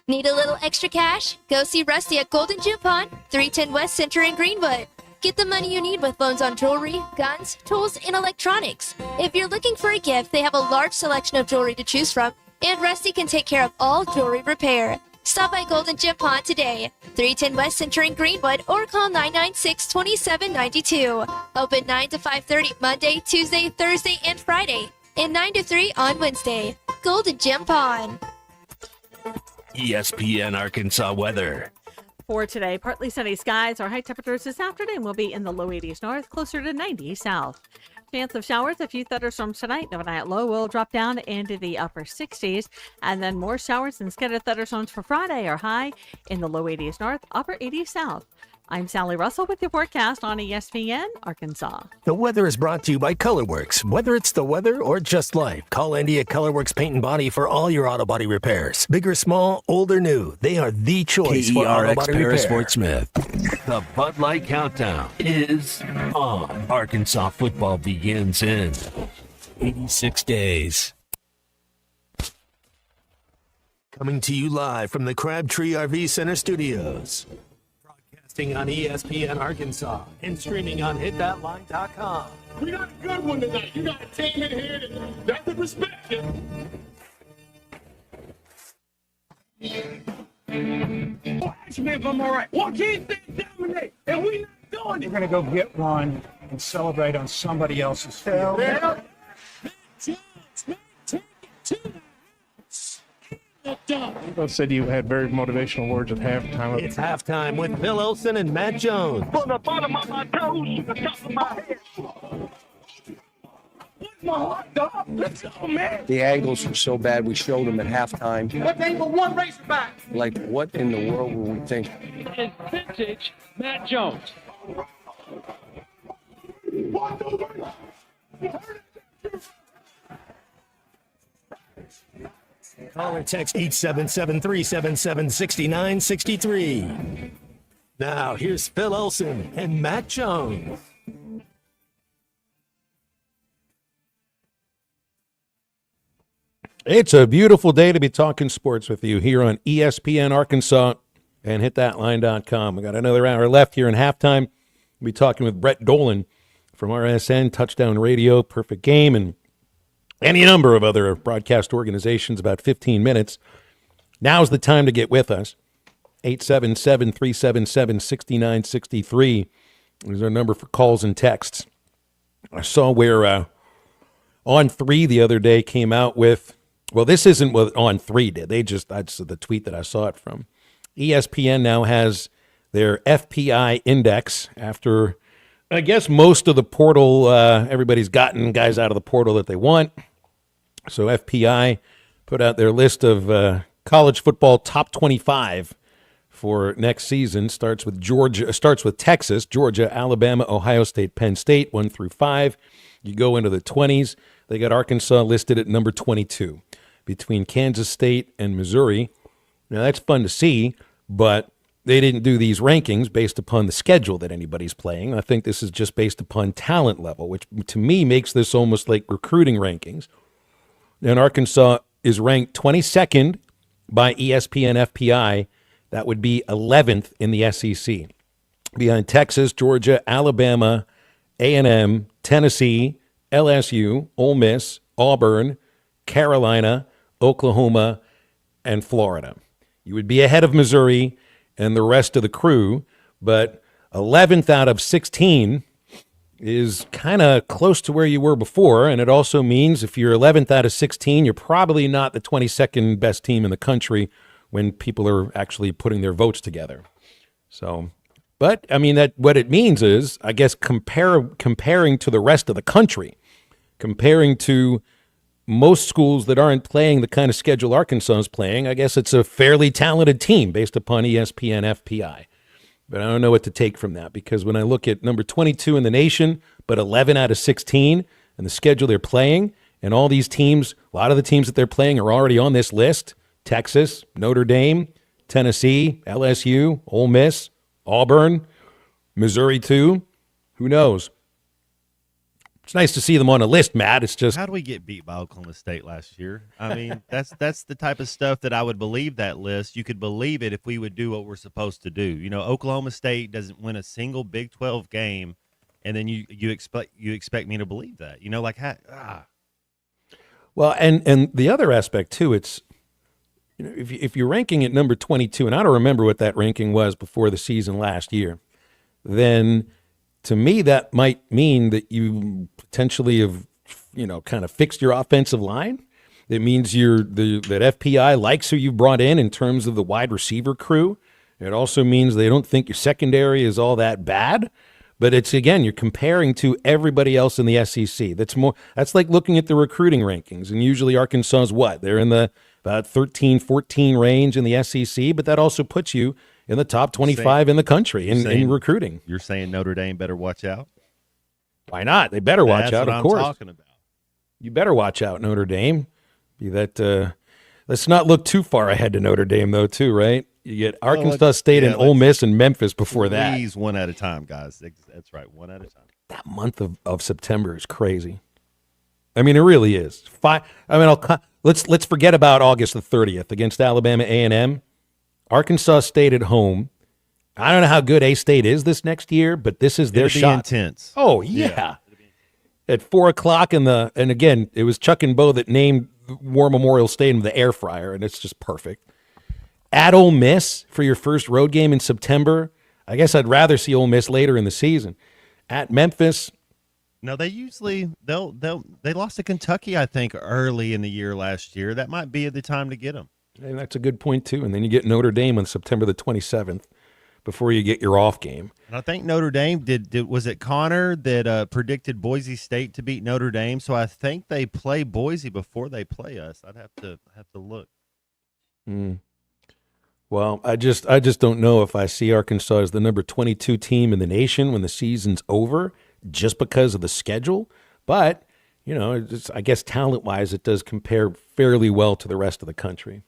Need a little extra cash? Go see Rusty at Golden Gym Pawn, 310 West Center in Greenwood. Get the money you need with loans on jewelry, guns, tools, and electronics. If you're looking for a gift, they have a large selection of jewelry to choose from, and Rusty can take care of all jewelry repair. Stop by Golden Gym Pawn today, 310 West Center in Greenwood, or call 996-2792. Open 9 to 5:30 Monday, Tuesday, Thursday, and Friday, and 9 to 3 on Wednesday. Golden Gym Pawn. ESPN Arkansas weather. For today, partly sunny skies. Our high temperatures this afternoon will be in the low 80s north, closer to 90 south. Chance of showers, a few thunderstorms tonight. The overnight low will drop down into the upper 60s. And then more showers and scattered thunderstorms for Friday are high in the low 80s north, upper 80s south. I'm Sally Russell with your forecast on ESPN Arkansas. The weather is brought to you by Colorworks. Whether it's the weather or just life, call Andy at Colorworks Paint and Body for all your auto body repairs. Big or small, old or new, they are the choice for auto body repair. Fort Smith. The Bud Light Countdown is on. Arkansas football begins in 86 days. Coming to you live from the Crabtree RV Center studios. On ESPN Arkansas and streaming on hitthatline.com. We got a good one tonight. You got a team in here that doesn't respect you. Well, ask me if I'm all right. Well, can't they dominate? And we not doing it. We're going to go get one and celebrate on somebody else's field. Yeah. Take it to Both said you had very motivational words at halftime. It's halftime with Bill Olson and Matt Jones. From the bottom of my toes to the top of my head. What's my hot dog? Let's go, man. The angles were so bad we showed them at halftime. What they for one racerback? Like, what in the world were we thinking? It's vintage Matt Jones. 1, 2, 3. Call or text 877-377-6963. Now, here's Phil Olson and Matt Jones. It's a beautiful day to be talking sports with you here on ESPN Arkansas and hitthatline.com. We got another hour left here in halftime. We'll be talking with Brett Dolan from RSN, Touchdown Radio, Perfect Game, and any number of other broadcast organizations, about 15 minutes. Now's the time to get with us. 877-377-6963 is our number for calls and texts. I saw where On 3 the other day came out with, well, this isn't what On 3 did. That's the tweet that I saw it from. ESPN now has their FPI index after, I guess, most of the portal, everybody's gotten guys out of the portal that they want. So FPI put out their list of college football top 25 for next season. Starts with Texas, Georgia, Alabama, Ohio State, Penn State, 1 through 5. You go into the 20s. They got Arkansas listed at number 22 between Kansas State and Missouri. Now, that's fun to see, but they didn't do these rankings based upon the schedule that anybody's playing. I think this is just based upon talent level, which to me makes this almost like recruiting rankings. And Arkansas is ranked 22nd by ESPN FPI. That would be 11th in the SEC. Behind Texas, Georgia, Alabama, A&M, Tennessee, LSU, Ole Miss, Auburn, Carolina, Oklahoma, and Florida. You would be ahead of Missouri and the rest of the crew, but 11th out of 16 is kind of close to where you were before, and it also means if you're 11th out of 16, you're probably not the 22nd best team in the country when people are actually putting their votes together. So, but I mean, that what it means is, I guess, comparing to the rest of the country, comparing to most schools that aren't playing the kind of schedule Arkansas is playing, I guess it's a fairly talented team based upon ESPN FPI. But I don't know what to take from that, because when I look at number 22 in the nation, but 11 out of 16, and the schedule they're playing, and all these teams, a lot of the teams that they're playing are already on this list: Texas, Notre Dame, Tennessee, LSU, Ole Miss, Auburn, Missouri too. Who knows? It's nice to see them on a list, Matt. It's just, how do we get beat by Oklahoma State last year? I mean, that's the type of stuff that I would believe that list. You could believe it if we would do what we're supposed to do. You know, Oklahoma State doesn't win a single Big 12 game, and then you expect me to believe that. You know, like Well, and the other aspect too, it's, you know, if you're ranking at number 22, and I don't remember what that ranking was before the season last year, then to me, that might mean that you potentially have, you know, kind of fixed your offensive line. It means that FPI likes who you brought in terms of the wide receiver crew. It also means they don't think your secondary is all that bad. But it's, again, you're comparing to everybody else in the SEC. That's like looking at the recruiting rankings. And usually Arkansas is what? They're in the about 13, 14 range in the SEC, but that also puts you in the top 25 in the country in recruiting. You're saying Notre Dame better watch out? Why not? They better watch out, of course. That's what I'm talking about. You better watch out, Notre Dame. Let's not look too far ahead to Notre Dame, though, too, right? You get Arkansas State and Ole Miss and Memphis before that. Please, one at a time, guys. That's right, one at a time. That month of September is crazy. I mean, it really is. Let's forget about August the 30th against Alabama A&M. Arkansas State at home. I don't know how good A-State is this next year, but this is their shot. Intense. Oh, yeah. At 4 o'clock and again, it was Chuck and Bo that named War Memorial Stadium the air fryer, and it's just perfect. At Ole Miss for your first road game in September. I guess I'd rather see Ole Miss later in the season. At Memphis. No, they usually they lost to Kentucky, I think, early in the year last year. That might be the time to get them. And that's a good point, too. And then you get Notre Dame on September the 27th before you get your off game. And I think Notre Dame, was it Connor that predicted Boise State to beat Notre Dame? So I think they play Boise before they play us. I'd have to look. Well, I just don't know if I see Arkansas as the number 22 team in the nation when the season's over, just because of the schedule. But, I guess talent-wise, it does compare fairly well to the rest of the country.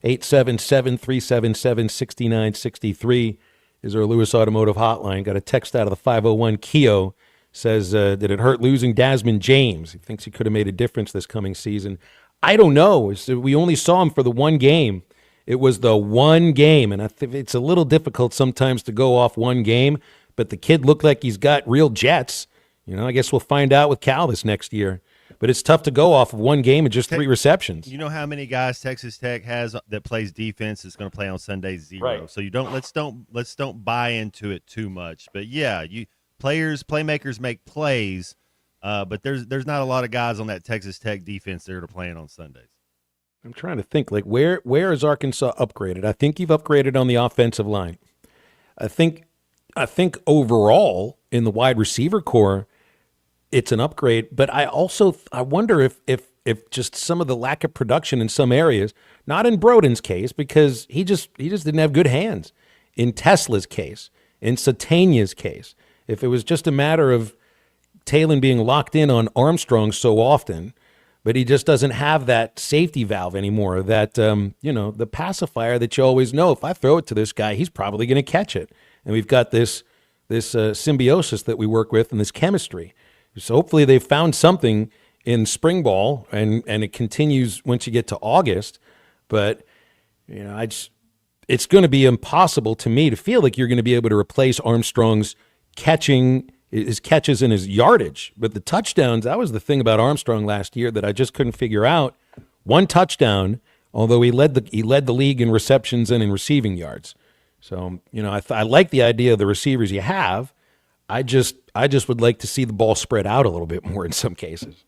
877-377-6963 is our Lewis Automotive hotline. Got a text out of the 501. Keo says, did it hurt losing Desmond James? He thinks he could have made a difference this coming season. I don't know. We only saw him for the one game. It was the one game, and I think it's a little difficult sometimes to go off one game, but the kid looked like he's got real jets. I guess we'll find out with Cal this next year. But it's tough to go off of one game and just 3 receptions. You know how many guys Texas Tech has that plays defense that's going to play on Sunday? 0. Right. So let's don't buy into it too much. But yeah, playmakers make plays, but there's not a lot of guys on that Texas Tech defense that are playing on Sundays. I'm trying to think, where is Arkansas upgraded? I think you've upgraded on the offensive line. I think overall in the wide receiver core, it's an upgrade. But I wonder if just some of the lack of production in some areas, not in Broden's case because he just didn't have good hands. In Tesla's case, in Satania's case, if it was just a matter of Talon being locked in on Armstrong so often, but he just doesn't have that safety valve anymore, that, the pacifier that you always know, if I throw it to this guy, he's probably going to catch it. And we've got this symbiosis that we work with and this chemistry. So hopefully they've found something in spring ball, and it continues once you get to August. But, it's going to be impossible to me to feel like you're going to be able to replace Armstrong's his catches and his yardage. But the touchdowns, that was the thing about Armstrong last year that I just couldn't figure out. 1 touchdown, although he led the league in receptions and in receiving yards. So, I like the idea of the receivers you have. I just would like to see the ball spread out a little bit more in some cases.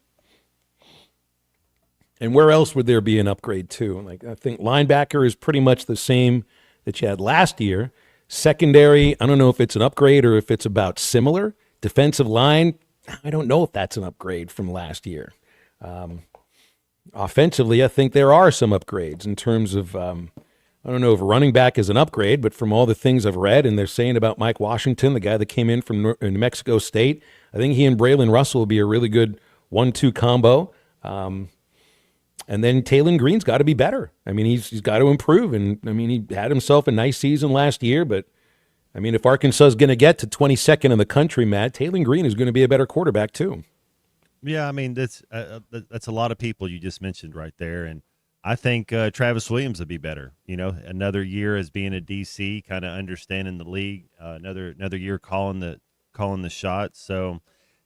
And where else would there be an upgrade to? I think linebacker is pretty much the same that you had last year. Secondary, I don't know if it's an upgrade or if it's about similar. Defensive line, I don't know if that's an upgrade from last year. Offensively, I think there are some upgrades in terms of, I don't know if running back is an upgrade, but from all the things I've read, and they're saying about Mike Washington, the guy that came in from New Mexico State, I think he and Braylon Russell will be a really good 1-2 combo. And then Talon Green's got to be better. He's got to improve. And, he had himself a nice season last year, but, if Arkansas is going to get to 22nd in the country, Matt, Talon Green is going to be a better quarterback too. Yeah, that's a lot of people you just mentioned right there. And I think Travis Williams would be better. Another year as being a DC, kind of understanding the league, another year calling the shots. So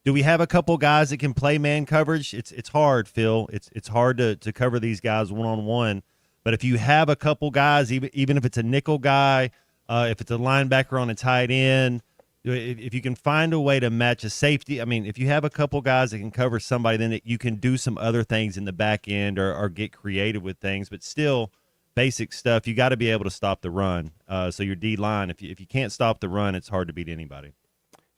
do we have a couple guys that can play man coverage? It's hard, Phil. It's hard to cover these guys one-on-one. But if you have a couple guys, even if it's a nickel guy, if it's a linebacker on a tight end, if you can find a way to match a safety, if you have a couple guys that can cover somebody, then you can do some other things in the back end or get creative with things. But still, basic stuff, you got to be able to stop the run. So your D-line, if you can't stop the run, it's hard to beat anybody.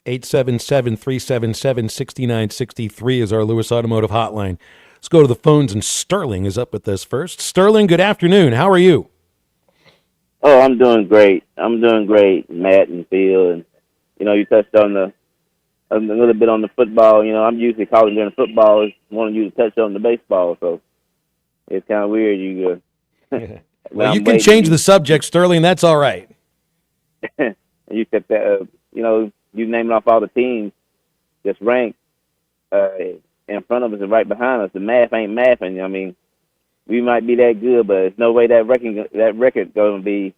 877-377-6963 is our Lewis Automotive hotline. Let's go to the phones, and Sterling is up with us first. Sterling, good afternoon. How are you? Oh, I'm doing great. Matt and Phil. And, you touched on a little bit on the football. I'm usually calling during football. Wanting you to touch on the baseball. So it's kind of weird. Well, you can change the subject, Sterling. That's all right. You said that, you naming off all the teams that's ranked in front of us and right behind us. The math ain't mathing. We might be that good, but there's no way that record's going to be.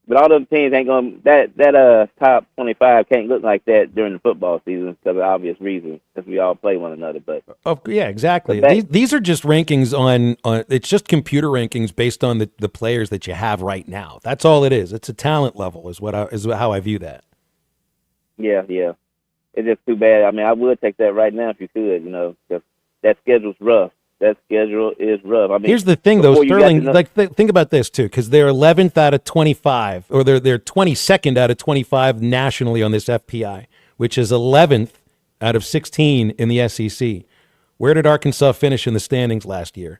But all those teams ain't going. That top 25 can't look like that during the football season because of obvious reasons. Because we all play one another. But yeah, exactly. These are just rankings on. It's just computer rankings based on the players that you have right now. That's all it is. It's a talent level, is how I view that. Yeah. It's just too bad. I would take that right now if you could. Because that schedule's rough. That schedule is rough. Here's the thing, though, Sterling. Think about this too, because they're 11th out of 25, or they're 22nd out of 25 nationally on this FPI, which is 11th out of 16 in the SEC. Where did Arkansas finish in the standings last year?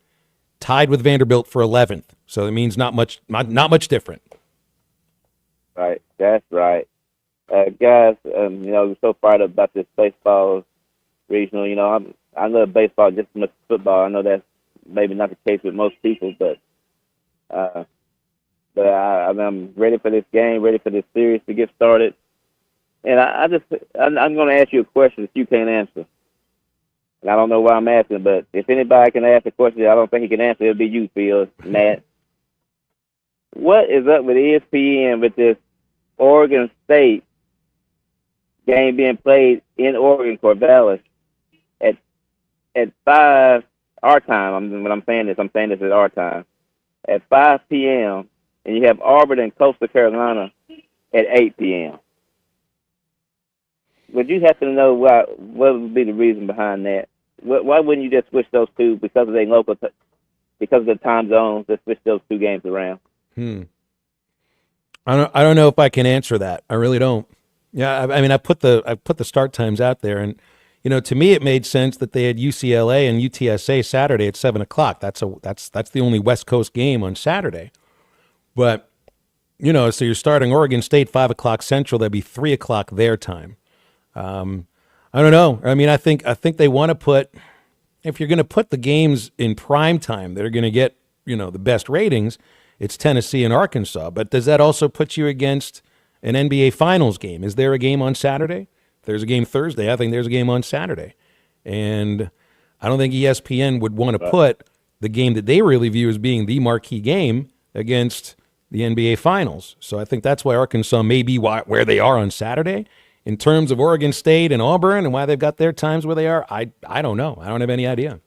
Tied with Vanderbilt for 11th. So it means not much different. Right. That's right. Guys, we're so fired up about this baseball regional. I love baseball just as much as football. I know that's maybe not the case with most people, but I'm ready for this game, ready for this series to get started. And I'm going to ask you a question that you can't answer. And I don't know why I'm asking, but if anybody can ask a question that I don't think he can answer, it'll be you, Phil, Matt. What is up with ESPN with this Oregon State game being played in Oregon, Corvallis, at 5 our time? When I'm saying this at our time, at 5 p.m., and you have Auburn and Coastal Carolina at 8 p.m. Would you happen to know what would be the reason behind that? Why wouldn't you just switch those two because of their because of the time zones? Just switch those two games around. I don't know if I can answer that. I really don't. Yeah, I mean, I put the start times out there, and to me, it made sense that they had UCLA and UTSA Saturday at 7:00. That's the only West Coast game on Saturday. But so you're starting Oregon State 5:00 Central. That'd be 3:00 their time. I don't know. I mean, I think they want to put, if you're going to put the games in prime time that are going to get the best ratings, it's Tennessee and Arkansas. But does that also put you against an NBA Finals game? Is there a game on Saturday? If there's a game Thursday, I think there's a game on Saturday. And I don't think ESPN would want to put the game that they really view as being the marquee game against the NBA Finals. So I think that's why Arkansas may be where they are on Saturday. In terms of Oregon State and Auburn and why they've got their times where they are, I don't know. I don't have any idea.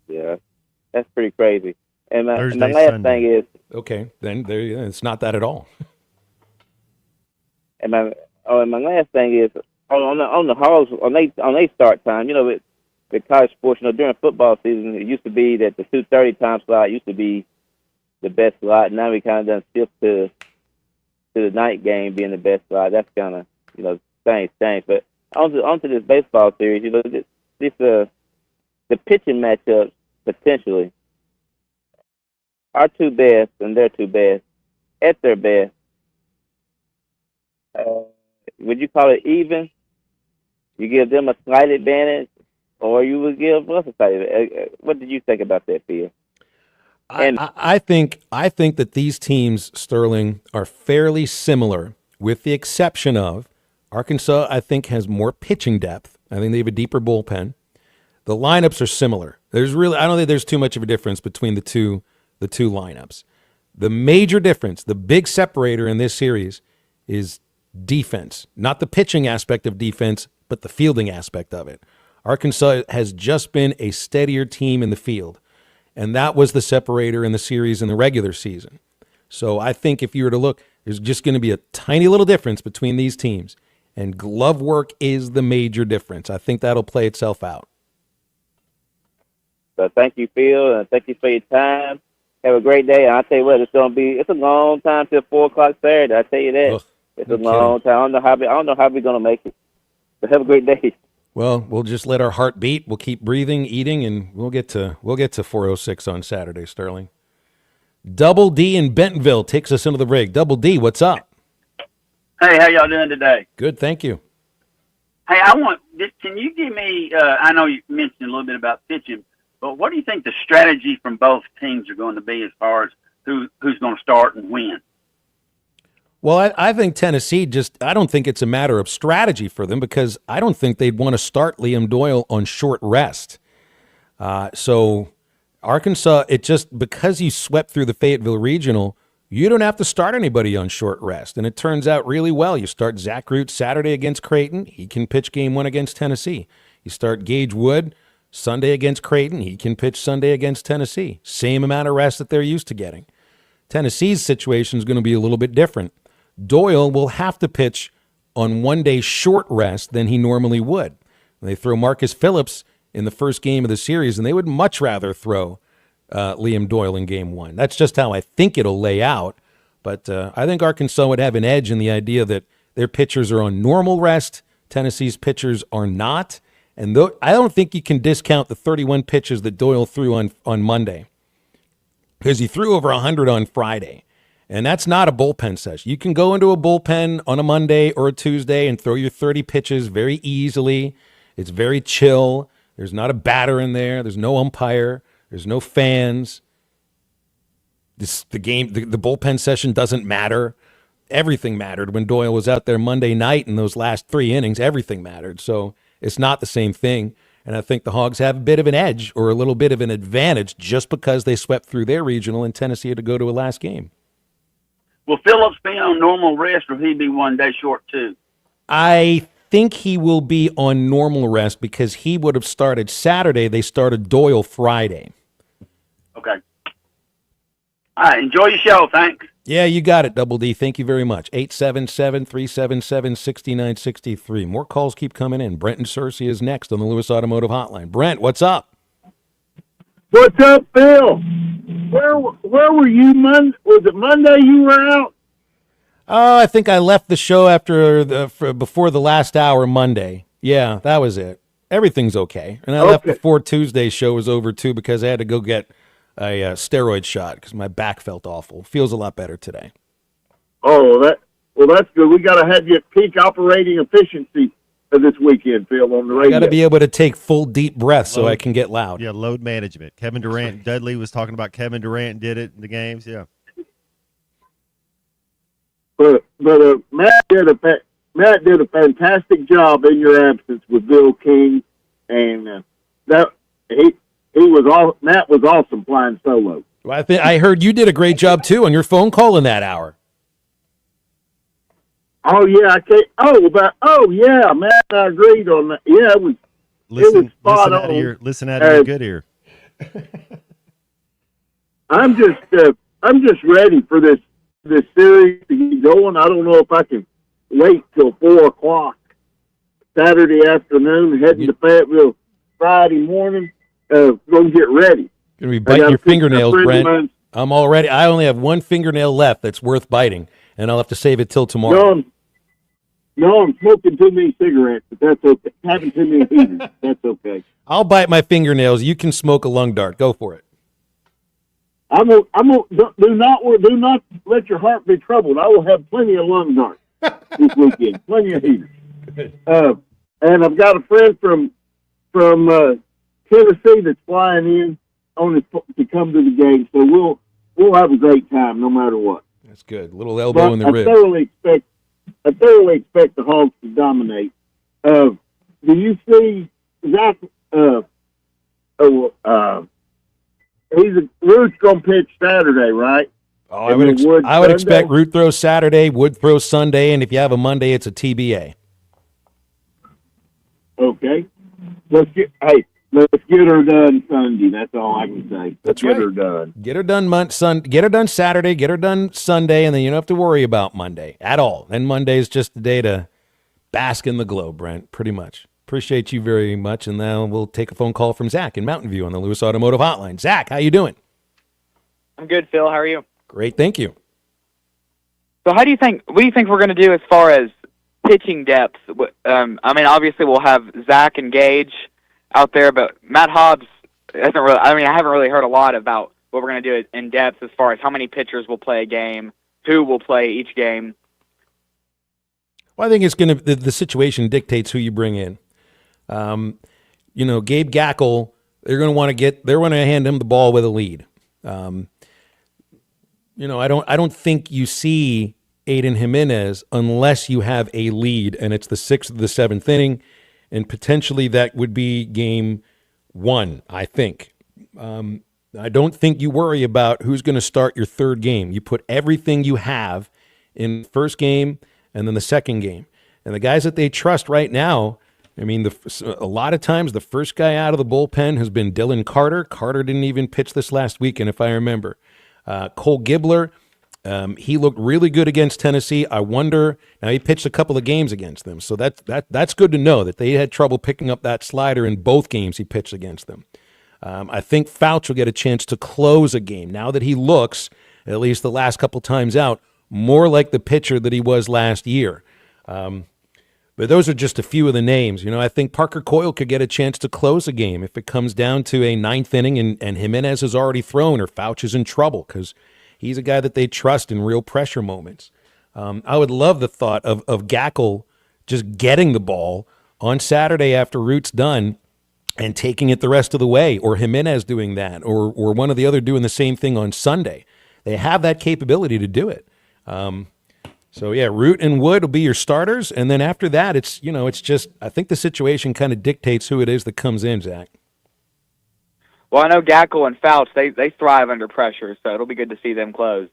Yeah, that's pretty crazy. And my last thing is, okay, then it's not that at all. And my last thing is on the Hogs on they start time. With college sports, during football season, it used to be that the 2:30 time slot used to be the best slot. Now we kind of done shift to the night game being the best slot. That's kind of things change. But onto this baseball series, the pitching matchups potentially. Our two best and their two best at their best. Would you call it even? You give them a slight advantage, or you would give us a slight advantage? What did you think about that, Phil? I think that these teams, Sterling, are fairly similar, with the exception of Arkansas. I think has more pitching depth. I think they have a deeper bullpen. The lineups are similar. I don't think there's too much of a difference between the two lineups. The major difference, the big separator in this series, is defense. Not the pitching aspect of defense, but the fielding aspect of it. Arkansas has just been a steadier team in the field, and that was the separator in the series in the regular season. So I think if you were to look, there's just going to be a tiny little difference between these teams, and glove work is the major difference. I think that'll play itself out. So thank you, Phil, and thank you for your time. Have a great day. And I'll tell you what, it's a long time till 4:00 Saturday. I tell you that. It's a long time. I don't know how we're gonna make it. But have a great day. Well, we'll just let our heart beat. We'll keep breathing, eating, and we'll get to 4:06 on Saturday, Sterling. Double D in Bentonville takes us into the rig. Double D, what's up? Hey, how y'all doing today? Good, thank you. Hey, can you give me, I know you mentioned a little bit about pitching, but what do you think the strategy from both teams are going to be as far as who's going to start and when? Well, I think Tennessee I don't think it's a matter of strategy for them, because I don't think they'd want to start Liam Doyle on short rest. So Arkansas, because you swept through the Fayetteville Regional, you don't have to start anybody on short rest. And it turns out really well. You start Zach Root Saturday against Creighton. He can pitch game 1 against Tennessee. You start Gage Wood Sunday against Creighton. He can pitch Sunday against Tennessee. Same amount of rest that they're used to getting. Tennessee's situation is going to be a little bit different. Doyle will have to pitch on 1 day short rest than he normally would. They throw Marcus Phillips in the first game of the series, and they would much rather throw Liam Doyle in game 1. That's just how I think it'll lay out. But I think Arkansas would have an edge in the idea that their pitchers are on normal rest. Tennessee's pitchers are not. And I don't think you can discount the 31 pitches that Doyle threw on Monday, because he threw over 100 on Friday. And that's not a bullpen session. You can go into a bullpen on a Monday or a Tuesday and throw your 30 pitches very easily. It's very chill. There's not a batter in there. There's no umpire. There's no fans. The bullpen session doesn't matter. Everything mattered when Doyle was out there Monday night in those last 3 innings. Everything mattered. So it's not the same thing. And I think the Hogs have a bit of an edge or a little bit of an advantage just because they swept through their regional and Tennessee had to go to a last game. Will Phillips be on normal rest, or he be 1 day short too? I think he will be on normal rest because he would have started Saturday. They started Doyle Friday. Okay. All right. Enjoy your show. Thanks. Yeah, you got it, Double D. Thank you very much. 877-377-6963. More calls keep coming in. Brent and Cersei is next on the Lewis Automotive Hotline. Brent, what's up? What's up, Phil? Where were you Monday? Was it Monday you were out? Oh, I think I left the show before the last hour Monday. Yeah, that was it. Everything's okay. And I left before Tuesday's show was over, too, because I had to go get a steroid shot because my back felt awful. Feels a lot better today. Oh, that's good. We got to have you at peak operating efficiency this weekend, Phil, on the radio. I got to be able to take full deep breaths so I can get loud. Yeah, load management. Kevin Durant, Dudley was talking about Kevin Durant did it in the games. Yeah. But Matt did a fantastic job in your absence with Bill King, and Matt was awesome flying solo. Well, I heard you did a great job too on your phone call in that hour. Oh yeah, Matt and I agreed on that. Yeah, it was spot on. Listen out of your good ear. I'm just ready for this series to get going. I don't know if I can wait till 4:00 Saturday afternoon, heading to Fayetteville Friday morning. Gonna get ready. Gonna be biting your fingernails, Brent. I only have one fingernail left that's worth biting, and I'll have to save it till tomorrow. No, I'm smoking too many cigarettes, but that's okay. Having too many heaters, that's okay. I'll bite my fingernails. You can smoke a lung dart. Go for it. Do not let your heart be troubled. I will have plenty of lung darts this weekend. Plenty of heaters. And I've got a friend from Tennessee that's flying in to come to the game, so we'll have a great time no matter what. That's good. Little elbow in the rib. I thoroughly expect the Hogs to dominate. Do you see Zach? Root's gonna pitch Saturday, right? Oh, I would expect Root throws Saturday, Wood throws Sunday, and if you have a Monday, it's a TBA. Okay, let's get her done Sunday. That's all I can say. Let's get her done. Get her done Get her done Saturday. Get her done Sunday, and then you don't have to worry about Monday at all. Then Monday is just the day to bask in the glow, Brent. Pretty much. Appreciate you very much, and now we'll take a phone call from Zach in Mountain View on the Lewis Automotive Hotline. Zach, how you doing? I'm good, Phil. How are you? Great, thank you. So what do you think we're going to do as far as pitching depth? Obviously we'll have Zach and Gage out there, but Matt Hobbs hasn't really. I haven't really heard a lot about what we're going to do in depth as far as how many pitchers will play a game, who will play each game. Well, I think it's going to the situation dictates who you bring in. Gabe Gackle, they're going to hand him the ball with a lead. I don't think you see Aiden Jimenez unless you have a lead and it's the 6th or the 7th inning, and potentially that would be game 1, I think. I don't think you worry about who's going to start your third game. You put everything you have in the first game and then the second game. And the guys that they trust right now, a lot of times the first guy out of the bullpen has been Dylan Carter. Carter didn't even pitch this last weekend, if I remember. Cole Gibbler, he looked really good against Tennessee. I wonder, now he pitched a couple of games against them, so that's good to know that they had trouble picking up that slider in both games he pitched against them. I think Fouch will get a chance to close a game now that he looks, at least the last couple times out, more like the pitcher that he was last year. But those are just a few of the names. I think Parker Coyle could get a chance to close a game if it comes down to a 9th inning and Jimenez has already thrown or Fouch is in trouble because He's a guy that they trust in real pressure moments. I would love the thought of Gackle just getting the ball on Saturday after Root's done and taking it the rest of the way, or Jimenez doing that, or one or the other doing the same thing on Sunday. They have that capability to do it. So yeah, Root and Wood will be your starters, and then after that, it's just I think the situation kind of dictates who it is that comes in, Zach. Well, I know Gackle and Fouts, they thrive under pressure, so it'll be good to see them close.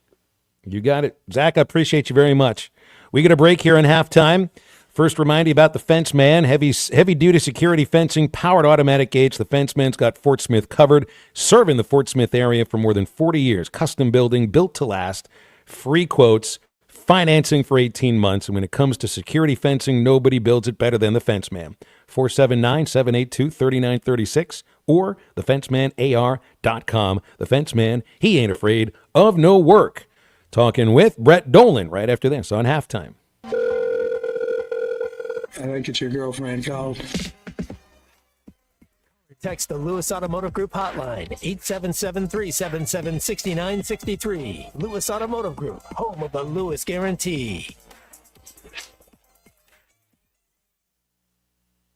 You got it. Zach, I appreciate you very much. We get a break here in halftime. First, remind you about the Fence Man, heavy-duty security fencing, powered automatic gates. The Fence Man's got Fort Smith covered, serving the Fort Smith area for more than 40 years. Custom building, built to last, free quotes, financing for 18 months. And when it comes to security fencing, nobody builds it better than the Fence Man. 479-782-3936 or thefencemanAR.com. The Fence Man, he ain't afraid of no work. Talking with Brett Dolan right after this on Halftime. I think it's your girlfriend called. Text the Lewis Automotive Group hotline, 877-377-6963. Lewis Automotive Group, home of the Lewis Guarantee.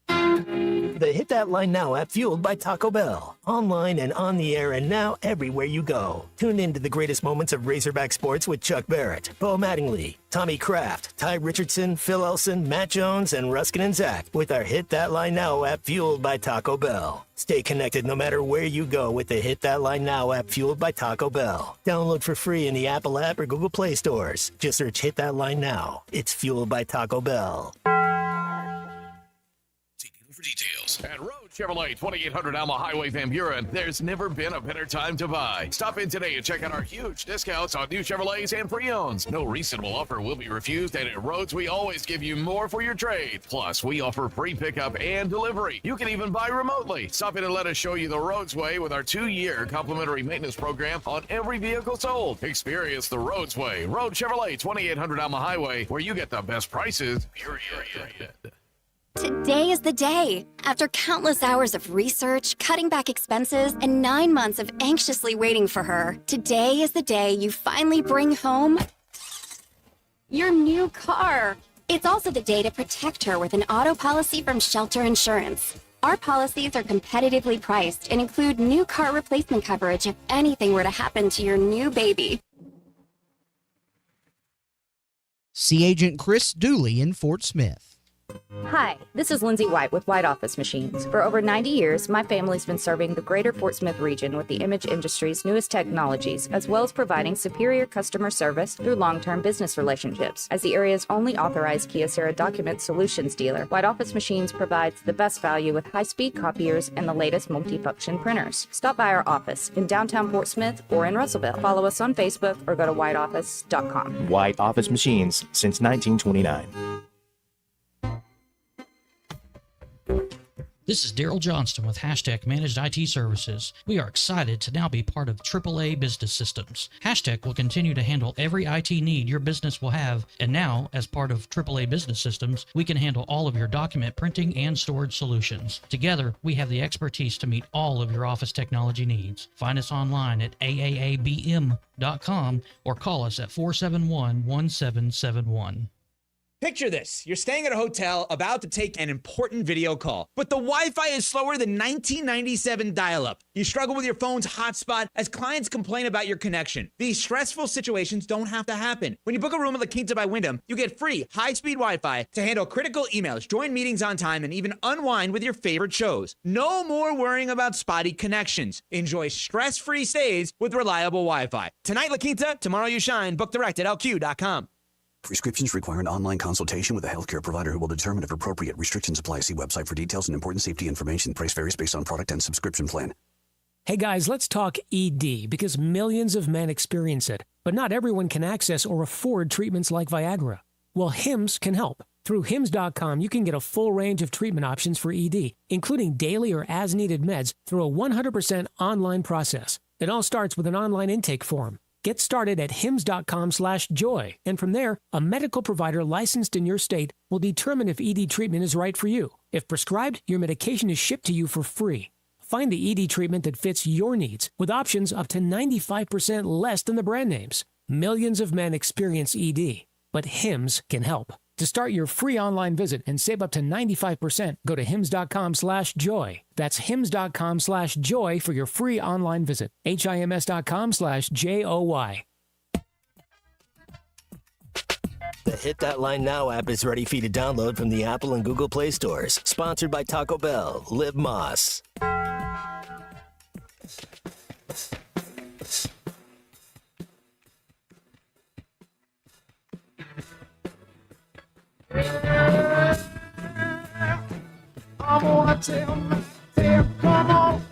The Hit That Line Now app, fueled by Taco Bell. Online and on the air and now everywhere you go. Tune in to the greatest moments of Razorback sports with Chuck Barrett, Bo Mattingly, Tommy Kraft, Ty Richardson, Phil Elson, Matt Jones, and Ruskin and Zach with our Hit That Line Now app, fueled by Taco Bell. Stay connected no matter where you go with the Hit That Line Now app, fueled by Taco Bell. Download for free in the Apple app or Google Play stores. Just search Hit That Line Now. It's fueled by Taco Bell. For details. At Road Chevrolet, 2800 Alma Highway, Van Buren, there's never been a better time to buy. Stop in today and check out our huge discounts on new Chevrolets and pre-owns. No reasonable offer will be refused, and at Rhodes, we always give you more for your trade. Plus, we offer free pickup and delivery. You can even buy remotely. Stop in and let us show you the Rhodes way with our 2-year complimentary maintenance program on every vehicle sold. Experience the Rhodes way. Road Chevrolet, 2800 Alma Highway, where you get the best prices, period. Today is the day. After countless hours of research, cutting back expenses, and 9 months of anxiously waiting for her, today is the day you finally bring home your new car. It's also the day to protect her with an auto policy from Shelter Insurance. Our policies are competitively priced and include new car replacement coverage if anything were to happen to your new baby. See Agent Chris Dooley in Fort Smith. Hi, this is Lindsay White with White Office Machines. For over 90 years, my family's been serving the greater Fort Smith region with the image industry's newest technologies, as well as providing superior customer service through long-term business relationships. As the area's only authorized Kyocera document solutions dealer, White Office Machines provides the best value with high-speed copiers and the latest multifunction printers. Stop by our office in downtown Fort Smith or in Russellville. Follow us on Facebook or go to whiteoffice.com. White Office Machines since 1929. This is Daryl Johnston with Hashtag Managed IT Services. We are excited to now be part of AAA Business Systems. Hashtag will continue to handle every IT need your business will have, and now, as part of AAA Business Systems, we can handle all of your document printing and storage solutions. Together, we have the expertise to meet all of your office technology needs. Find us online at aaabm.com or call us at 471-1771. Picture this. You're staying at a hotel about to take an important video call, but the Wi-Fi is slower than 1997 dial-up. You struggle with your phone's hotspot as clients complain about your connection. These stressful situations don't have to happen. When you book a room at La Quinta by Wyndham, you get free high-speed Wi-Fi to handle critical emails, join meetings on time, and even unwind with your favorite shows. No more worrying about spotty connections. Enjoy stress-free stays with reliable Wi-Fi. Tonight, La Quinta, tomorrow you shine. Book direct at lq.com. Prescriptions require an online consultation with a healthcare provider who will determine if appropriate. Restrictions apply. See website for details and important safety information. Price varies based on product and subscription plan. Hey guys, let's talk ED because millions of men experience it, but not everyone can access or afford treatments like Viagra. Well, Hims can help. Through Hims.com, you can get a full range of treatment options for ED, including daily or as-needed meds through a 100% online process. It all starts with an online intake form. Get started at hims.com/joy, and from there, a medical provider licensed in your state will determine if ED treatment is right for you. If prescribed, your medication is shipped to you for free. Find the ED treatment that fits your needs with options up to 95% less than the brand names. Millions of men experience ED, but Hims can help. To start your free online visit and save up to 95%, go to hims.com/joy. That's hims.com/joy for your free online visit. HIMS.com/JOY. The Hit That Line Now app is ready for you to download from the Apple and Google Play stores. Sponsored by Taco Bell. Live Moss. I'm gonna tell come on.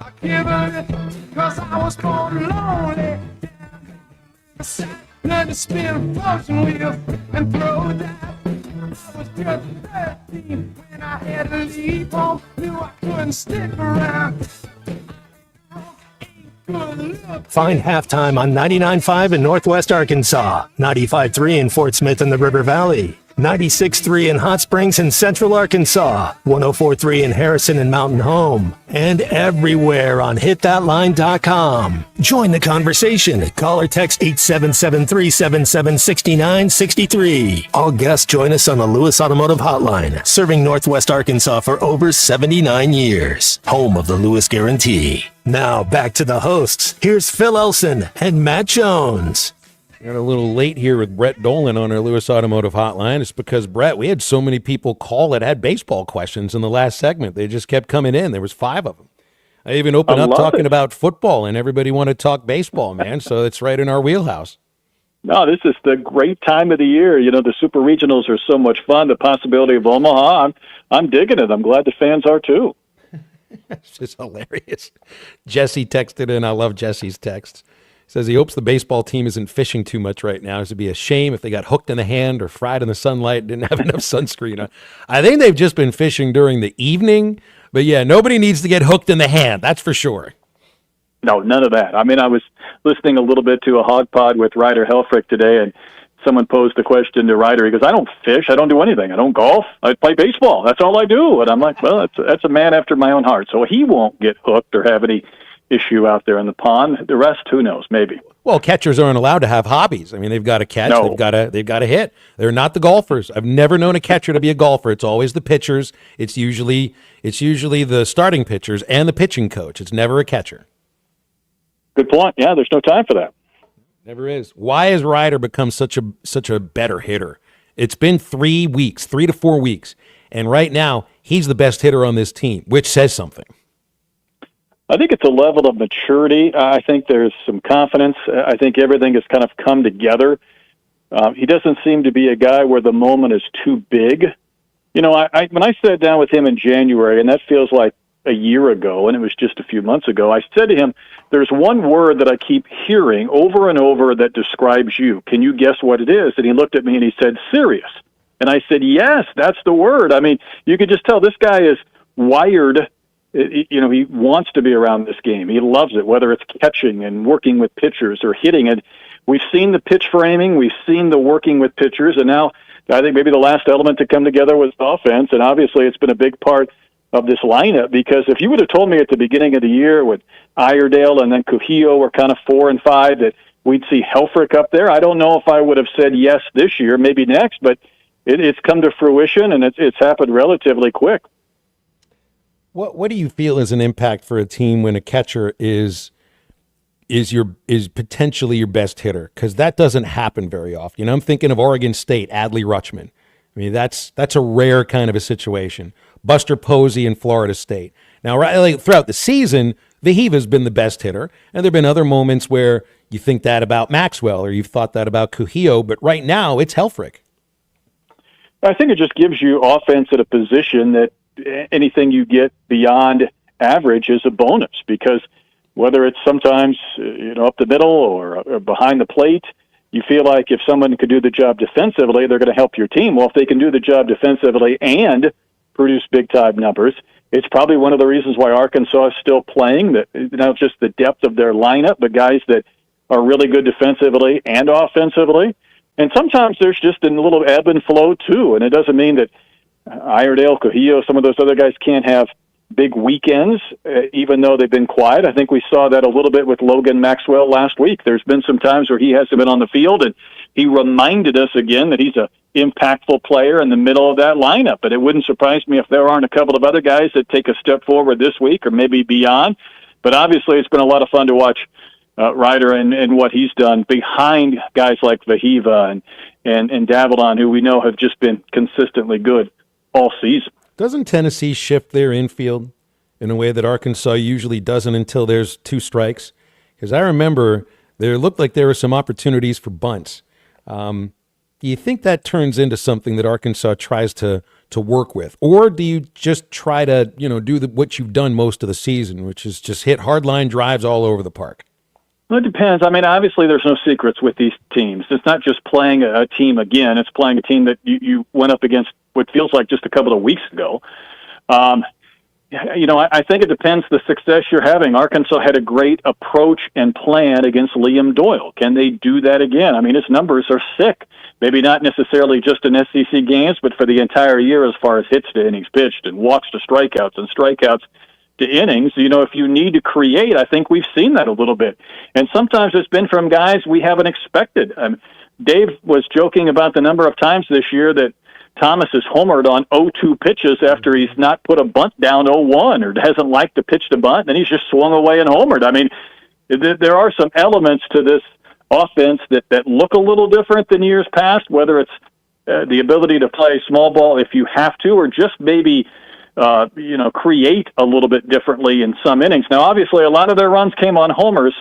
I give it, cause I was born lonely. Learn to spin a fortune wheel and throw that. I was just 13 when I had to leave home. Knew I couldn't stick around. Find Halftime on 99.5 in Northwest Arkansas, 95.3 in Fort Smith and the River Valley, 96.3 in Hot Springs and Central Arkansas, 104.3 in Harrison and Mountain Home, and everywhere on hitthatline.com. Join the conversation. Call or text 877-377-6963. All guests join us on the Lewis Automotive Hotline, serving Northwest Arkansas for over 79 years. Home of the Lewis Guarantee. Now back to the hosts. Here's Phil Elson and Matt Jones. Got a little late here with Brett Dolan on our Lewis Automotive Hotline. It's because, Brett, we had so many people call that had baseball questions in the last segment. They just kept coming in. There was 5 of them. I even opened up talking about football, and everybody wanted to talk baseball, man. So it's right in our wheelhouse. No, this is the great time of the year. You know, the super regionals are so much fun. The possibility of Omaha, I'm digging it. I'm glad the fans are too. It's just hilarious. Jesse texted in. I love Jesse's texts. Says he hopes the baseball team isn't fishing too much right now. It would be a shame if they got hooked in the hand or fried in the sunlight, didn't have enough sunscreen on. I think they've just been fishing during the evening. But, yeah, nobody needs to get hooked in the hand. That's for sure. No, none of that. I mean, I was listening a little bit to a hog pod with Ryder Helfrich today, and someone posed the question to Ryder. He goes, I don't fish. I don't do anything. I don't golf. I play baseball. That's all I do. And I'm like, well, that's a man after my own heart. So he won't get hooked or have any issue out there in the pond. The rest, who knows, maybe. Well, catchers aren't allowed to have hobbies. I mean, they've got to catch, No. they've got to hit. They're not the golfers. I've never known a catcher to be a golfer. It's always the pitchers. It's usually the starting pitchers and the pitching coach. It's never a catcher. Good point. Yeah, there's no time for that. Never is. Why has Ryder become such a better hitter? It's been 3 weeks, 3 to 4 weeks, and right now he's the best hitter on this team, which says something. I think it's a level of maturity. I think there's some confidence. I think everything has kind of come together. He doesn't seem to be a guy where the moment is too big. You know, I when I sat down with him in January, and that feels like a year ago, and it was just a few months ago, I said to him, there's one word that I keep hearing over and over that describes you. Can you guess what it is? And he looked at me and he said, serious. And I said, yes, that's the word. I mean, you could just tell this guy is wired. You know, he wants to be around this game. He loves it, whether it's catching and working with pitchers or hitting it. We've seen the pitch framing. We've seen the working with pitchers. And now I think maybe the last element to come together was offense. And obviously it's been a big part of this lineup, because if you would have told me at the beginning of the year with Iredale and then Cujillo were kind of 4 and 5 that we'd see Helfrich up there, I don't know if I would have said yes this year, maybe next, but it's come to fruition, and it's happened relatively quick. What do you feel is an impact for a team when a catcher is potentially your best hitter? Because that doesn't happen very often. You know, I'm thinking of Oregon State, Adley Rutschman. I mean, that's a rare kind of a situation. Buster Posey in Florida State. Now, right, throughout the season, Vahiva's been the best hitter, and there have been other moments where you think that about Maxwell or you've thought that about Cujillo, but right now it's Helfrich. I think it just gives you offense at a position that anything you get beyond average is a bonus, because whether it's sometimes up the middle or behind the plate, you feel like if someone could do the job defensively, they're going to help your team. Well, if they can do the job defensively and produce big-time numbers, it's probably one of the reasons why Arkansas is still playing, that not just the depth of their lineup, but guys that are really good defensively and offensively. And sometimes there's just a little ebb and flow, too, and it doesn't mean that Iredale, Cajillo, some of those other guys can't have big weekends, even though they've been quiet. I think we saw that a little bit with Logan Maxwell last week. There's been some times where he hasn't been on the field, and he reminded us again that he's a impactful player in the middle of that lineup. But it wouldn't surprise me if there aren't a couple of other guys that take a step forward this week or maybe beyond. But obviously it's been a lot of fun to watch Ryder and what he's done behind guys like Vahiva and Davidan, who we know have just been consistently good all season. Doesn't Tennessee shift their infield in a way that Arkansas usually doesn't until there's two strikes? Because I remember there looked like there were some opportunities for bunts. Do you think that turns into something that Arkansas tries to work with? Or do you just try to, do what you've done most of the season, which is just hit hardline drives all over the park? Well, it depends. I mean, obviously there's no secrets with these teams. It's not just playing a team again. It's playing a team that you went up against what feels like just a couple of weeks ago. I think it depends the success you're having. Arkansas had a great approach and plan against Liam Doyle. Can they do that again? I mean, his numbers are sick. Maybe not necessarily just in SEC games, but for the entire year as far as hits to innings pitched and walks to strikeouts and strikeouts to innings. If you need to create, I think we've seen that a little bit. And sometimes it's been from guys we haven't expected. Dave was joking about the number of times this year that Thomas has homered on 0-2 pitches after he's not put a bunt down 0-1 or hasn't liked to pitch the bunt, and he's just swung away and homered. I mean, there are some elements to this offense that look a little different than years past, whether it's the ability to play small ball if you have to, or just maybe create a little bit differently in some innings. Now, obviously, a lot of their runs came on homers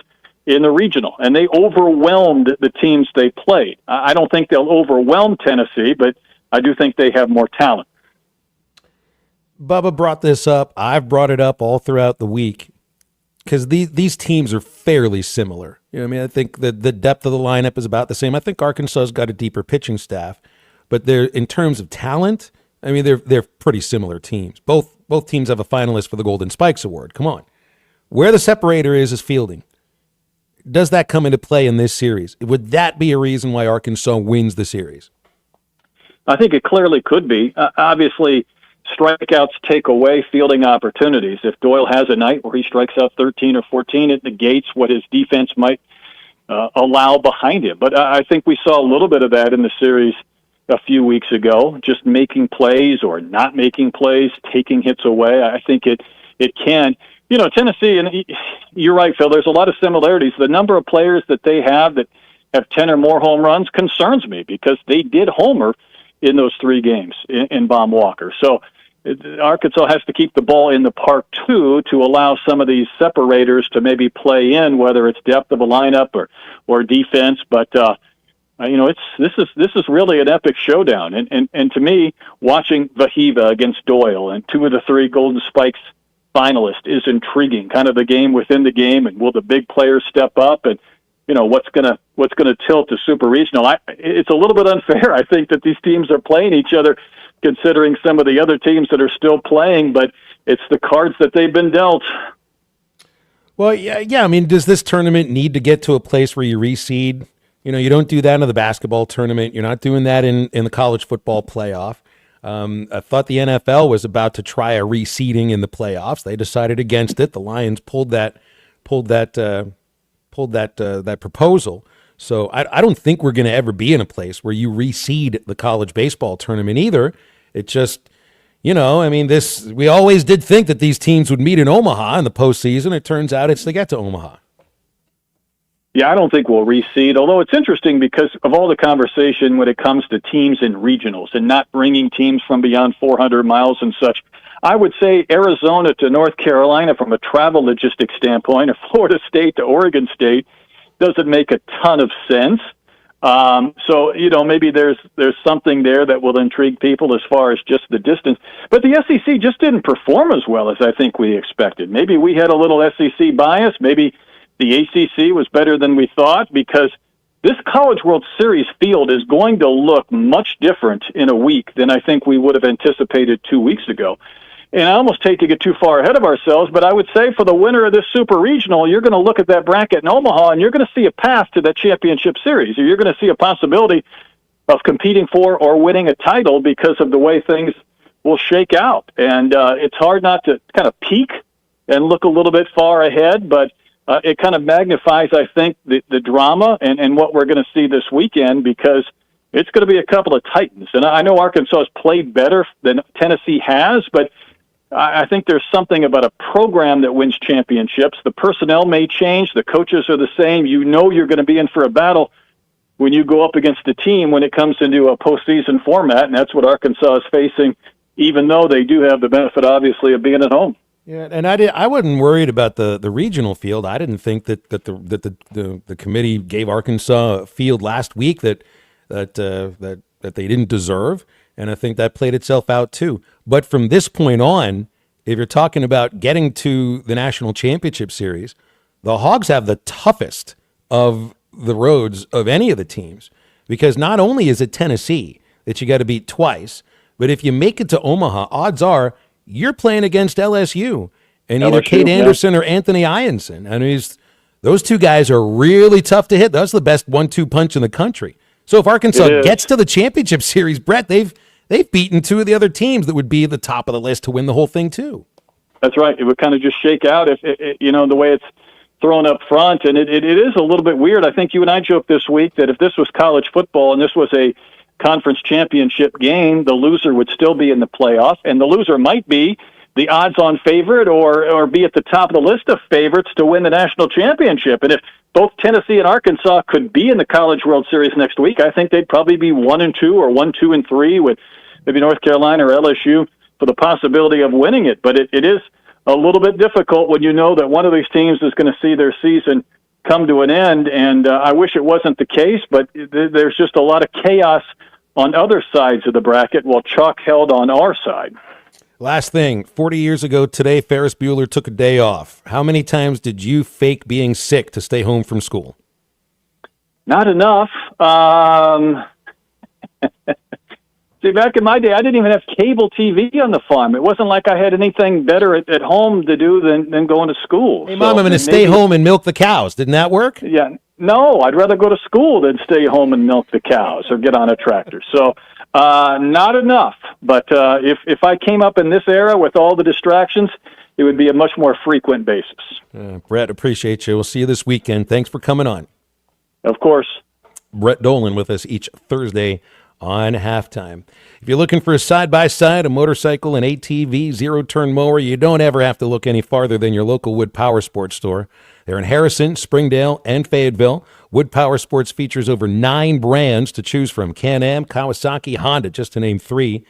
in the regional, and they overwhelmed the teams they played. I don't think they'll overwhelm Tennessee, but I do think they have more talent. Bubba brought this up. I've brought it up all throughout the week because these teams are fairly similar. I think the depth of the lineup is about the same. I think Arkansas's got a deeper pitching staff, but they're in terms of talent, they're pretty similar teams. Both teams have a finalist for the Golden Spikes Award. Come on. Where the separator is fielding. Does that come into play in this series? Would that be a reason why Arkansas wins the series? I think it clearly could be. Obviously, strikeouts take away fielding opportunities. If Doyle has a night where he strikes out 13 or 14, it negates what his defense might allow behind him. But I think we saw a little bit of that in the series a few weeks ago, just making plays or not making plays, taking hits away. I think it can. Tennessee, and you're right, Phil, there's a lot of similarities. The number of players that they have that have 10 or more home runs concerns me because they did homer in those 3 games in Baum Walker. So Arkansas has to keep the ball in the park, too, to allow some of these separators to maybe play in, whether it's depth of a lineup or defense. But, this is really an epic showdown. And to me, watching Vahiva against Doyle and 2 of the 3 Golden Spikes finalists is intriguing, kind of the game within the game, and will the big players step up and what's gonna tilt to super regional. It's a little bit unfair, I think, that these teams are playing each other, considering some of the other teams that are still playing, but it's the cards that they've been dealt. Well, yeah. Does this tournament need to get to a place where you reseed? You don't do that in the basketball tournament. You're not doing that in the college football playoff. I thought the NFL was about to try a reseeding in the playoffs. They decided against it. The Lions pulled that proposal. So I don't think we're going to ever be in a place where you reseed the college baseball tournament either. It just, we always did think that these teams would meet in Omaha in the postseason. It turns out it's to get to Omaha. Yeah, I don't think we'll reseed, although it's interesting because of all the conversation when it comes to teams in regionals and not bringing teams from beyond 400 miles and such. I would say Arizona to North Carolina from a travel logistics standpoint, or Florida State to Oregon State, doesn't make a ton of sense. So, maybe there's something there that will intrigue people as far as just the distance. But the SEC just didn't perform as well as I think we expected. Maybe we had a little SEC bias. Maybe the ACC was better than we thought, because this College World Series field is going to look much different in a week than I think we would have anticipated 2 weeks ago. And I almost hate to get too far ahead of ourselves, but I would say for the winner of this Super Regional, you're going to look at that bracket in Omaha, and you're going to see a path to that championship series, or you're going to see a possibility of competing for or winning a title because of the way things will shake out. And it's hard not to kind of peek and look a little bit far ahead, but it kind of magnifies, I think, the drama and what we're going to see this weekend, because it's going to be a couple of titans. And I know Arkansas has played better than Tennessee has, but I think there's something about a program that wins championships. The personnel may change. The coaches are the same. You know you're going to be in for a battle when you go up against a team when it comes into a postseason format, and that's what Arkansas is facing, even though they do have the benefit, obviously, of being at home. Yeah, and I wasn't worried about the regional field. I didn't think that the committee gave Arkansas a field last week that they didn't deserve, and I think that played itself out too. But from this point on, if you're talking about getting to the national championship series, the Hogs have the toughest of the roads of any of the teams, because not only is it Tennessee that you got to beat twice, but if you make it to Omaha, odds are you're playing against LSU and either Cade Anderson or Anthony Ianson. I mean, those two guys are really tough to hit. That's the best 1-2 punch in the country. So if Arkansas gets to the championship series, Brett, they've beaten two of the other teams that would be at the top of the list to win the whole thing too. That's right. It would kind of just shake out if the way it's thrown up front, and it is a little bit weird. I think you and I joked this week that if this was college football and this was a conference championship game, the loser would still be in the playoff, and the loser might be the odds-on favorite or be at the top of the list of favorites to win the national championship. And if both Tennessee and Arkansas could be in the College World Series next week, I think they'd probably be 1-2 or 1-2-3 with maybe North Carolina or LSU for the possibility of winning it. But it is a little bit difficult when you know that one of these teams is going to see their season come to an end, and I wish it wasn't the case, but there's just a lot of chaos on other sides of the bracket while chalk held on our side. Last thing, 40 years ago today, Ferris Bueller took a day off. How many times did you fake being sick to stay home from school? Not enough. See, back in my day, I didn't even have cable TV on the farm. It wasn't like I had anything better at home to do than going to school. Hey, Mom, I'm going to stay home and milk the cows. Didn't that work? Yeah. No, I'd rather go to school than stay home and milk the cows or get on a tractor. So not enough. But if I came up in this era with all the distractions, it would be a much more frequent basis. Brett, appreciate you. We'll see you this weekend. Thanks for coming on. Of course. Brett Dolan with us each Thursday on Halftime. If you're looking for a side-by-side, a motorcycle, an ATV, zero-turn mower, you don't ever have to look any farther than your local Wood Power Sports store. They're in Harrison, Springdale, and Fayetteville. Wood Power Sports features over 9 brands to choose from: Can-Am, Kawasaki, Honda, just to name 3.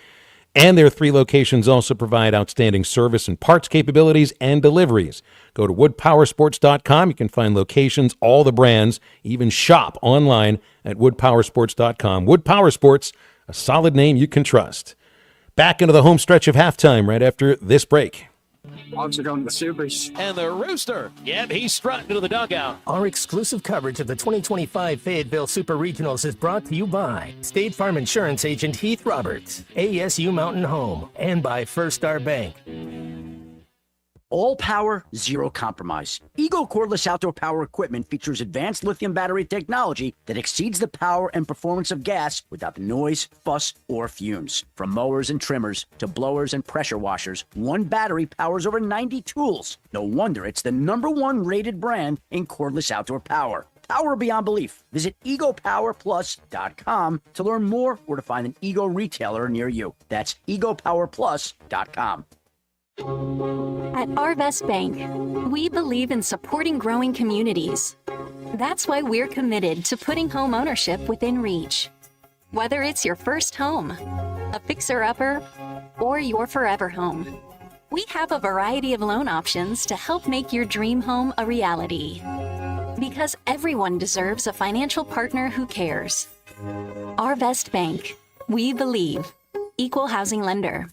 And their 3 locations also provide outstanding service and parts capabilities and deliveries. Go to woodpowersports.com. You can find locations, all the brands, even shop online at woodpowersports.com. Wood Power Sports, a solid name you can trust. Back into the home stretch of halftime right after this break. Hogs are going to the Supers. And the Rooster. Yep, he's strutting to the dugout. Our exclusive coverage of the 2025 Fayetteville Super Regionals is brought to you by State Farm Insurance Agent Heath Roberts, ASU Mountain Home, and by First Star Bank. All power, zero compromise. Ego cordless outdoor power equipment features advanced lithium battery technology that exceeds the power and performance of gas without the noise, fuss, or fumes. From mowers and trimmers to blowers and pressure washers, one battery powers over 90 tools. No wonder it's the #1 rated brand in cordless outdoor power. Power beyond belief. Visit egopowerplus.com to learn more or to find an Ego retailer near you. That's egopowerplus.com. At Arvest Bank, we believe in supporting growing communities. That's why we're committed to putting home ownership within reach. Whether it's your first home, a fixer-upper, or your forever home, we have a variety of loan options to help make your dream home a reality. Because everyone deserves a financial partner who cares. Arvest Bank, we believe. Equal housing lender.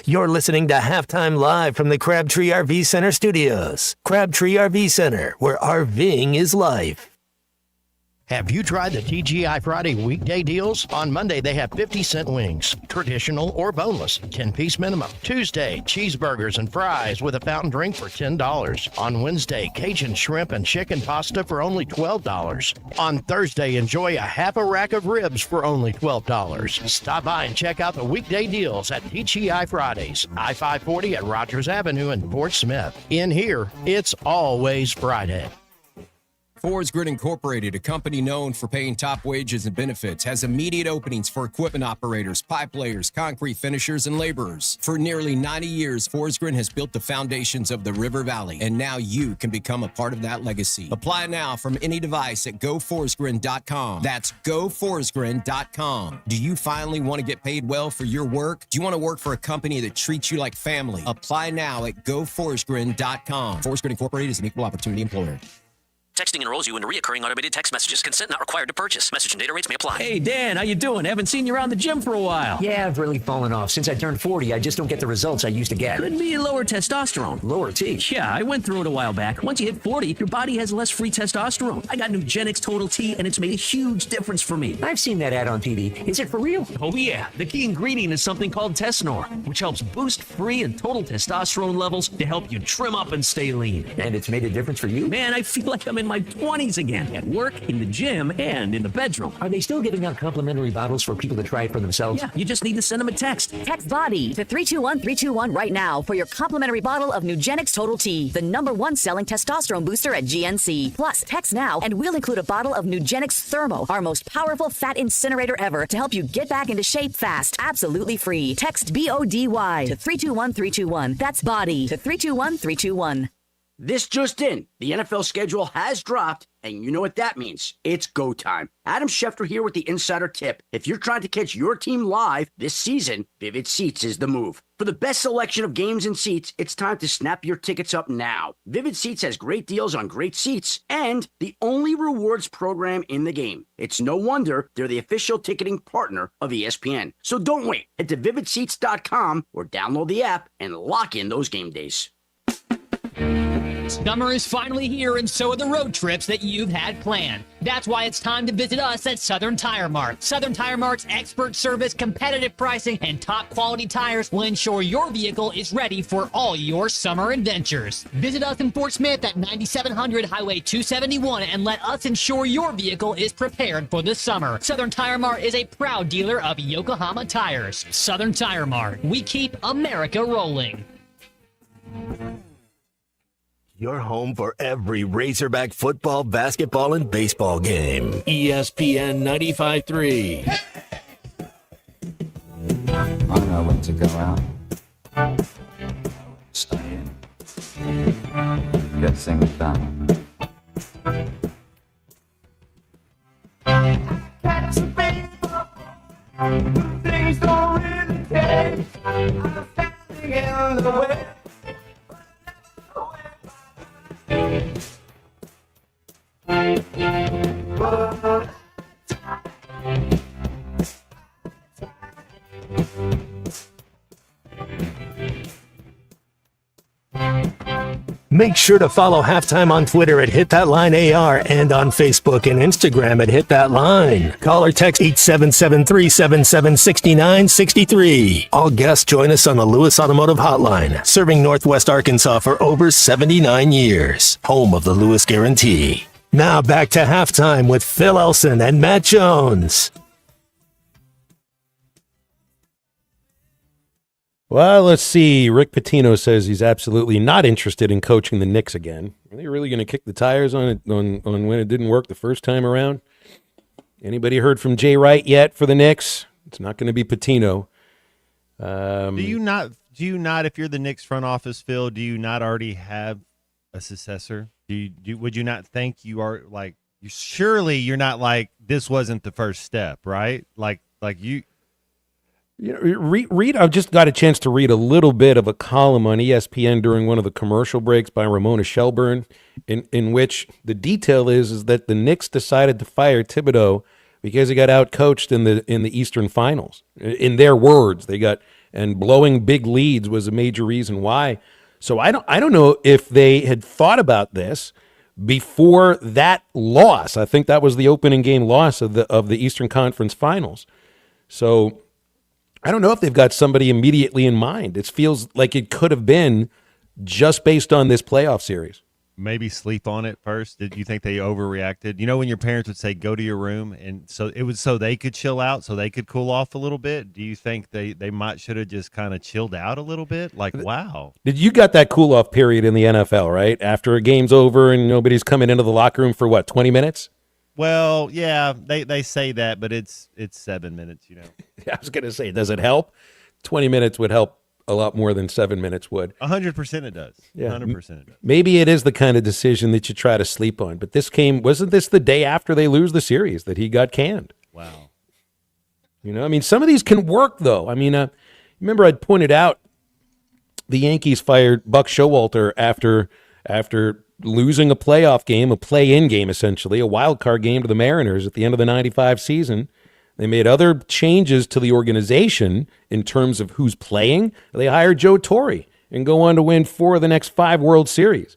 You're listening to Halftime Live from the Crabtree RV Center studios. Crabtree RV Center, where RVing is life. Have you tried the TGI Friday weekday deals? On Monday, they have 50-cent wings, traditional or boneless, 10-piece minimum. Tuesday, cheeseburgers and fries with a fountain drink for $10. On Wednesday, Cajun shrimp and chicken pasta for only $12. On Thursday, enjoy a half a rack of ribs for only $12. Stop by and check out the weekday deals at TGI Fridays, I-540 at Rogers Avenue in Fort Smith. In here, it's always Friday. Forest Grid Incorporated, a company known for paying top wages and benefits, has immediate openings for equipment operators, pipe layers, concrete finishers, and laborers. For nearly 90 years, Forest Grid has built the foundations of the River Valley, and now you can become a part of that legacy. Apply now from any device at GoForestGrid.com. That's GoForestGrid.com. Do you finally want to get paid well for your work? Do you want to work for a company that treats you like family? Apply now at GoForestGrid.com. Forest Grid Incorporated is an equal opportunity employer. Texting enrolls you into recurring automated text messages. Consent not required to purchase. Message and data rates may apply. Hey, Dan, how you doing? Haven't seen you around the gym for a while. Yeah, I've really fallen off. Since I turned 40, I just don't get the results I used to get. Could be lower testosterone. Lower T? Yeah, I went through it a while back. Once you hit 40, your body has less free testosterone. I got Nugenix Total T, and it's made a huge difference for me. I've seen that ad on TV. Is it for real? Oh, yeah. The key ingredient is something called Tesnor, which helps boost free and total testosterone levels to help you trim up and stay lean. And it's made a difference for you? Man, I feel like I'm in my 20s again, at work, in the gym, and in the bedroom. Are they still giving out complimentary bottles for people to try it for themselves? Yeah, you just need to send them a text. Text BODY to 321321 right now for your complimentary bottle of Nugenix Total T, the #1 selling testosterone booster at GNC. Plus, text now and we'll include a bottle of Nugenix Thermo, our most powerful fat incinerator ever, to help you get back into shape fast, absolutely free. Text BODY to 321321. That's BODY to 321321. This just in, the NFL schedule has dropped, and you know what that means. It's go time. Adam Schefter here with the Insider Tip. If you're trying to catch your team live this season, Vivid Seats is the move. For the best selection of games and seats, it's time to snap your tickets up now. Vivid Seats has great deals on great seats and the only rewards program in the game. It's no wonder they're the official ticketing partner of ESPN. So don't wait. Head to vividseats.com or download the app and lock in those game days. Summer is finally here, and so are the road trips that you've had planned. That's why it's time to visit us at Southern Tire Mart. Southern Tire Mart's expert service, competitive pricing, and top quality tires will ensure your vehicle is ready for all your summer adventures. Visit us in Fort Smith at 9700 Highway 271 and let us ensure your vehicle is prepared for the summer. Southern Tire Mart is a proud dealer of Yokohama tires. Southern Tire Mart. We keep America rolling. Your home for every Razorback football, basketball, and baseball game. ESPN 95.3. I know when to go out. Stay in. Get things done. Catch a paper. Things don't really change. I'm standing in the way. Make sure to follow Halftime on Twitter at HitThatLineAR and on Facebook and Instagram at HitThatLine. Call or text 877-377-6963. All guests join us on the Lewis Automotive Hotline, serving Northwest Arkansas for over 79 years. Home of the Lewis Guarantee. Now back to Halftime with Phil Elson and Matt Jones. Well, let's see. Rick Pitino says he's absolutely not interested in coaching the Knicks again. Are they really going to kick the tires on it on when it didn't work the first time around? Anybody heard from Jay Wright yet for the Knicks? It's not going to be Pitino. Do you not, if you're the Knicks front office, Phil, do you not already have a successor? Would you not think you are like, surely you're not like, this wasn't the first step, right? Like you. You know, read. I've just got a chance to read a little bit of a column on ESPN during one of the commercial breaks by Ramona Shelburne, in which the detail is that the Knicks decided to fire Thibodeau because he got outcoached in the Eastern Finals. In their words, and blowing big leads was a major reason why. So I don't know if they had thought about this, before that loss. I think that was the opening game loss of the Eastern Conference Finals. So I don't know if they've got somebody immediately in mind. It feels like it could have been just based on this playoff series. Maybe sleep on it first. Did you think they overreacted? You know, when your parents would say, go to your room, and so it was so they could chill out, so they could cool off a little bit. Do you think they might should have just kind of chilled out a little bit? Like, wow. Did you got that cool off period in the NFL, right? After a game's over and nobody's coming into the locker room for what, 20 minutes? Well, yeah, they say that, but it's 7 minutes, you know. I was going to say, does it help? 20 minutes would help a lot more than 7 minutes would. 100% it does. Yeah, 100% it does. Maybe it is the kind of decision that you try to sleep on. But wasn't this the day after they lose the series that he got canned? Wow. You know, I mean, some of these can work, though. I mean, remember I'd pointed out the Yankees fired Buck Showalter after losing a playoff game, a play-in game, essentially, a wild card game to the Mariners at the end of the 95 season. They made other changes to the organization in terms of who's playing. They hired Joe Torre and go on to win 4 of the next 5 World Series.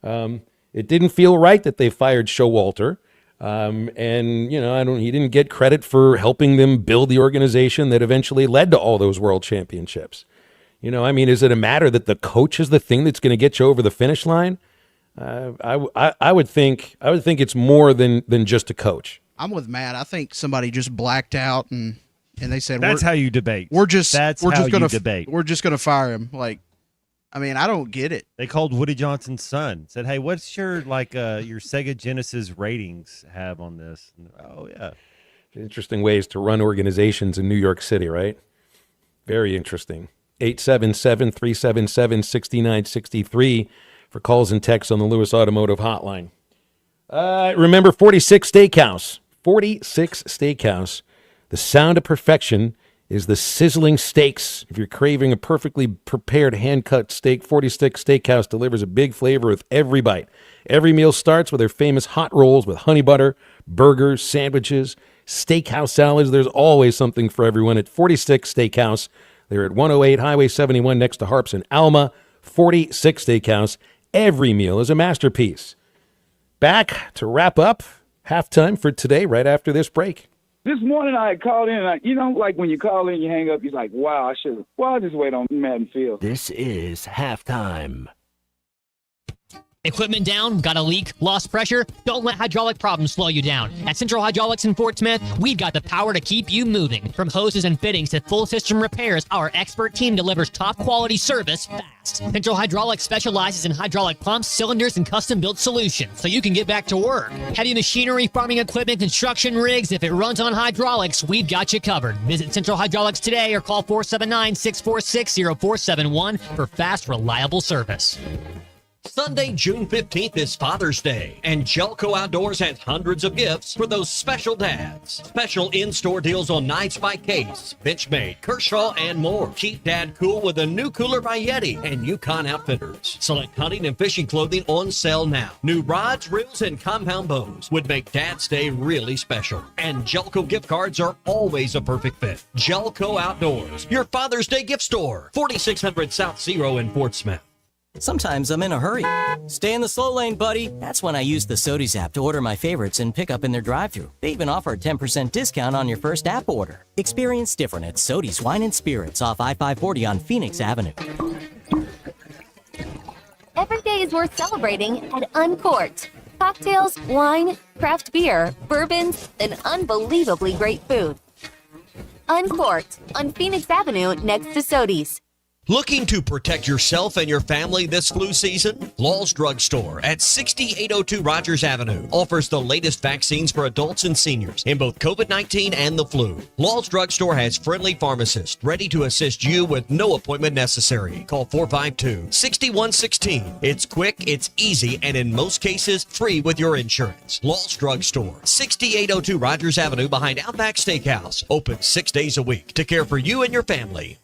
It didn't feel right that they fired Showalter. And, you know, he didn't get credit for helping them build the organization that eventually led to all those world championships. You know, I mean, is it a matter that the coach is the thing that's going to get you over the finish line? I would think it's more than just a coach. I'm with Matt. I think somebody just blacked out and they said that's how you debate. We're just gonna debate. We're just gonna fire him. Like, I mean, I don't get it. They called Woody Johnson's son. Said, "Hey, what's your your Sega Genesis ratings have on this?" And, oh yeah, interesting ways to run organizations in New York City, right? Very interesting. 877-377-6963 for calls and texts on the Lewis Automotive Hotline. Remember 46 Steakhouse. 46 Steakhouse. The sound of perfection is the sizzling steaks. If you're craving a perfectly prepared hand-cut steak, 46 Steakhouse delivers a big flavor with every bite. Every meal starts with their famous hot rolls with honey butter, burgers, sandwiches, steakhouse salads. There's always something for everyone at 46 Steakhouse. They're at 108 Highway 71 next to Harps in Alma. 46 Steakhouse. Every meal is a masterpiece. Back to wrap up halftime for today right after this break. This morning I had called in, and like when you call in, you hang up, you're like, wow, I'll just wait on Madden Field. This is halftime. Equipment down? Got a leak? Lost pressure? Don't let hydraulic problems slow you down. At Central Hydraulics in Fort Smith, we've got the power to keep you moving. From hoses and fittings to full system repairs, our expert team delivers top quality service fast. Central Hydraulics specializes in hydraulic pumps, cylinders, and custom-built solutions, so you can get back to work. Heavy machinery, farming equipment, construction rigs, if it runs on hydraulics, we've got you covered. Visit Central Hydraulics today or call 479-646-0471 for fast, reliable service. Sunday, June 15th is Father's Day, and Jelco Outdoors has hundreds of gifts for those special dads. Special in-store deals on knives by Case, Benchmade, Kershaw, and more. Keep Dad cool with a new cooler by Yeti and Yukon Outfitters. Select hunting and fishing clothing on sale now. New rods, reels, and compound bows would make Dad's Day really special. And Jelco gift cards are always a perfect fit. Jelco Outdoors, your Father's Day gift store. 4600 South Zero in Fort Smith. Sometimes I'm in a hurry. Stay in the slow lane, buddy. That's when I use the Sodies app to order my favorites and pick up in their drive-thru. They even offer a 10% discount on your first app order. Experience different at Sodies Wine and Spirits off I-540 on Phoenix Avenue. Every day is worth celebrating at Uncorked. Cocktails, wine, craft beer, bourbons, and unbelievably great food. Uncorked on Phoenix Avenue next to Sodies. Looking to protect yourself and your family this flu season? Law's Drug Store at 6802 Rogers Avenue offers the latest vaccines for adults and seniors in both COVID-19 and the flu. Law's Drug Store has friendly pharmacists ready to assist you with no appointment necessary. Call 452-6116. It's quick, it's easy, and in most cases, free with your insurance. Law's Drug Store, 6802 Rogers Avenue behind Outback Steakhouse. Open 6 days a week to care for you and your family.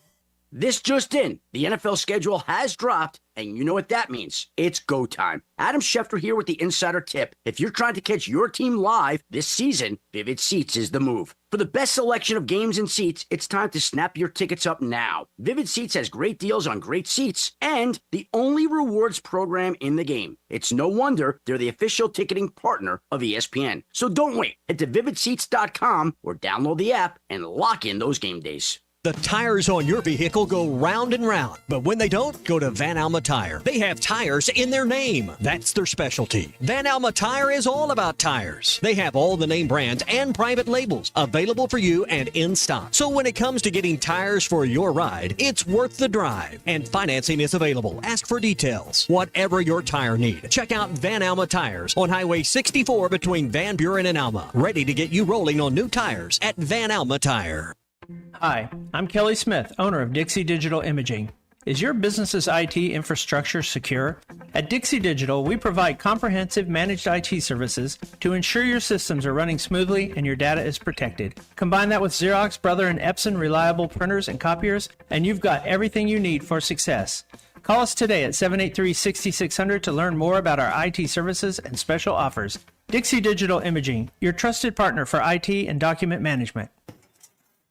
This just in, the NFL schedule has dropped, and you know what that means. It's go time. Adam Schefter here with the Insider Tip. If you're trying to catch your team live this season, Vivid Seats is the move. For the best selection of games and seats, it's time to snap your tickets up now. Vivid Seats has great deals on great seats and the only rewards program in the game. It's no wonder they're the official ticketing partner of ESPN. So don't wait. Head to vividseats.com or download the app and lock in those game days. The tires on your vehicle go round and round, but when they don't, go to Van Alma Tire. They have tires in their name. That's their specialty. Van Alma Tire is all about tires. They have all the name brands and private labels available for you and in stock. So when it comes to getting tires for your ride, it's worth the drive. And financing is available. Ask for details. Whatever your tire need, check out Van Alma Tires on Highway 64 between Van Buren and Alma. Ready to get you rolling on new tires at Van Alma Tire. Hi, I'm Kelly Smith, owner of Dixie Digital Imaging. Is your business's IT infrastructure secure? At Dixie Digital, we provide comprehensive managed IT services to ensure your systems are running smoothly and your data is protected. Combine that with Xerox, Brother, and Epson reliable printers and copiers, and you've got everything you need for success. Call us today at 783-6600 to learn more about our IT services and special offers. Dixie Digital Imaging, your trusted partner for IT and document management.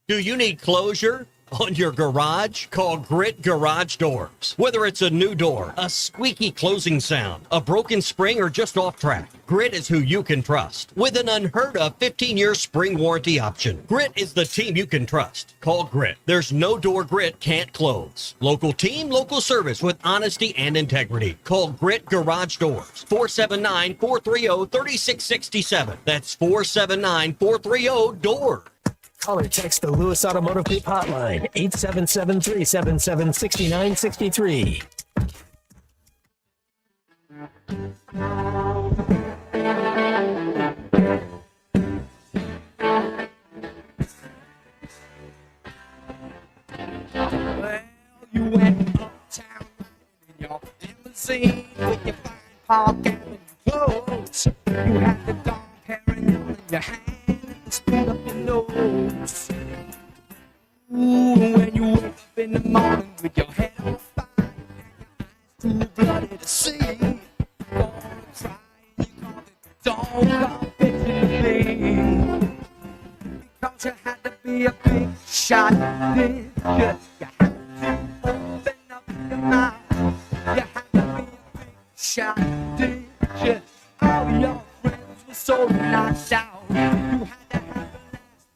Do you need closure on your garage? Call Grit Garage Doors. Whether it's a new door, a squeaky closing sound, a broken spring, or just off track, Grit is who you can trust. With an unheard of 15-year spring warranty option, Grit is the team you can trust. Call Grit. There's no door Grit can't close. Local team, local service with honesty and integrity. Call Grit Garage Doors. 479-430-3667. That's 479-430-DOOR. Call or text the Lewis Automotive Group hotline, 877-377-6963. Well, you went uptown in your limousine with your fine Park Avenue clothes. You had the dark hair in your hand and the spoon up your nose. Ooh, when you wake up in the morning with your head on fire and your eyes too bloody to see, gonna cry, you call it dog thing. Because you had to be a big shot, did you? You had to open up your mouth. You had to be a big shot, did you? All your friends were so knocked out.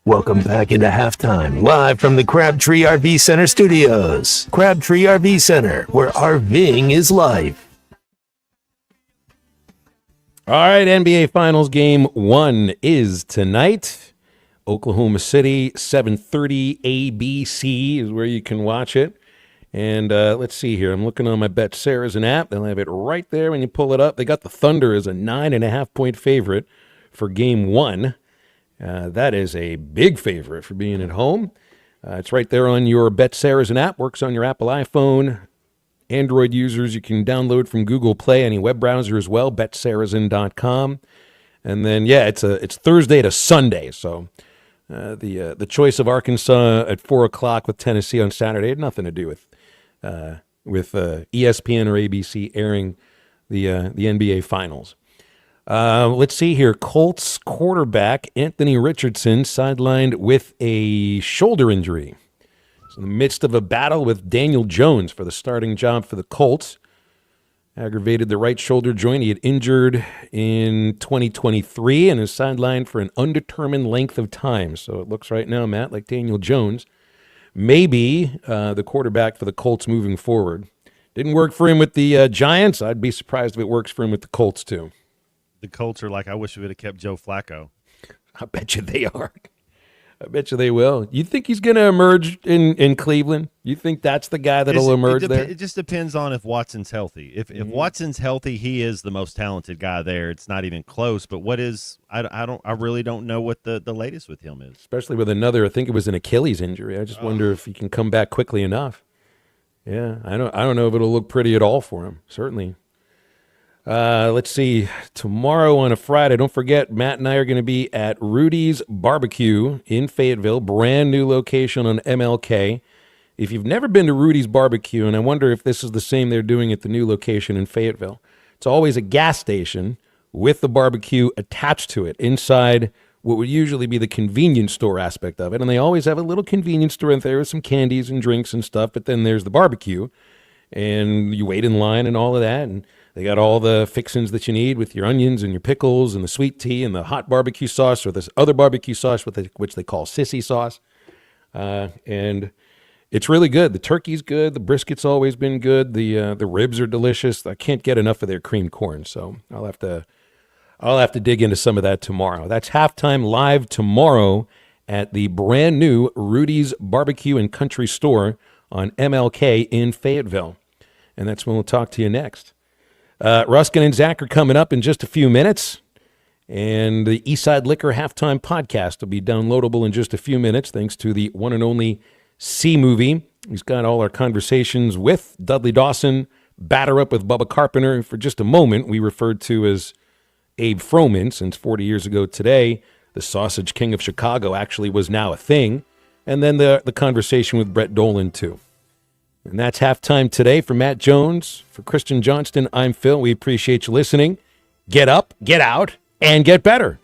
Welcome back into halftime, live from the Crabtree RV Center studios. Crabtree RV Center, where RVing is life. All right, NBA Finals Game 1 is tonight. Oklahoma City, 7:30 ABC is where you can watch it. And let's see here. I'm looking on my BetSarazin app. They'll have it right there when you pull it up. They got the Thunder as a 9.5-point favorite for Game 1. That is a big favorite for being at home. It's right there on your BetSarazin app. Works on your Apple iPhone. Android users, you can download from Google Play, any web browser as well, betsarazin.com. And then, yeah, it's Thursday to Sunday. So the choice of Arkansas at 4 o'clock with Tennessee on Saturday had nothing to do with ESPN or ABC airing the NBA Finals. Let's see here. Colts quarterback Anthony Richardson sidelined with a shoulder injury. He's in the midst of a battle with Daniel Jones for the starting job for the Colts. Aggravated the right shoulder joint he had injured in 2023 and is sidelined for an undetermined length of time. So it looks right now, Matt, like Daniel Jones may be the quarterback for the Colts moving forward. Didn't work for him with the Giants. I'd be surprised if it works for him with the Colts, too. The Colts are like, I wish we would have kept Joe Flacco. I bet you they are. I bet you they will. You think he's going to emerge in Cleveland? You think that's the guy that'll emerge there? It just depends on if Watson's healthy. If Watson's healthy, he is the most talented guy there. It's not even close. But what is? I really don't know what the latest with him is. Especially with another. I think it was an Achilles injury. I just wonder if he can come back quickly enough. Yeah, I don't know if it'll look pretty at all for him. Certainly. Let's see. Tomorrow on a Friday, don't forget, Matt and I are going to be at Rudy's Barbecue in Fayetteville. Brand new location on MLK. If you've never been to Rudy's Barbecue, and I wonder if this is the same they're doing at the new location in Fayetteville, it's always a gas station with the barbecue attached to it inside what would usually be the convenience store aspect of it. And they always have a little convenience store in there with some candies and drinks and stuff, but then there's the barbecue, and you wait in line and all of that, and they got all the fixings that you need with your onions and your pickles and the sweet tea and the hot barbecue sauce or this other barbecue sauce, which they call sissy sauce. And it's really good. The turkey's good. The brisket's always been good. The ribs are delicious. I can't get enough of their creamed corn, so I'll have to dig into some of that tomorrow. That's Halftime live tomorrow at the brand new Rudy's Barbecue and Country Store on MLK in Fayetteville. And that's when we'll talk to you next. Ruskin and Zach are coming up in just a few minutes. And the Eastside Liquor Halftime Podcast will be downloadable in just a few minutes thanks to the one and only C-Movie. He's got all our conversations with Dudley Dawson, Batter Up with Bubba Carpenter. For just a moment, we referred to as Abe Froman, since 40 years ago today, the Sausage King of Chicago actually was now a thing. And then the conversation with Brett Dolan, too. And that's Halftime today. For Matt Jones, for Christian Johnston, I'm Phil. We appreciate you listening. Get up, get out, and get better.